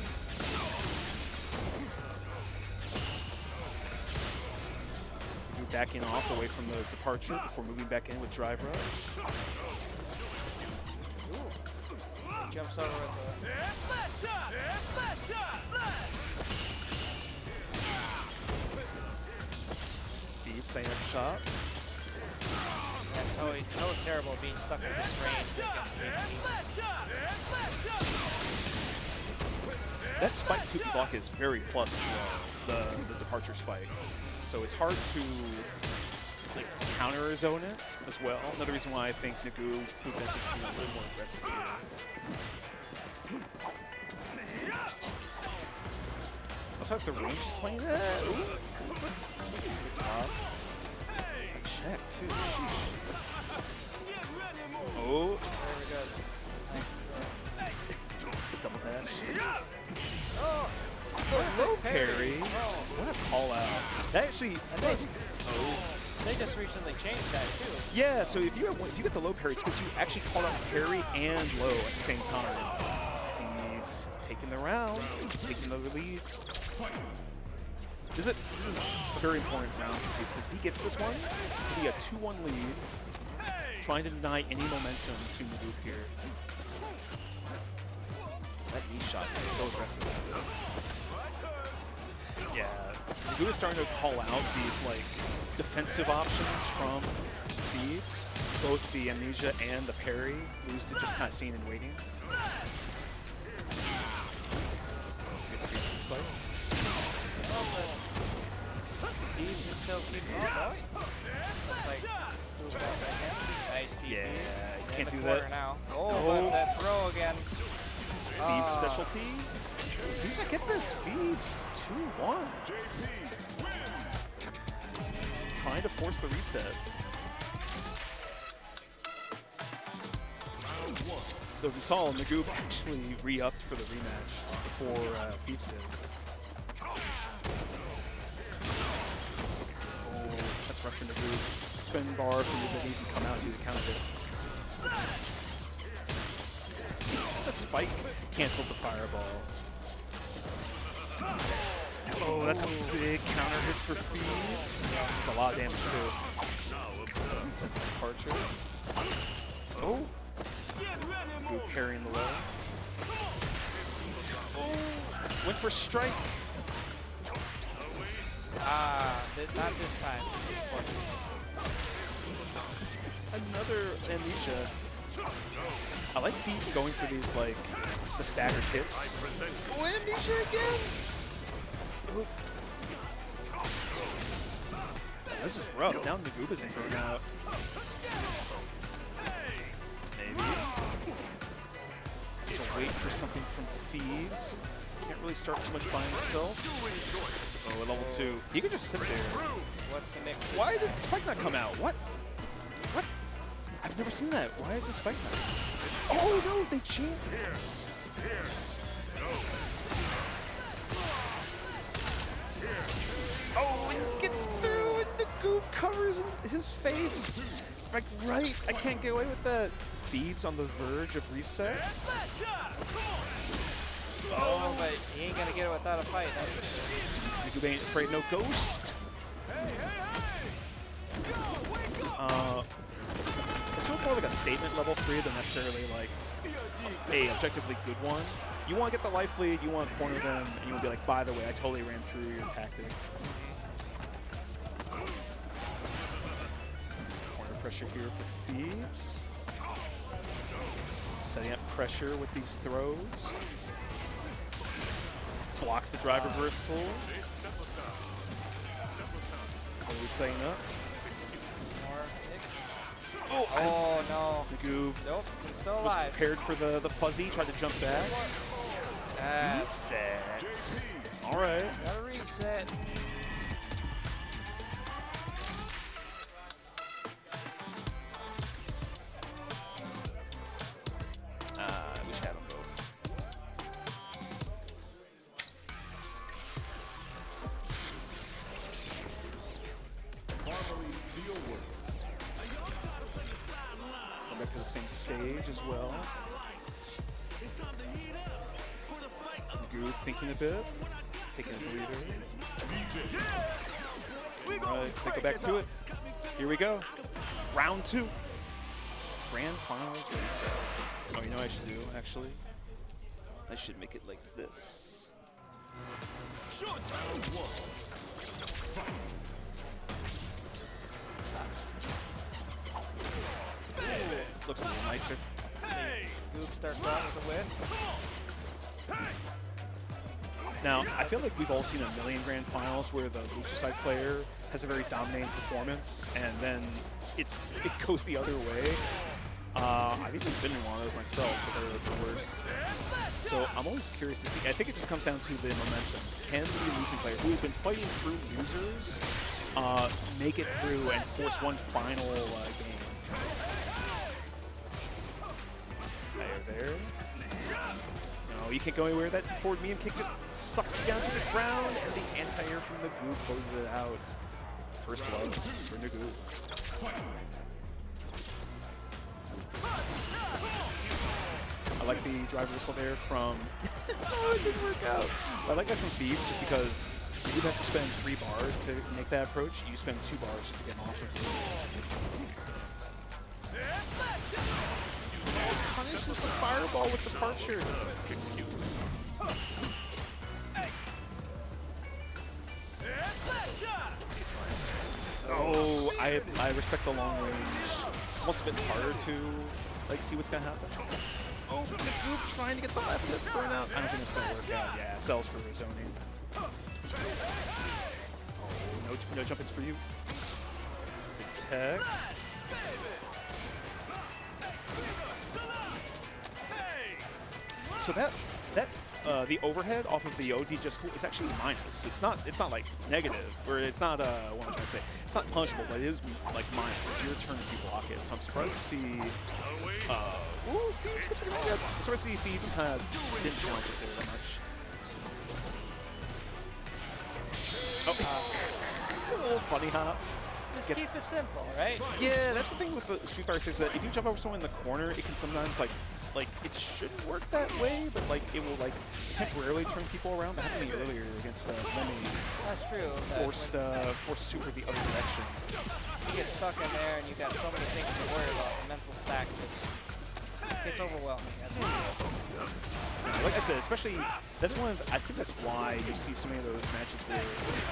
Speaker 8: Goop backing off away from the departure before moving back in with drive rush.
Speaker 11: Jumps over with the...
Speaker 8: Steve setting up shot.
Speaker 11: Yeah, so terrible being stuck in this range against
Speaker 8: That spike 2P block is very plus as well, the departure spike. So it's hard to like counter zone it as well. Another reason why I think Nagu movement is being a little more aggressive here. Also, if the range is playing that, ooh, that's good. Good job. Check too. Sheesh. Oh,
Speaker 11: Very good. Nice throw.
Speaker 8: double dash. Oh, low parry. What a call out. That actually does. Oh.
Speaker 11: They just recently changed that too.
Speaker 8: Yeah, so if you get the low parry, it's because you actually call out parry and low at the same time. Thieves taking the round, taking the lead. This is a very important round for Thieves because if he gets this one, it'll be a 2-1 lead, trying to deny any momentum to Nagu here. That knee shot is so aggressive. Yeah, Nagu is starting to call out these like defensive options from Thieves, both the amnesia and the parry, lose to just kind of seeing and waiting.
Speaker 11: Thieves is still keeping on. Like, move back again. Nice DP.
Speaker 8: Yeah, you
Speaker 11: In
Speaker 8: can't
Speaker 11: the
Speaker 8: do
Speaker 11: corner
Speaker 8: that.
Speaker 11: now. Oh,
Speaker 8: No.
Speaker 11: but that throw again.
Speaker 8: Thieves specialty. Thieves, I get this. Thieves 2-1. Trying to force the reset. Though we saw Nagu actually re-upped for the rematch before Thieves did. Oh, that's rough for Nagu. Spin bar for you that even come out and do the counter hit. The spike canceled the fireball. Oh, that's a big counter hit for Thieves. That's a lot of damage too. Sense of departure. Oh. Good parry in the low. Oh. Went for strike.
Speaker 11: Not this time.
Speaker 8: Another amnesia. I like Thieves going for these like the staggered hits. Oh, amnesia again. This is rough. Now Nagoob isn't going out. Maybe. So wait for something from Thieves. Can't really start too much by himself. Oh, at level 2. He could just sit there.
Speaker 11: What's the mix?
Speaker 8: Why did Spike not come out? What? What? I've never seen that. Why did the Spike not? Oh no, they changed. Oh, and he gets through, and the goop covers his face. Like, right. I can't get away with that. Thieves on the verge of reset.
Speaker 11: Oh, but he ain't gonna get it without a fight.
Speaker 8: Nagoob ain't afraid no ghost. This feels more like a statement level 3 than necessarily like a objectively good one. You want to get the life lead, you want to corner them, and you want to be like, by the way, I totally ran through your tactic. Corner pressure here for Thieves. Setting up pressure with these throws. Blocks the drive reversal. Always setting up.
Speaker 11: Oh no.
Speaker 8: Nagoob.
Speaker 11: Nope, he's still
Speaker 8: Was
Speaker 11: alive.
Speaker 8: prepared for the fuzzy, tried to jump back. Reset. All right.
Speaker 11: Gotta reset.
Speaker 8: I wish I had them both. Come back to the same stage as well. Nagoob thinking a bit, taking a breather. All right, they go back to it. Here we go. Round 2. Grand Finals reset. Oh, you know what I should do, actually? I should make it like this. Looks a little nicer.
Speaker 11: Goop starts out with a win.
Speaker 8: Now, I feel like we've all seen a million grand finals where the booster side player has a very dominating performance, and then it goes the other way. I've even been in one of those myself, but they're the worst. So I'm always curious to see. I think it just comes down to the momentum. Can the losing player, who has been fighting through losers, make it through and force one final game? Tire there. No, you can't go anywhere. That forward medium kick just sucks you down to the ground, and the anti-air from Nagoob closes it out. First blood for Nagoob. I like the drive whistle there from... oh, it didn't work out. I like that from Thieves just because you would have to spend 3 bars to make that approach. You spend 2 bars just to get off of it. Punishes the fireball with the departure. Oh, I respect the long range. Almost a bit harder to like see what's gonna happen. Oh, Nagoob trying to get the last hit thrown out. I don't think it's gonna work out. Yeah, sells for zoning. Oh, no jump hits for you. Good tech. So the overhead off of the OD just cool. It's actually minus. It's not like negative, or it's not what am I trying to say? It's not punishable, but it is like minus. It's your turn if you block it. So I'm surprised to see. Ooh, Thieves gets pretty good. I'm surprised to see Thieves kind of didn't challenge it there that much. Oh, a little funny hop.
Speaker 11: Just keep it simple, right?
Speaker 8: Yeah, that's the thing with the Street Fighter 6, that if you jump over someone in the corner, it can sometimes like it shouldn't work that way, but like it will like temporarily turn people around. That happened to me earlier against Lemmy.
Speaker 11: That's true.
Speaker 8: Forced super the other direction.
Speaker 11: You get stuck in there and you've got so many things to worry about. The mental stack just gets overwhelming. That's
Speaker 8: Like I said, especially I think that's why you see so many of those matches where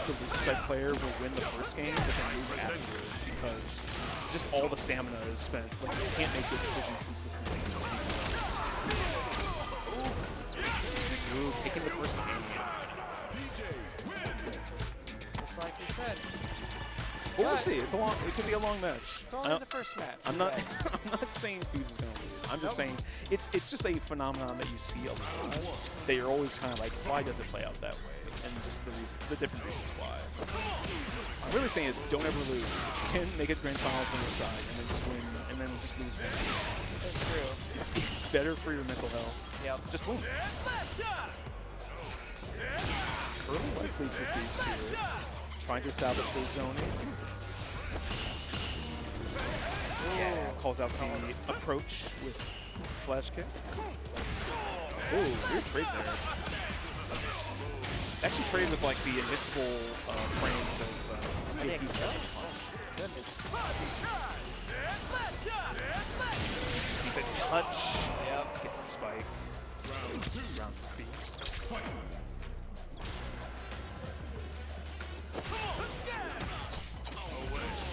Speaker 8: the loser side player will win the first game but then lose afterwards, because just all the stamina is spent. Like, you can't make good decisions consistently. Ooh, taking the first game.
Speaker 11: just like you said.
Speaker 8: But we'll see. It's a long. It could be a long match.
Speaker 11: It's only the first match.
Speaker 8: I'm not. I'm not saying Thieves is gonna lose. I'm just saying it's just a phenomenon that you see a lot. That you're always kind of like, why does it play out that way? And just the different reasons why. I'm really saying is don't ever lose. You can make it grand finals on your side and then just win and then just lose one.
Speaker 11: That's true.
Speaker 8: It's better for your mental health.
Speaker 11: Yep.
Speaker 8: Just win. Early life lead for Thieves here. Trying to establish their zoning. Yeah, calls out the approach with flash kick. Oh, weird trade there. Actually traded with like the invincible frames of JP's
Speaker 11: Goodness.
Speaker 8: He's a touch. Yep. Gets the spike. Round 3.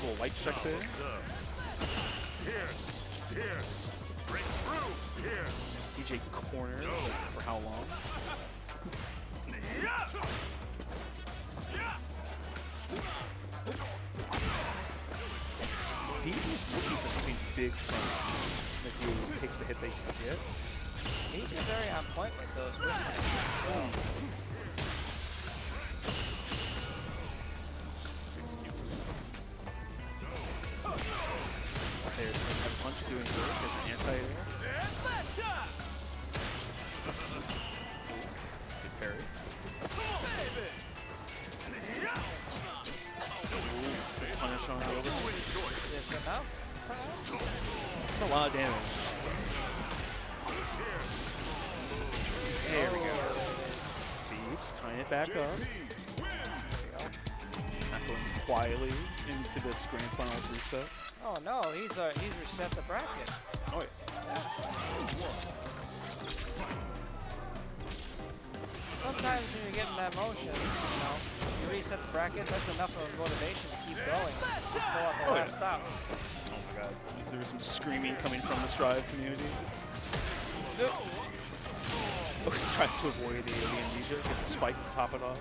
Speaker 8: Little light check there. DJ corner for how long? He's looking for something big from the who takes the hit they can get.
Speaker 11: He's been very on point with those.
Speaker 8: There's a punch doing work as an anti-air. Good parry. Good punish on over.
Speaker 11: Is it enough?
Speaker 8: That's a lot of damage. There we go. Thieves tying it back up. Not going quietly into this grand finals reset.
Speaker 11: Oh no, he's reset the bracket.
Speaker 8: Oh yeah.
Speaker 11: Sometimes when you're getting that motion, you reset the bracket, that's enough of a motivation to keep going. Just pull out the last stop.
Speaker 8: Oh my god. There was some screaming coming from the Strive community. Oh, he tries to avoid the amnesia, gets a spike to top it off.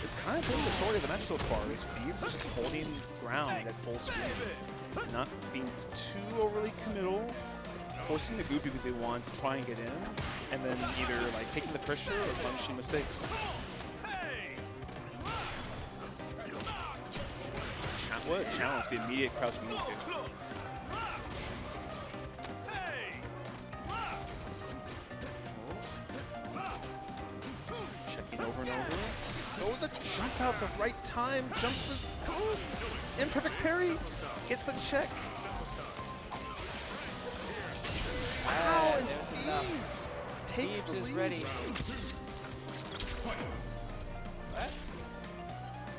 Speaker 8: It's kind of been the story of the match so far. Is Thieves just holding ground at full speed, not being too overly committal, forcing the group if they want to try and get in, and then either like taking the pressure or punishing mistakes. What a challenge, the immediate crouch move here. Checking over and over. Oh, the jump out the right time. Jumps the imperfect parry. Gets the check. Wow, and Thieves takes the lead.
Speaker 11: Thieves is ready. What?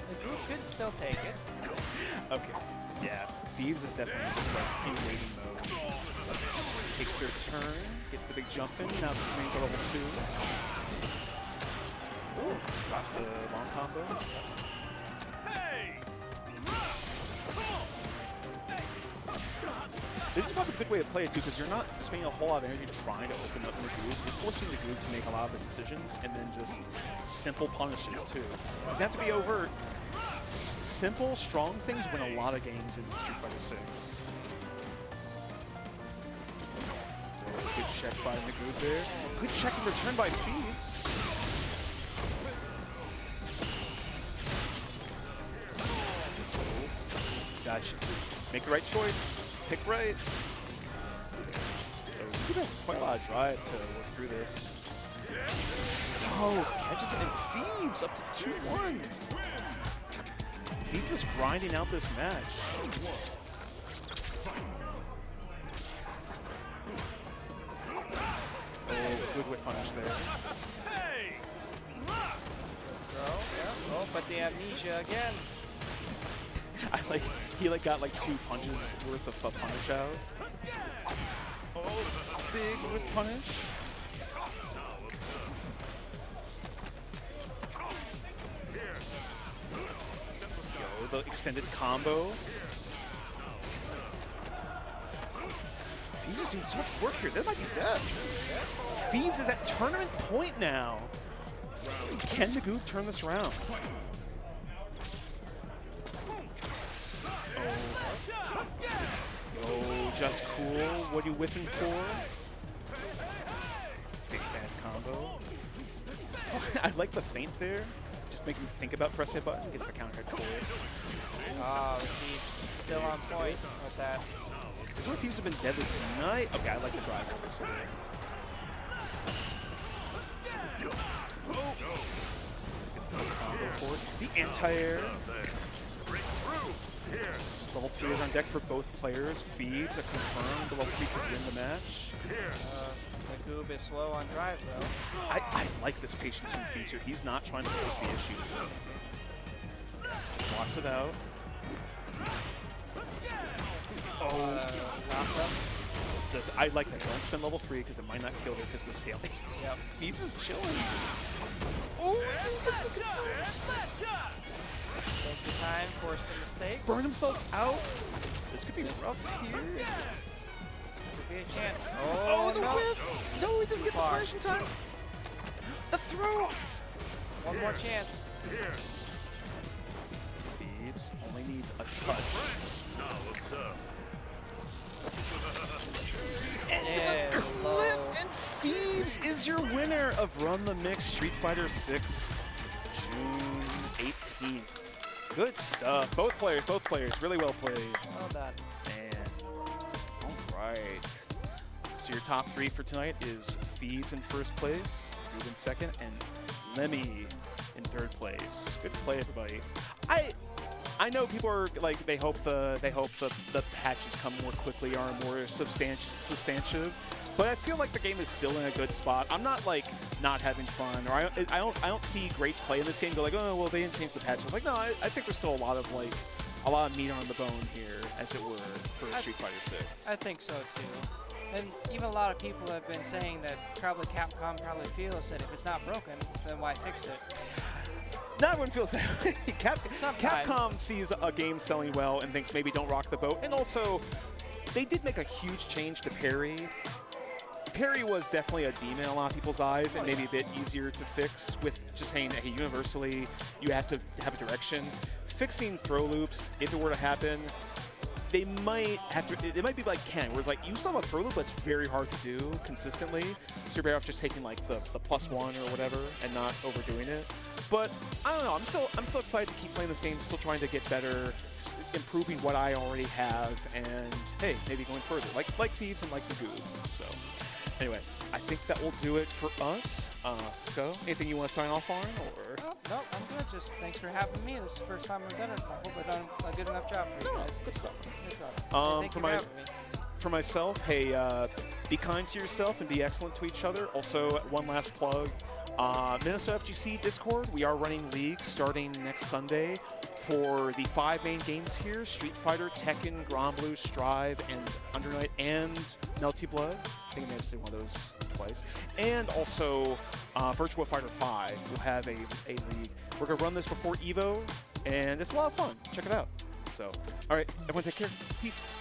Speaker 11: The group could still take it.
Speaker 8: Okay. Yeah. Thieves is definitely just like in waiting mode. Takes their turn. Gets the big jump in. Now moving to level 2. Ooh, drops the long combo. This is probably a good way to play it too, because you're not spending a whole lot of energy trying to open up the group. You're forcing the group to make a lot of the decisions and then just simple punishes too. It doesn't have to be overt. Simple, strong things win a lot of games in Street Fighter 6. So good check by the group there. Good check in return by Thieves. Gotcha. Make the right choice. Pick right. So he has quite a lot of drive to work through this. Oh, catches it, and Thieves up to 2-1. Thieves is grinding out this match. Oh, good whip punish there.
Speaker 11: Oh, but the amnesia again.
Speaker 8: He got like 2 punches worth of punish out. Oh, big whip punish. The extended combo. Thieves is doing so much work here. That might be death. Thieves is at tournament point now. Can the Goob turn this around? Oh, just cool. What are you whiffing for? It's the extended combo. I like the feint there. Just make him think about pressing a button. Gets the counter hit for it.
Speaker 11: Oh, the Thieves still on point with that.
Speaker 8: These Thieves have been deadly tonight. Okay, I like the drive overs here. Let's get the combo for it. The anti-air. Level 3 is on deck for both players. Feeds are confirmed. Level 3 could win the match.
Speaker 11: The Goob is slow on drive, though.
Speaker 8: I like this patience from Feeds here. He's not trying to force the issue. Blocks it out. I like that. Don't spend level 3 because it might not kill her because of the scaling.
Speaker 11: Yep.
Speaker 8: Feeds is chilling. Oh,
Speaker 11: Take your time, force the mistake.
Speaker 8: burn himself out. This could be rough here.
Speaker 11: Could be a chance.
Speaker 8: Oh, the
Speaker 11: no.
Speaker 8: whiff! No, he doesn't get the conversion time. The throw!
Speaker 11: One more chance.
Speaker 8: Phoebes only needs a touch.
Speaker 11: Yeah,
Speaker 8: Clip, and Phoebes is your winner of Run the Mix Street Fighter 6, June 18th. Good stuff. Both players, really well played.
Speaker 11: Well done.
Speaker 8: And all right. So your top 3 for tonight is Phoebes in first place, Goob in second, and Lemmy in third place. Good play, everybody. I know people are like they hope the patches come more quickly, are more substantive, but I feel like the game is still in a good spot. I'm not like not having fun, or I don't see great play in this game. Go like, oh well, they didn't change the patch. I'm like, no, I think there's still a lot of meat on the bone here, as it were, for Street Fighter 6.
Speaker 11: I think so too. And even a lot of people have been saying that probably Capcom probably feels that if it's not broken, then why fix it?
Speaker 8: Not everyone feels that way. Capcom sees a game selling well and thinks maybe don't rock the boat. And also, they did make a huge change to parry. Parry was definitely a demon in a lot of people's eyes and maybe a bit easier to fix with just saying, hey, universally, you have to have a direction. Fixing throw loops, if it were to happen, they might have to, it might be like Ken, where it's like, you still have a throw loop, but it's very hard to do consistently. So you're better off just taking like the +1 or whatever and not overdoing it. But I don't know, I'm still excited to keep playing this game, still trying to get better, improving what I already have, and hey, maybe going further, like Thieves and like the Goob. So anyway, I think that will do it for us. Sko, anything you want to sign off on, or?
Speaker 11: No, I'm good. Just thanks for having me. This is the first time I've done it. I hope I've done a good enough job for you guys.
Speaker 8: Good stuff.
Speaker 11: Good job. Thank
Speaker 8: For
Speaker 11: you for having me.
Speaker 8: For myself, hey, be kind to yourself and be excellent to each other. Also, one last plug. Minnesota FGC Discord, we are running leagues starting next Sunday for the 5 main games here: Street Fighter, Tekken, Grand Blue, Strive, and Under Night, and Melty Blood. I think I may have said one of those twice. And also Virtua Fighter 5 will have a league. We're going to run this before EVO, and it's a lot of fun. Check it out. So, all right, everyone take care. Peace.